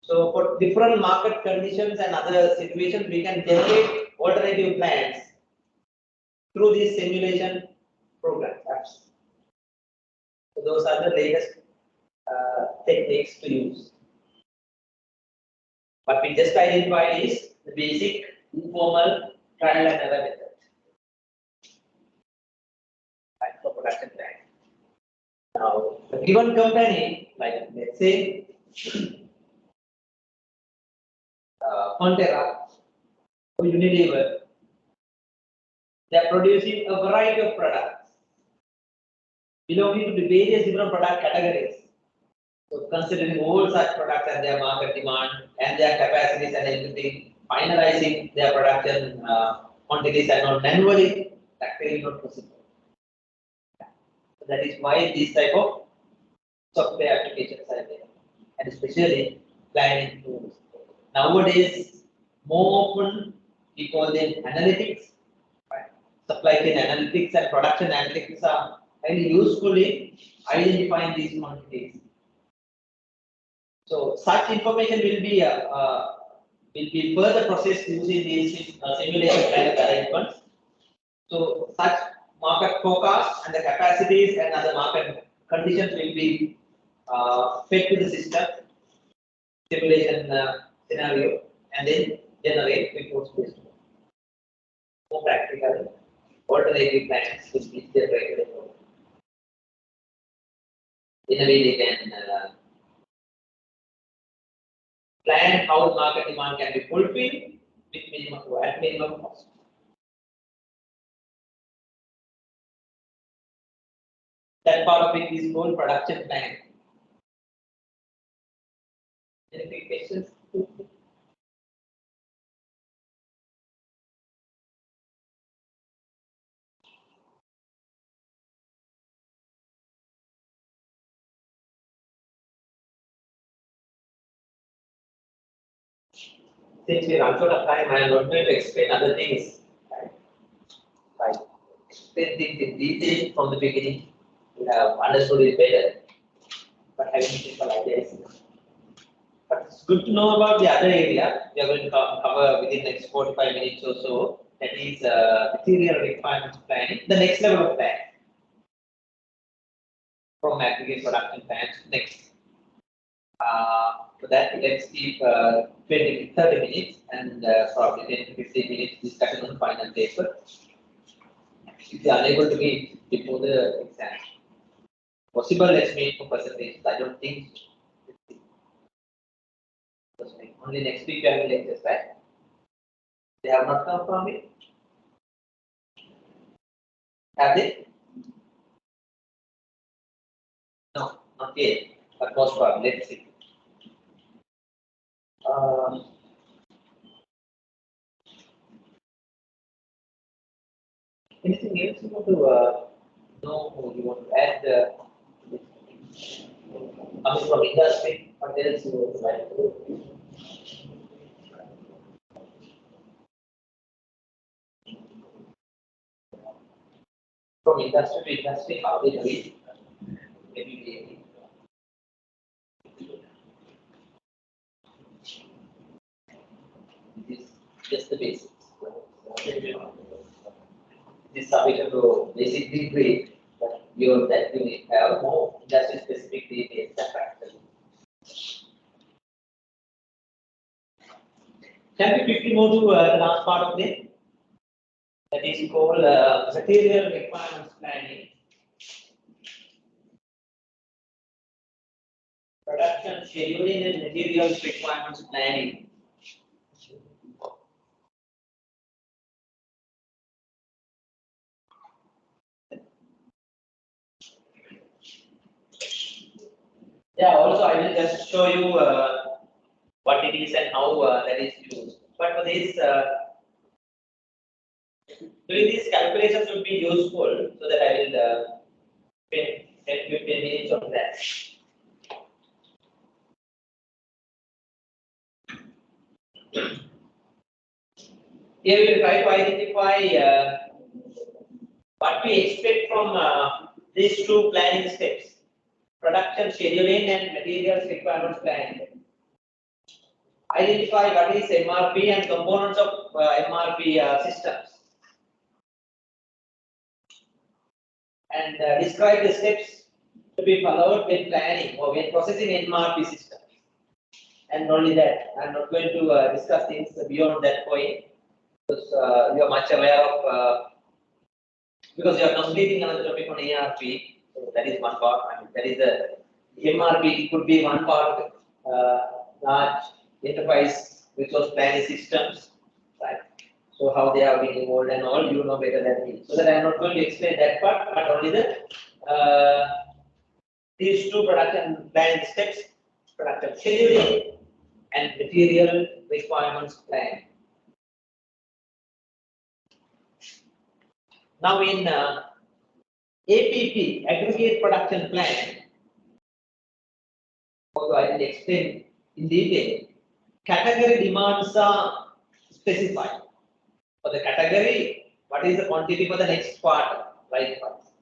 So for different market conditions and other situations, we can generate alternative plans through these simulation programs. So those are the latest techniques to use. What we just identified is the basic informal trial and error method for production plan. Now, a given company, like let's say Fonterra or Unilever, they are producing a variety of products belonging to the various different product categories. So considering all such products and their market demand and their capacities and everything, finalizing their production quantities and not manually, practically not possible. So that is why these type of software applications are there, and especially planning tools. Nowadays, more often we call them analytics. Right? Supply chain analytics and production analytics are highly useful in identifying these quantities. So such information will be further processed using these simulation planning arrangements. So such market forecast and the capacities and other market conditions will be fed to the system simulation scenario, and then generate reports based on more practical alternative plans which is generated. In a way, they can plan how the market demand can be fulfilled at minimum cost. That part of it is called production planning. Any questions? Since we run short of time, I am not going to explain other things. Right? Explain things in detail from the beginning. You have understood it better. But having simple ideas. But it's good to know about the other area we are going to cover within the next 45 minutes or so. That is material requirements planning, the next level of plan. From aggregate production plans next. For that, let's keep 20 to 30 minutes and probably 10 to 15 minutes discussion on final paper. If you are unable to meet before the exam, possible, let's meet for presentations. I don't think so. Only next week we have lectures, right? They have not come from it. Have they? No, not yet. But most probably, let's see. Anything else you want to know, or you want to add? Coming from industry, what else you would like to do? From industry to industry, how they do it? Maybe this is just the basics. This submission to basic degree, but beyond that you need have more industry specific details and practical. Can we quickly move to the last part of this? That is called material requirements planning. Production scheduling and materials requirements planning. Yeah, also I will just show you what it is and how that is used. But for this, doing these calculations would be useful, so that I will spend 10-15 minutes on that. Here we will try to identify what we expect from these two planning steps: production scheduling and materials requirements planning. Identify what is MRP and components of MRP systems, and describe the steps to be followed when planning or when processing MRP systems. And only that, I am not going to discuss things beyond that point, because you are much aware of, because you are completing another topic on ERP. So that is one part. I mean, that is the MRP could be one part of large enterprise resource planning systems, right? So how they have been involved and all, you know better than me. So that I am not going to explain that part, but only the these two production planning steps: production scheduling and material requirements plan. Now in APP, aggregate production plan, although I will explain in detail, category demands are specified. For the category, what is the quantity for the next quarter, likewise.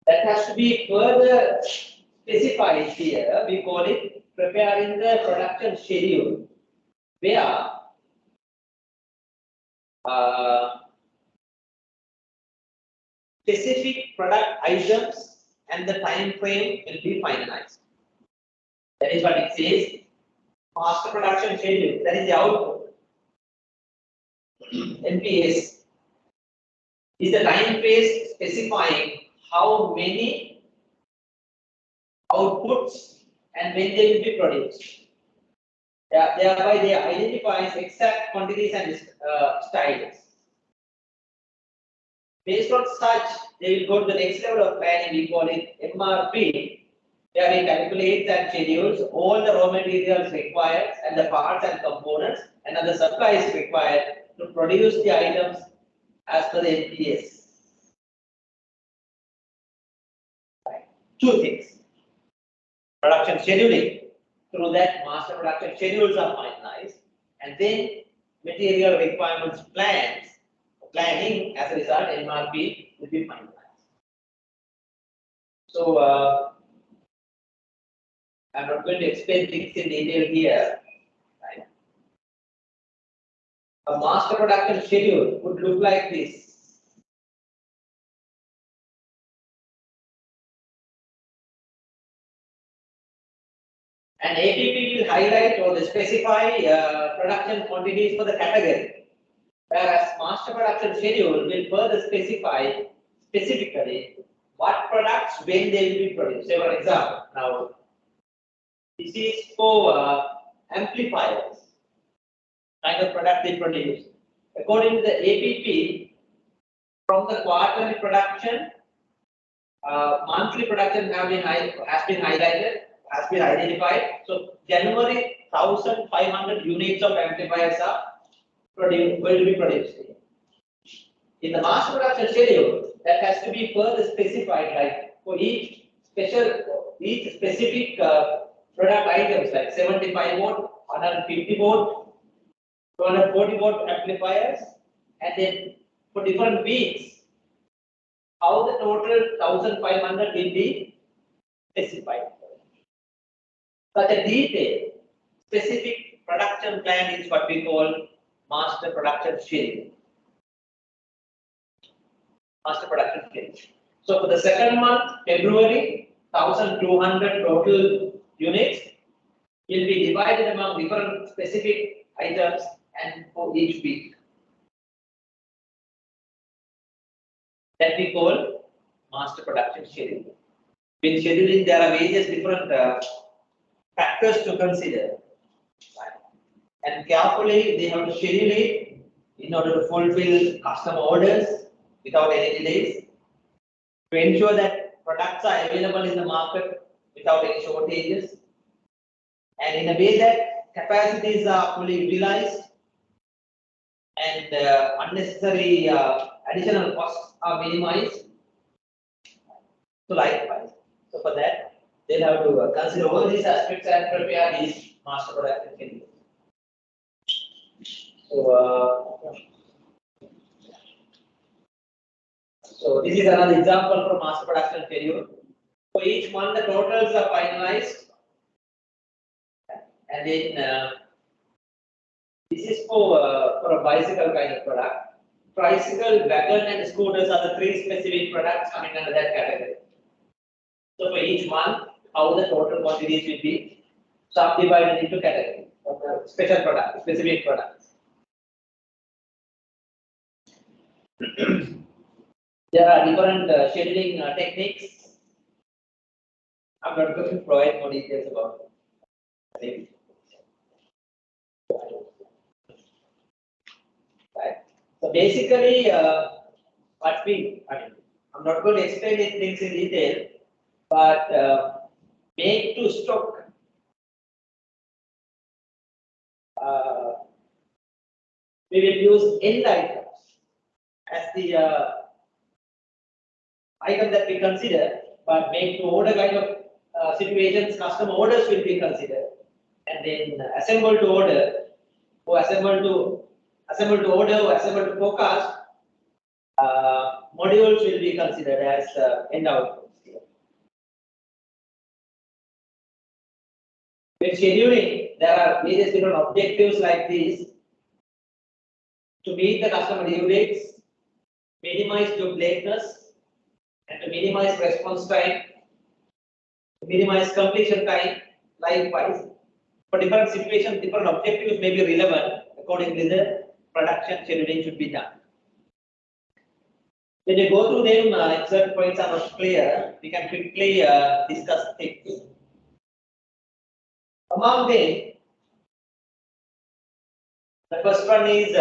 That has to be further specified here. We call it preparing the production schedule, where specific product items and the time frame will be finalized. That is what it says. Master production schedule, that is the output. MPS is the time phase specifying how many outputs and when they will be produced. Thereby, they identifies exact quantities and styles. Based on such, they will go to the next level of planning. We call it MRP, where we calculate and schedules all the raw materials required and the parts and components and other supplies required to produce the items as per the MPS. Two things. Production scheduling. Through that, master production schedules are finalized, and then material requirements planning as a result, MRP will be finalized. So, I'm not going to explain things in detail here. Right? A master production schedule would look like this. And APP will highlight or specify production quantities for the category, whereas master production schedule will further specify specifically what products when they will be produced. Say for example, now this is for amplifiers, kind of product they produce. According to the APP, from the quarterly production, monthly production has been highlighted. Has been identified. So January 1,500 units of amplifiers are going to be produced. In the master production schedule, that has to be further specified, like for each specific product items, like 75 volt, 150 volt, 240 volt amplifiers, and then for different weeks, how the total 1,500 will be specified. Such a detailed, specific production plan is what we call master production schedule. Master production schedule. So for the second month, February, 1,200 total units will be divided among different specific items and for each week. That we call master production schedule. In scheduling, there are various different factors to consider, and carefully they have to schedule it in order to fulfill customer orders without any delays, to ensure that products are available in the market without any shortages, and in a way that capacities are fully utilized and unnecessary additional costs are minimized. So likewise, so for that, they'll have to consider all these aspects and prepare these master production schedules. So this is another example for master production schedule. For each month, the totals are finalized, and then this is for a bicycle kind of product. Tricycle, wagon, and scooters are the three specific products coming under that category. So for each month, how the total quantities will be subdivided into categories of special products, specific products. There are different scheduling techniques. I'm not going to provide more details about it. Right. So basically, I'm not going to explain these things in detail, but make to stock we will use end items as the item that we consider, but make to order kind of situations, custom orders will be considered, and then assemble to order, or assemble to order, or assemble to forecast. Modules will be considered as end outputs here. When scheduling, there are various different objectives like these to meet the customer due dates, minimize job lateness, and to minimize response time, to minimize completion time. Likewise, for different situations, different objectives may be relevant. Accordingly, the production scheduling should be done. When you go through them, if certain points are not clear, we can quickly discuss things. Among them, the first one is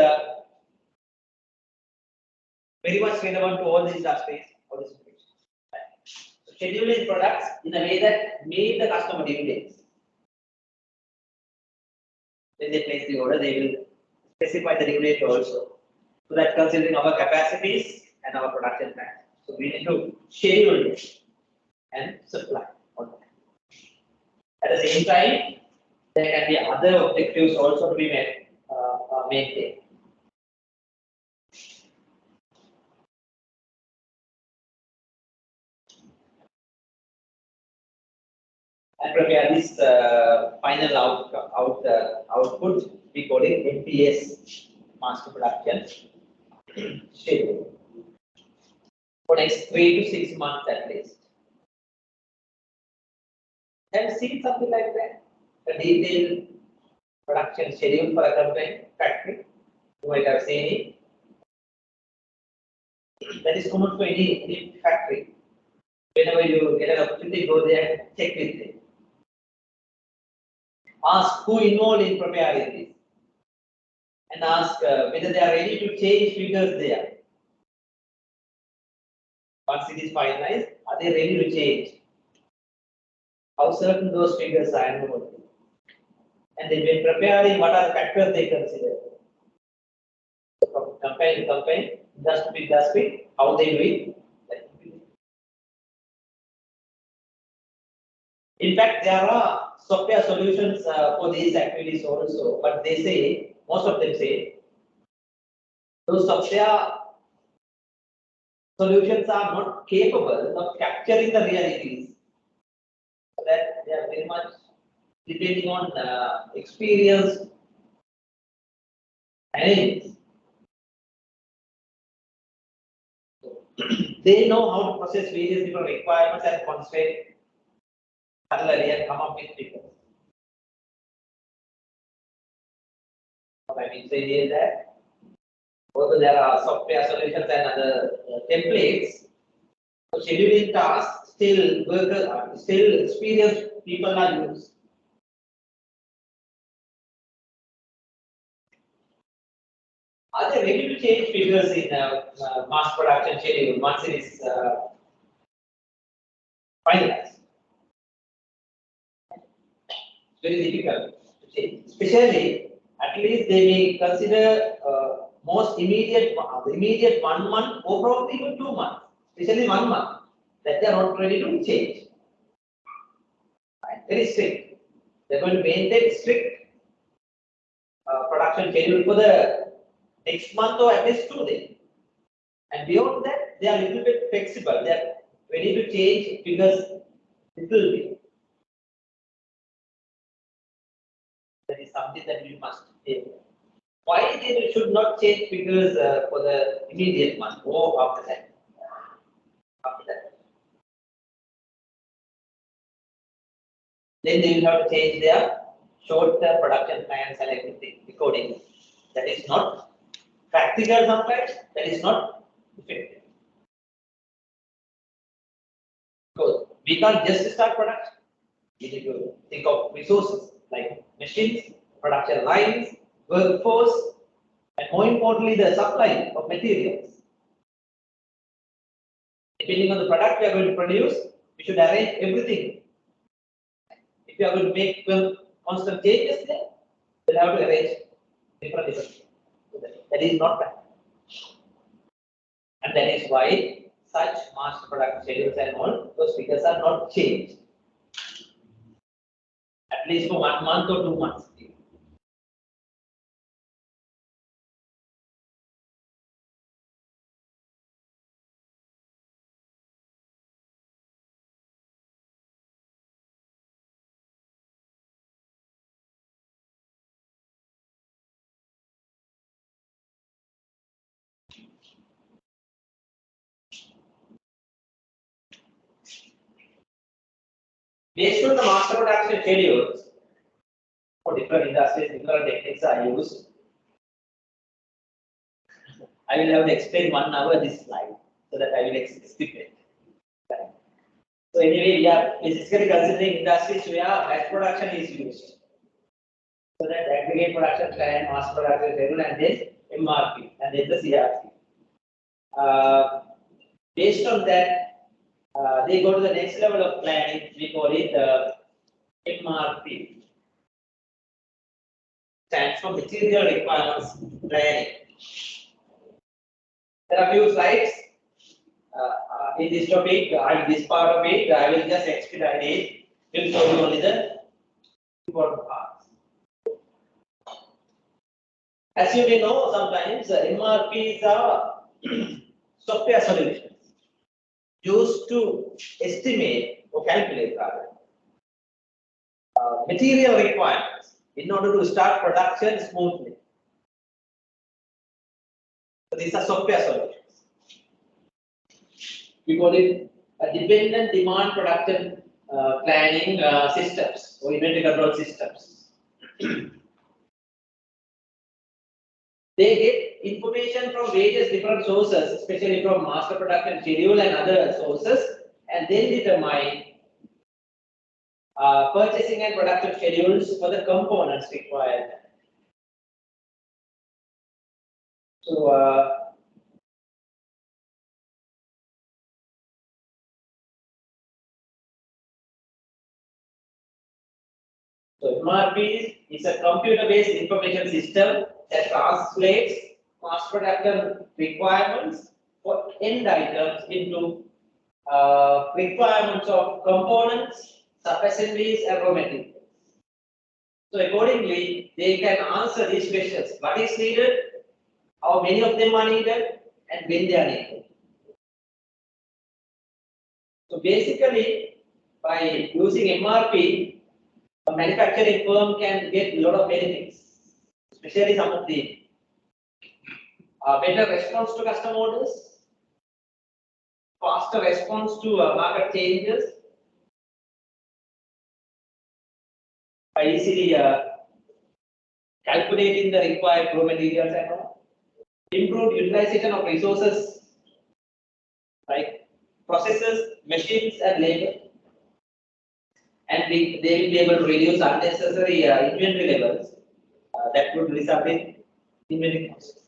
very much relevant to all these industries, all these situations. So scheduling products in a way that meet the customer due dates. When they place the order, they will specify the due date also. So that considering our capacities and our production plan. So we need to schedule this and supply on that. At the same time, there can be other objectives also to be maintained. And prepare this final output, we call it MPS, master production schedule, for next 3 to 6 months at least. Have you seen something like that? A detailed production schedule for a company factory? You might have seen it. That is common for any factory. Whenever you get an opportunity, go there and check with them. Ask who involved in preparing this, and ask whether they are ready to change figures there. Once it is finalized, are they ready to change? How certain those figures are involved? And then when preparing, what are the factors they consider? From company to company, industry to industry, how they do it. In fact, there are software solutions for these activities also, but they say, most of them say, those software solutions are not capable of capturing the realities. So that they are very much depending on experience and they know how to process various different requirements and constraints and come up with figures. What I mean say is that although there are software solutions and other templates, so scheduling tasks still workers still experienced people are used. Are they ready to change figures in mass production schedule once it is finalized? It's very difficult to change. Especially, at least they may consider most immediate 1 month or probably even 2 months, especially 1 month, that they are not ready to change. Right? Very strict. They are going to maintain strict production schedule for the next month or at least 2 days. And beyond that, they are a little bit flexible. They are ready to change figures little bit. That is something that we must take. Why they should not change figures for the immediate month or after that? Then they will have to change their short-term production plans and everything accordingly. That is not practical sometimes, that is not effective. So we can't just start production. We need to think of resources like machines, production lines, workforce, and more importantly, the supply of materials. Depending on the product we are going to produce, we should arrange everything. If you are going to make constant changes there, we'll have to arrange different. So that is not bad. And that is why such master production schedules and all those figures are not changed. At least for 1 month or 2 months. Based on the master production schedules, for different industries, different techniques are used. I will have to explain 1 hour this slide so that I will skip it. So anyway, we are basically considering industries where mass production is used. So that aggregate production plan, mass production schedule, and then MRP, and then the CRP. Based on that, they go to the next level of planning. We call it MRP. Stands for Material Requirements Planning. There are a few slides in this topic. This part of it, I will just expedite it. Will show you only the important parts. As you may know, sometimes MRPs are software solutions used to estimate or calculate rather material requirements in order to start production smoothly. So these are software solutions. We call it a dependent demand production planning systems or inventory control systems. They get information from various different sources, especially from master production schedule and other sources, and then determine purchasing and production schedules for the components required. So, MRP is a computer-based information system that translates mass production requirements for end items into requirements of components, sub-assemblies, and raw materials. So accordingly, they can answer these questions: what is needed, how many of them are needed, and when they are needed. So basically, by using MRP, a manufacturing firm can get a lot of benefits, especially some of the better response to custom orders, faster response to market changes, by easily calculating the required raw materials and all, improved utilization of resources like processes, machines, and labor. And they will be able to reduce unnecessary inventory levels that would result in inventory costs.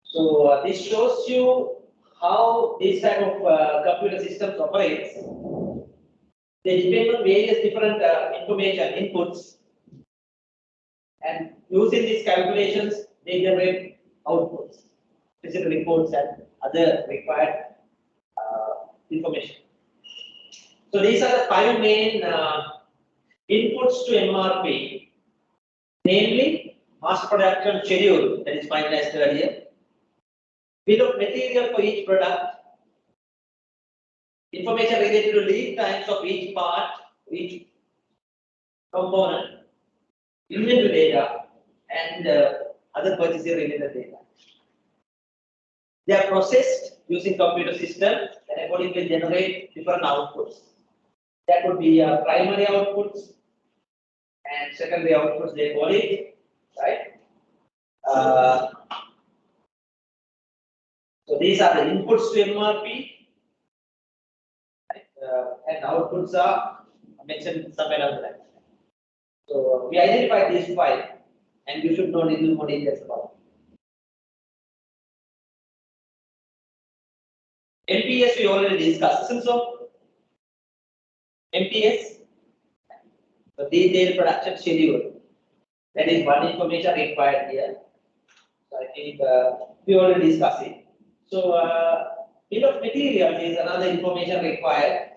So this shows you how this type of computer systems operates. They depend on various different information inputs, and using these calculations, they generate outputs, physical reports, and other required information. So these are the 5 main inputs to MRP, namely mass production schedule that is finalized earlier, bill of material for each product, information related to lead times of each part, each component, inventory data, and other purchasing related data. They are processed using computer systems and accordingly generate different outputs. That would be primary outputs and secondary outputs, they call it, right? So these are the inputs to MRP, right? And outputs are mentioned somewhere down the line. So we identified these 5, and you should know a little more details about it. MPS we already discussed. So MPS, the detailed production schedule. That is one information required here. So I think we already discussed it. So bill of materials is another information required,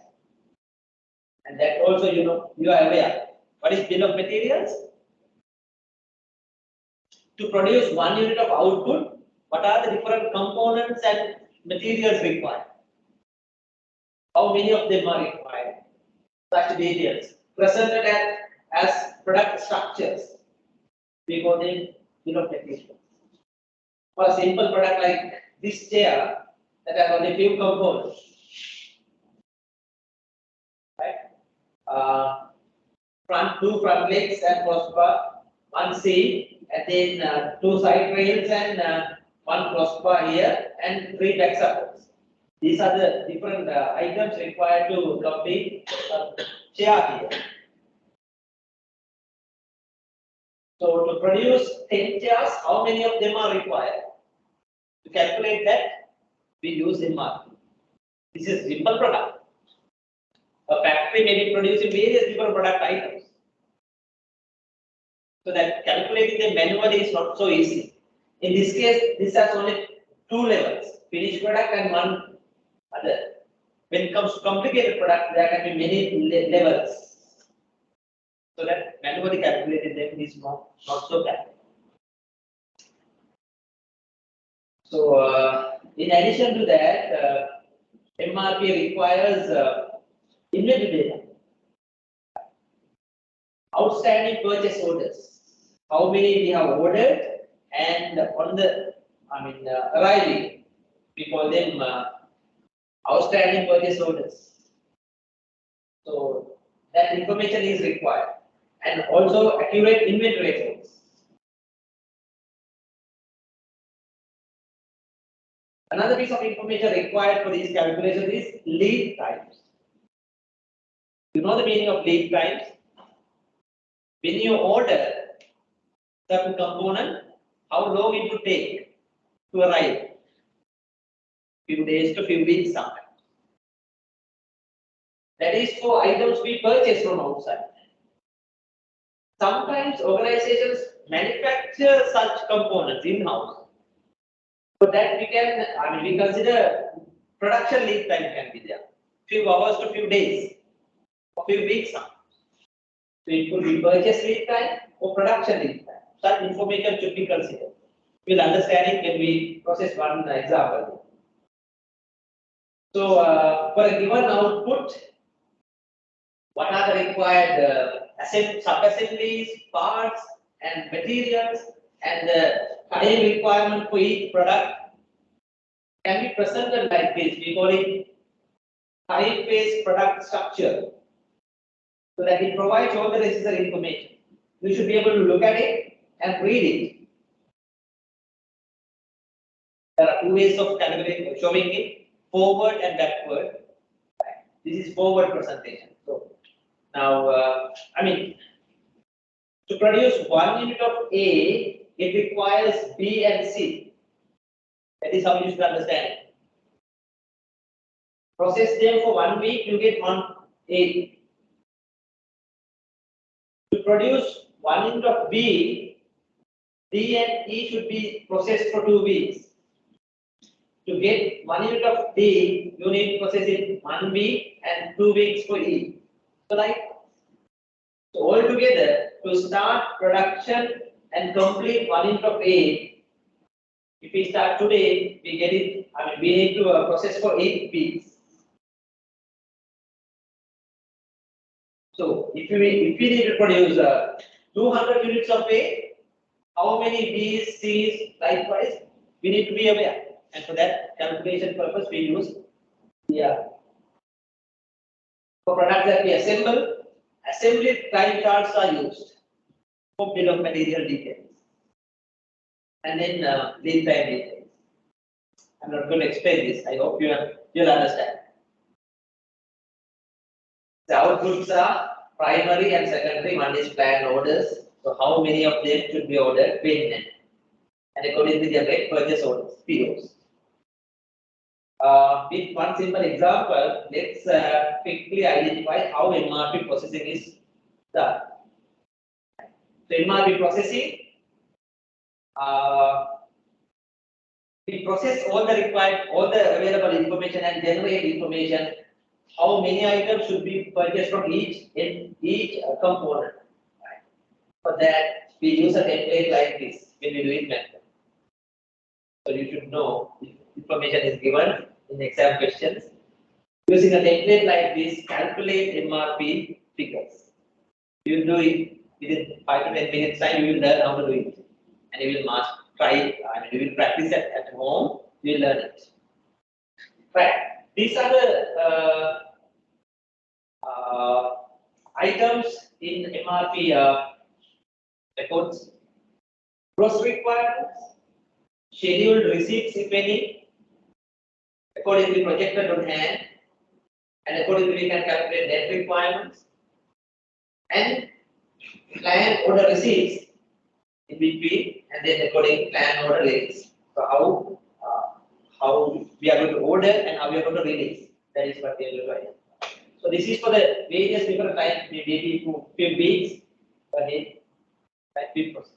and that also you are aware. What is bill of materials? To produce 1 unit of output, what are the different components and materials required? How many of them are required? Such details presented as product structures. We call them bill of materials. For a simple product like this chair that has only few components, right? Two front legs and crossbar, one seat, and then 2 side rails and 1 crossbar here, and 3 back supports. These are the different items required to complete chair here. So to produce 10 chairs, how many of them are required? To calculate that, we use MRP. This is simple product. A factory may be producing various different product items. So that calculating them manually is not so easy. In this case, this has only 2 levels, finished product and one other. When it comes to complicated product, there can be many levels. So that manually calculating them is not so bad. So in addition to that, MRP requires inventory data, outstanding purchase orders, how many we have ordered, and on the arriving, we call them outstanding purchase orders. So that information is required, and also accurate inventory records. Another piece of information required for these calculations is lead times. You know the meaning of lead times? When you order certain component, how long it will take to arrive? Few days to few weeks sometimes. That is for items we purchase from outside. Sometimes organizations manufacture such components in-house. For that we consider production lead time can be there. Few hours to few days, or few weeks sometimes. So it could be purchase lead time or production lead time. Such information should be considered. We'll understand it when we process one example. So for a given output, what are the required sub-assemblies, parts, and materials, and the time requirement for each product can be presented like this. We call it time-based product structure, so that it provides all the necessary information. You should be able to look at it and read it. There are 2 ways of showing it: forward and backward. This is forward presentation. So now, to produce 1 unit of A, it requires B and C. That is how you should understand it. Process them for 1 week, you get 1 A. To produce 1 unit of B, D and E should be processed for 2 weeks. To get 1 unit of D, you need to process it 1 week and 2 weeks for E. So so altogether, to start production and complete 1 unit of A, if we start today, we get it. We need to process for 8 weeks. So if we need to produce 200 units of A, how many B's, C's, likewise, we need to be aware. And for that calculation purpose, we use for products that we assemble, assembly time charts are used for bill of material details, and then lead time details. I'm not going to explain this. I hope you'll understand. The outputs are primary and secondary. One is planned orders. So how many of them should be ordered when, and accordingly generate purchase orders, POs. With one simple example, let's quickly identify how MRP processing is done. So MRP processing, We process all the required, all the available information and generate information. How many items should be purchased from each component. Right? For that, we use a template like this when we do it method. So you should know if information is given in exam questions. Using a template like this, calculate MRP figures. You will do it within 5 to 10 minutes time. You will learn how to do it, and you will try it. And you will practice it at home. You will learn it. Right. These are the items in MRP records. Gross requirements, scheduled receipts, if any, accordingly projected on hand, and accordingly we can calculate net requirements, and plan order receipts in between, and then according plan order release. So how we are going to order and how we are going to release. That is what we are going to do. So this is for the various different times, maybe 2 weeks per day, like 5 process.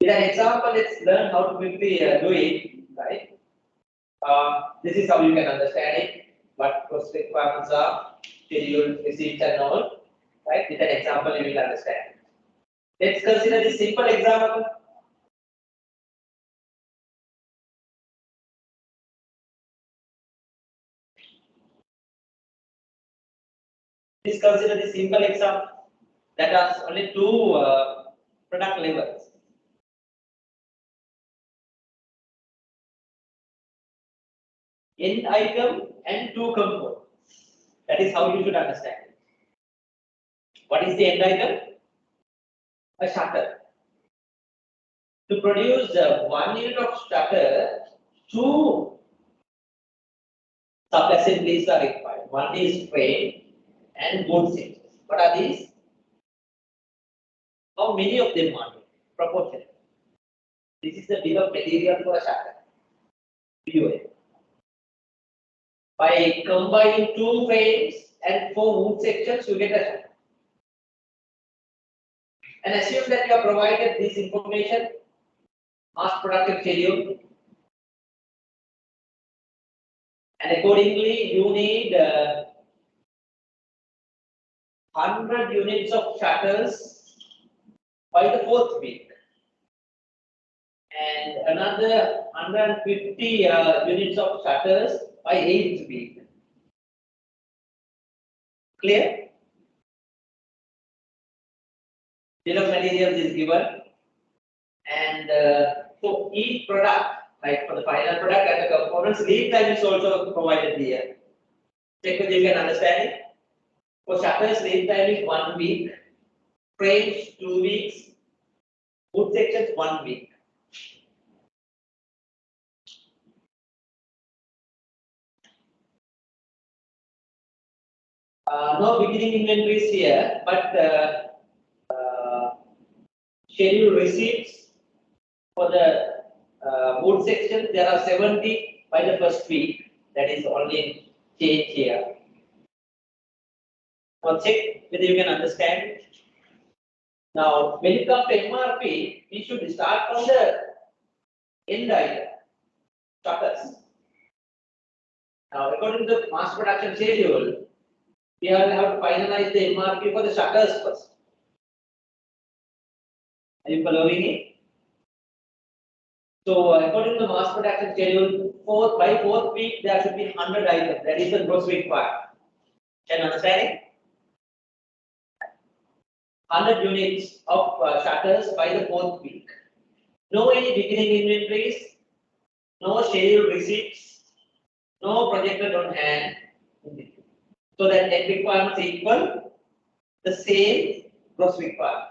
With an example, let's learn how to quickly do it. Right. This is how you can understand it. What cost requirements are, scheduled receipts and all. Right. With an example, you will understand. Let's consider this simple example. Please consider this simple example that has only 2 product levels. End item and 2 components. That is how you should understand it. What is the end item? A shutter. To produce 1 unit of shutter, 2 sub-assemblies are required. One is frame and board sections. What are these? How many of them are there? Proportion. This is the bill of material for a shutter. BOM. By combining 2 frames and 4 wood sections, you get a shutter. And assume that you are provided this information, mass production schedule, and accordingly you need 100 units of shutters by the 4th week, and another 150 units of shutters by 8th week. Clear? Bill of materials is given, and for each product, like for the final product and the components, lead time is also provided here. Check whether you can understand it. For shutters, lead time is 1 week, frames 2 weeks, wood sections 1 week. No beginning inventories here, but scheduled receipts for the wood section, there are 70 by the 1st week. That is only change here. Now check whether you can understand it. Now, when it comes to MRP, we should start from the end item, shutters. Now, according to the mass production schedule, we have to finalize the MRP for the shutters first. Are you following it? So, according to the mass production schedule, by 4th week, there should be 100 items. That is the gross required. Can you understand it? 100 units of shutters by the 4th week. No any beginning inventories, no scheduled receipts, no projected on hand. So that net requirements equal the same gross requirement.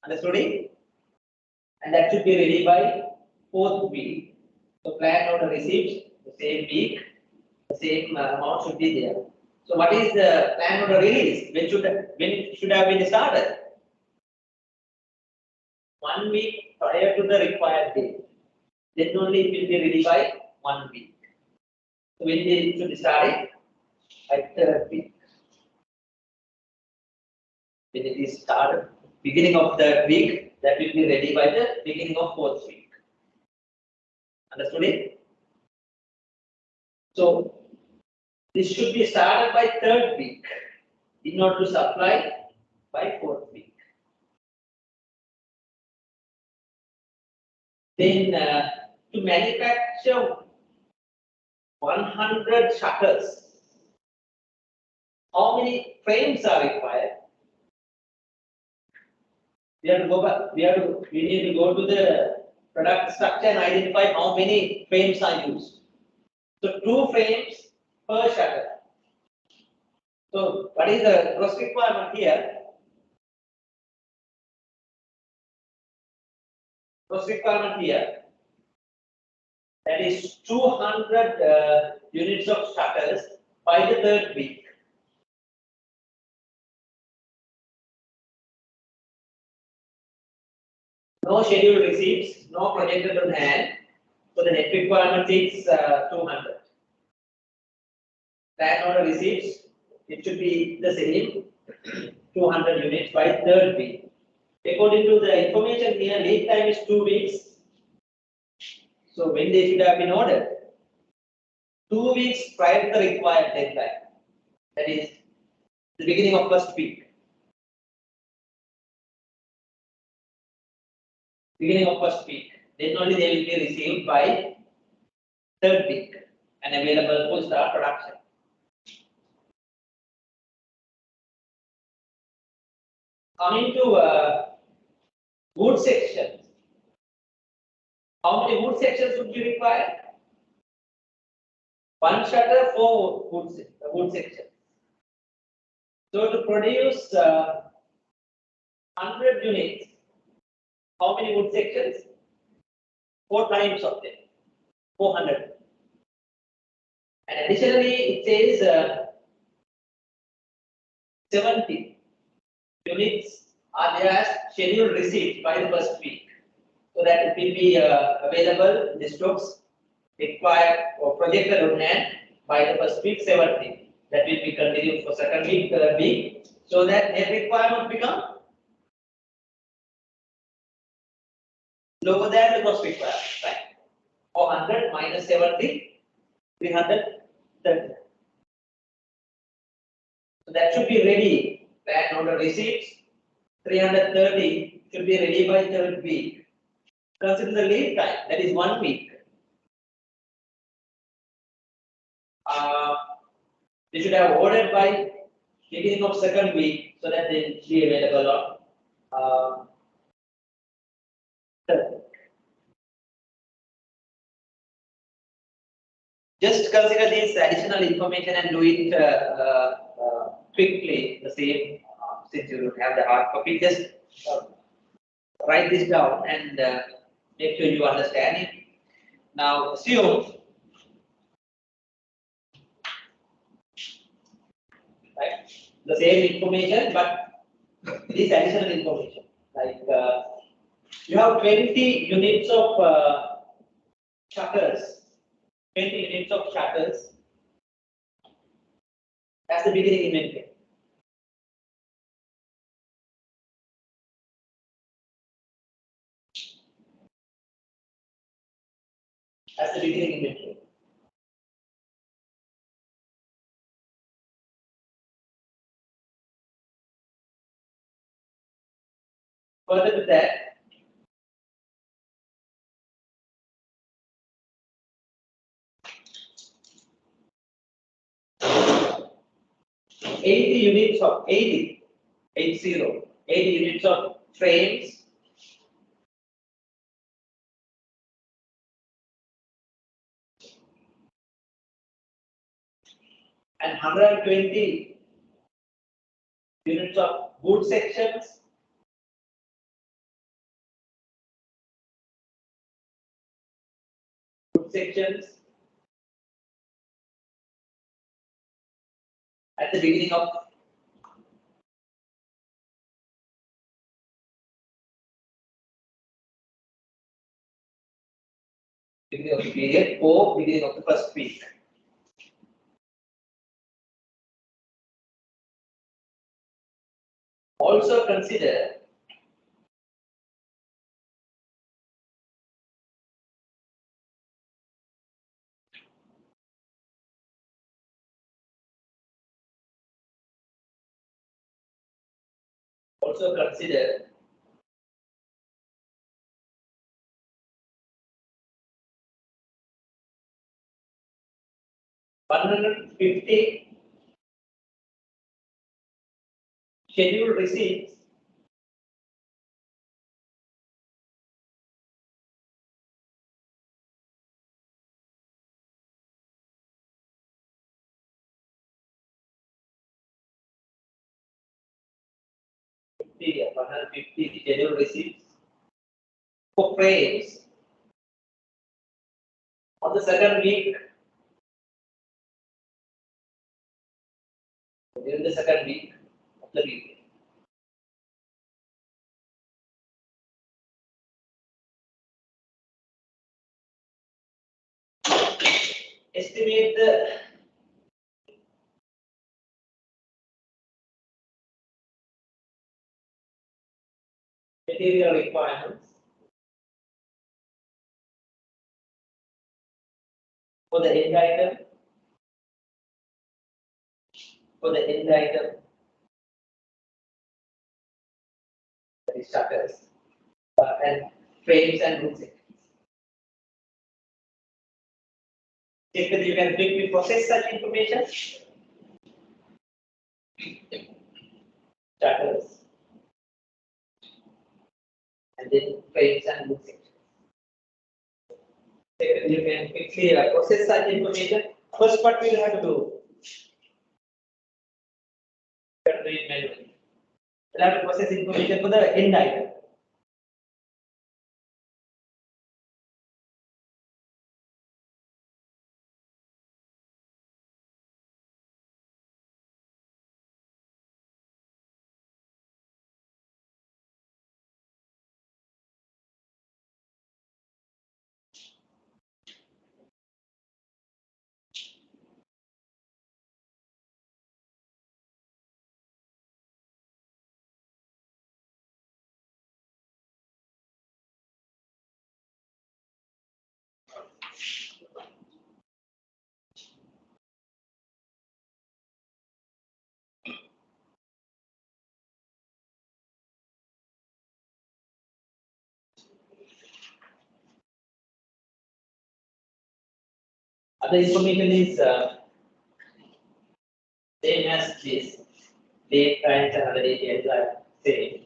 Understood it? And that should be ready by 4th week. So plan order receipts the same week, the same amount should be there. So what is the plan order release? When it should have been started? 1 week prior to the required date. Then only it will be ready by 1 week. So when it should start it? At 3rd week. When it is started, beginning of 3rd week, that will be ready by the beginning of 4th week. Understood it? So this should be started by third week in order to supply by fourth week. Then to manufacture 100 shutters, how many frames are required? We have to go back. We need to go to the product structure and identify how many frames are used. So 2 frames per shutter. So what is the gross requirement here? Gross requirement here, that is 200 units of shutters by the third week. No scheduled receipts, no projected on hand. So the net requirement is 200. Plan order receipts, it should be the same, 200 units by third week. According to the information here, lead time is 2 weeks. So when they should have been ordered? 2 weeks prior to the required deadline. That is the beginning of first week. Beginning of first week. Then only they will be received by third week and available to start production. Coming to wood sections. How many wood sections would be required? 1 shutter, 4 wood sections. So to produce 100 units, how many wood sections? 4 times of them, 400. And additionally, it says 70 units are there as scheduled receipt by the first week. So that it will be available in the stocks required or projected on hand by the first week, 70. That will be continued for second week, third week. So that net requirement become lower than the gross requirement, right? 400 minus 70, 330. So that should be ready. Plan order receipts, 330 should be ready by third week. Consider the lead time, that is 1 week. They should have ordered by beginning of second week so that they will be available on third. Just consider this additional information and do it quickly. The same, since you don't have the hard copy, just write this down and make sure you understand it. Now, assume, right, the same information, but this additional information. Like you have 20 units of shutters. 20 units of shutters as the beginning inventory. As the beginning inventory. Further to that, units of 80 units of frames and 120 units of wood sections. At the beginning of the period or beginning of the first week. Also consider also consider $150 scheduled receipts $150 scheduled receipts for frames on the second week. During the second week of the week. Estimate the material requirements for the end item, that is shutters, and frames and roofing. Check whether you can quickly process such information. Shutters, and then frames and roofing. Check whether you can quickly process such information. First part we will have to do. We have to do it manually. We'll have to process information for the end item. Other information is same as this. Date, times, and other details are same.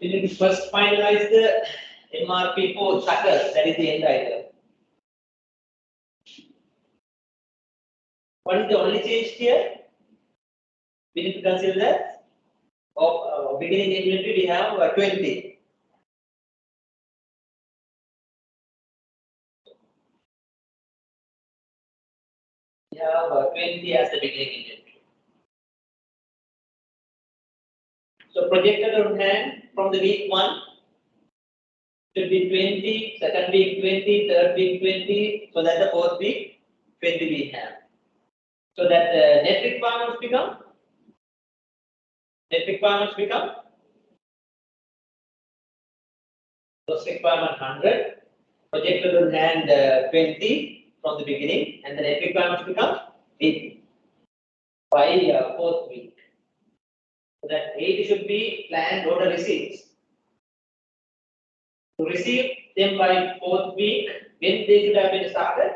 We need to first finalize the MRP for shutters, that is the end item. What is the only change here? We need to consider that of beginning inventory we have 20. We have 20 as the beginning inventory. So projected on hand from the week 1 should be 20, second week 20, third week 20, so that the fourth week 20 we have. So that the net requirements become gross requirement 100, projected on hand 20 from the beginning, and the net requirements become 80 by fourth week. So that 80 should be planned order receipts. To receive them by fourth week, when they should have been started?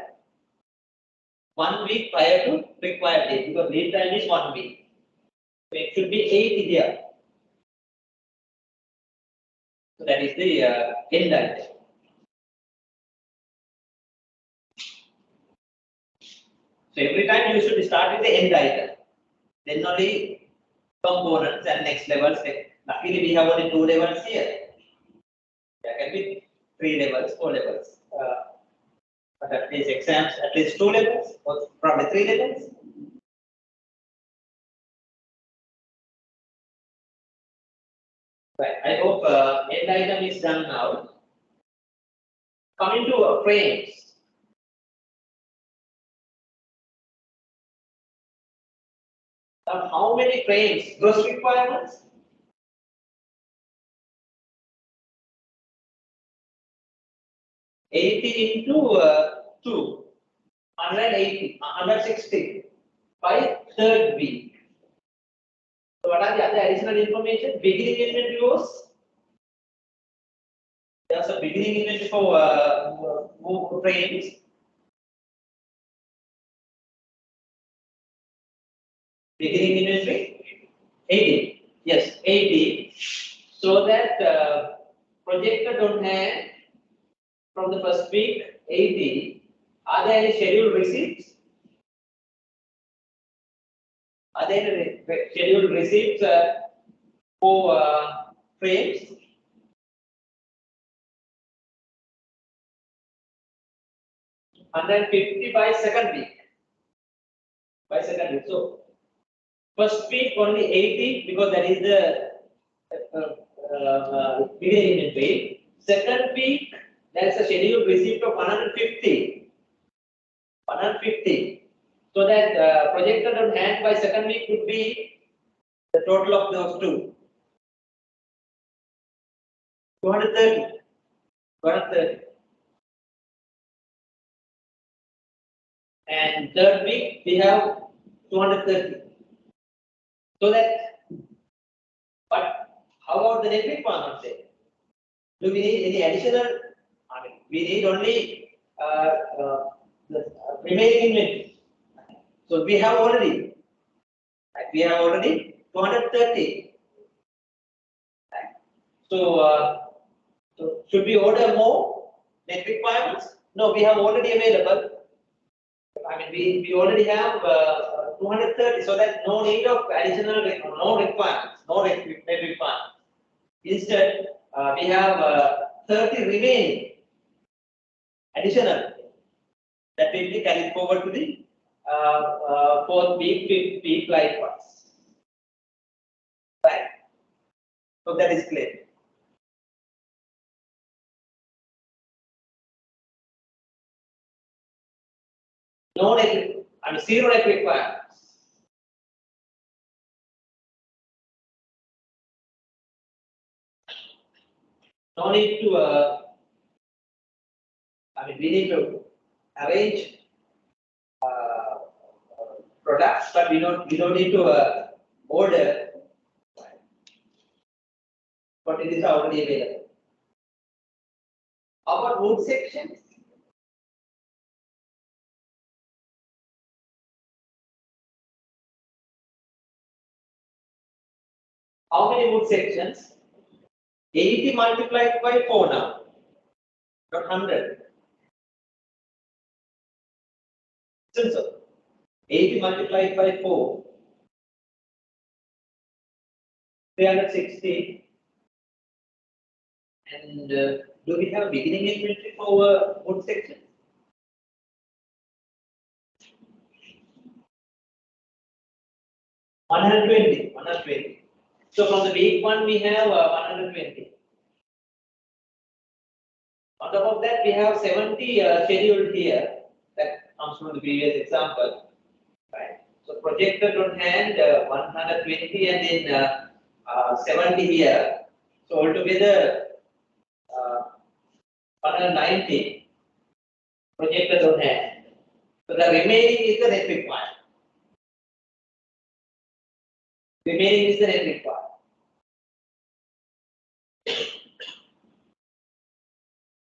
1 week prior to required date, because lead time is 1 week. So it should be 80 here. So that is the end item. So every time you should start with the end item. Then only components and next levels. Luckily we have only 2 levels here. There can be 3 levels, 4 levels. But at least exams, at least 2 levels, or probably 3 levels. I hope end item is done now. Coming to frames. Now, how many frames? Gross requirements? 80 into 2, 180, 160 by third week. So what are the other additional information? Beginning inventory was there's a beginning inventory for frames. Beginning inventory 80. Yes, 80. So that projected on hand from the first week 80. Are there any scheduled receipts? Are there any scheduled receipts for frames? $150 by second week. So first week only 80 because that is the beginning inventory. Second week there is a scheduled receipt of 150. 150. So that projected on hand by second week would be the total of those two. 230. 230. And third week we have 230. So that, but how about the net requirement say? Do we need any additional? I mean, we need only the remaining inventory. So we have already 230. So, so should we order more net requirements? No, we have already available. I mean, we already have 230, so that no need of additional requirements, no net requirements. Instead, we have 30 remaining additional that will be carried forward to the fourth week, fifth week, likewise. Right? So that is clear. No net, I mean zero net requirements. No need to, I mean, we need to arrange products, but we don't need to order but it is already available. How about wood sections? How many wood sections? 80 multiplied by 4 now, not 100. So 80 multiplied by 4, 360. And do we have beginning inventory for wood section? $120. So from the week 1 we have 120. On top of that we have 70 scheduled here. That comes from the previous example. Right. So projected on hand 120 and then 70 here. So altogether 190 projected on hand. So the remaining is the net required. Remaining is the net required.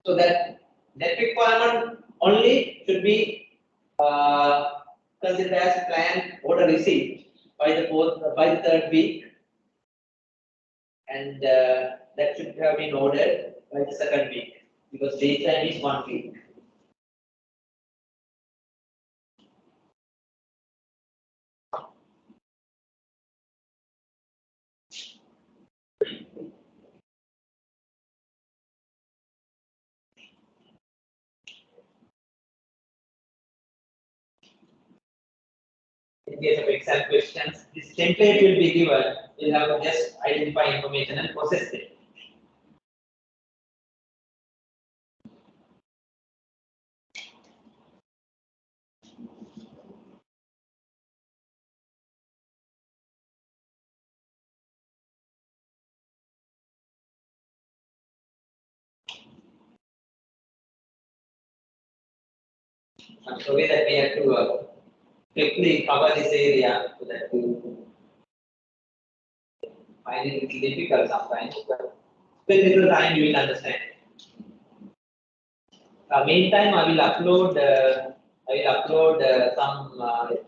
So that net requirement only should be considered as planned order received by the third week, and that should have been ordered by the second week because lead time is 1 week. In case of exam questions, this template will be given. You'll have to just identify information and process it. I'm sorry that we have to quickly cover this area so that you find it a little difficult sometimes, but spend a little time you will understand. Meantime, I will upload some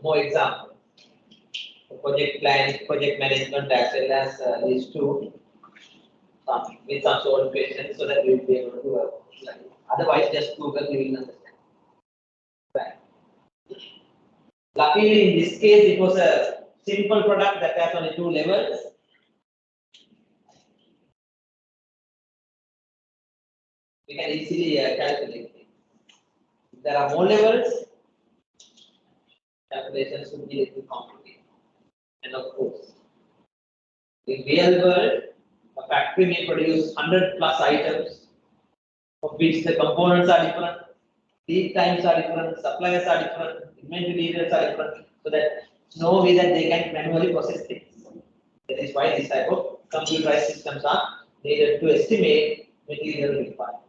more examples. Project plan, project management, as well as these two with some solved questions so that you will be able to study. Otherwise, just Google, you will understand. Right. Luckily, in this case, it was a simple product that has only 2 levels. We can easily calculate it. If there are more levels, calculations will be a little complicated. And of course, in real world, a factory may produce 100+ items, of which the components are different, lead times are different, suppliers are different, inventory leaders are different, so that no way that they can manually process things. That is why this type of computerized systems are needed to estimate material requirements.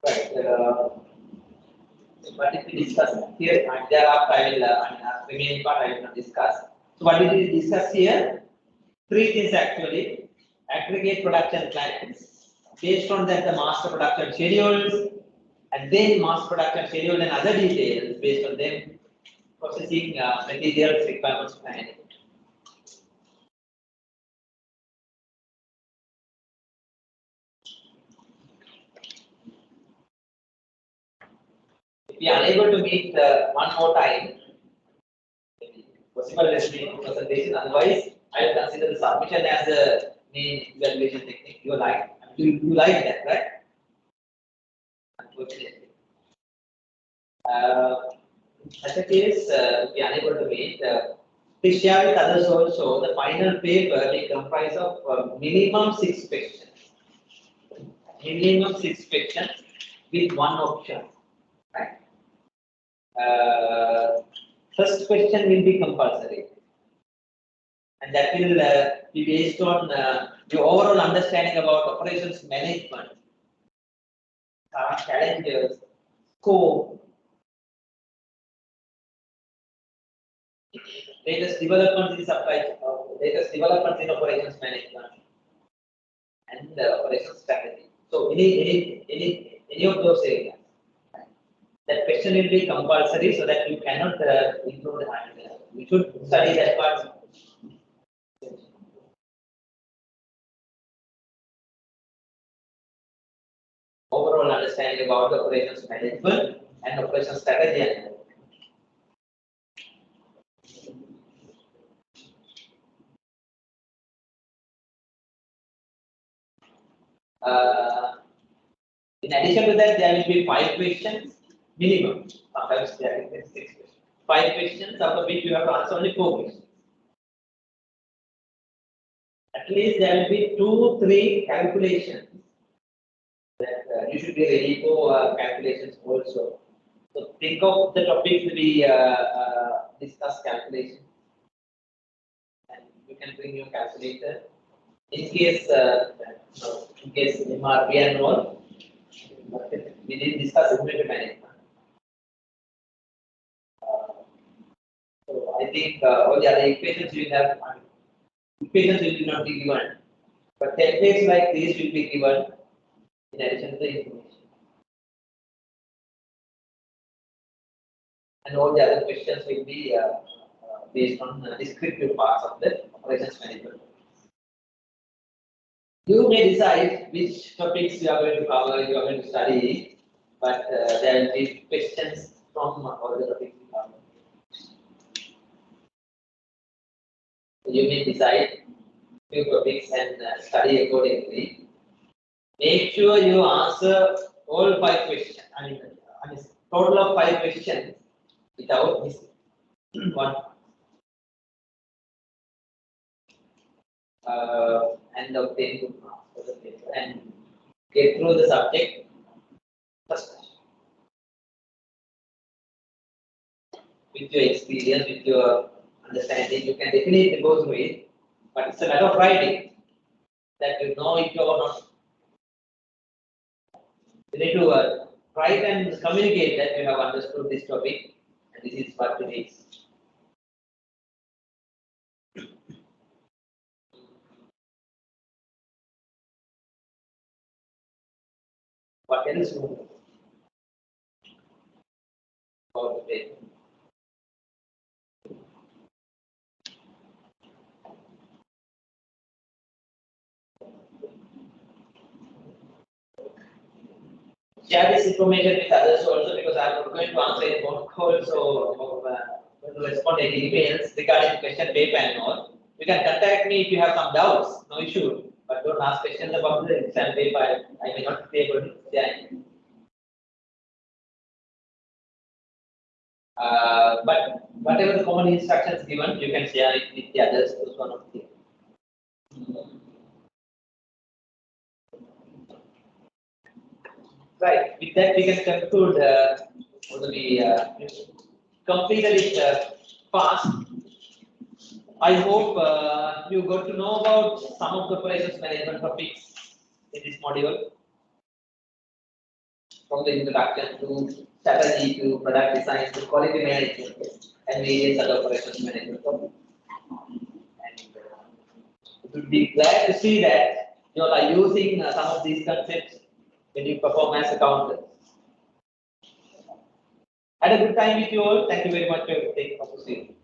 Right. What did we discuss here? And thereafter, I will remaining part I will not discuss. So, what did we discuss here? 3 things actually: aggregate production plans. Based on that, the master production schedules, and then master production schedule and other details based on them processing materials requirements planning. If we are unable to meet one more time, possible presentation. Otherwise, I will consider the submission as the main evaluation technique. You like that, right? Unfortunately. As a case, if we are unable to meet, please share with others also. The final paper may comprise of minimum 6 questions. Minimum 6 questions with one option. Right? First question will be compulsory, and that will be based on your overall understanding about operations management, current challenges, scope, latest developments in supply chain, latest developments in operations management, and operations strategy. So any of those areas. That question will be compulsory so that you cannot include the answer. You should study that part. Overall understanding about the operations management and operations strategy. In addition to that, there will be 5 questions minimum. Sometimes there is 6 questions. 5 questions, out of which you have to answer only 4 questions. At least there will be 2-3 calculations that you should be ready for calculations also. So think of the topics we discuss calculation, and you can bring your calculator. In case MRP and all, we did discuss inventory management. So I think all the other equations you have, equations will not be given, but templates like these will be given in addition to the information. And all the other questions will be based on descriptive parts of the operations management. You may decide which topics you are going to cover, you are going to study, but there will be questions from all the topics you cover. You may decide few topics and study accordingly. Make sure you answer all 5 questions. I mean total of 5 questions without missing one. And obtain good marks for the paper and get through the subject first with your experience, with your understanding, you can definitely go through it, but it's a matter of writing that you know it or not. You need to write and communicate that you have understood this topic and this is what it is. What else? About today? Share this information with others also because I'm not going to answer any phone calls or going to respond any emails regarding question paper and all. You can contact me if you have some doubts, no issue. But don't ask questions about the exam paper. I may not be able to share. But whatever the common instructions given, you can share it with the others. Those one of the things. Right. With that, we can conclude. We completed it fast. I hope you got to know about some of the operations management topics in this module, from the introduction to strategy to product design to quality management and various other operations management topics. And you would be glad to see that you are using some of these concepts when you perform as accountants. Had a good time with you all. Thank you very much for your time.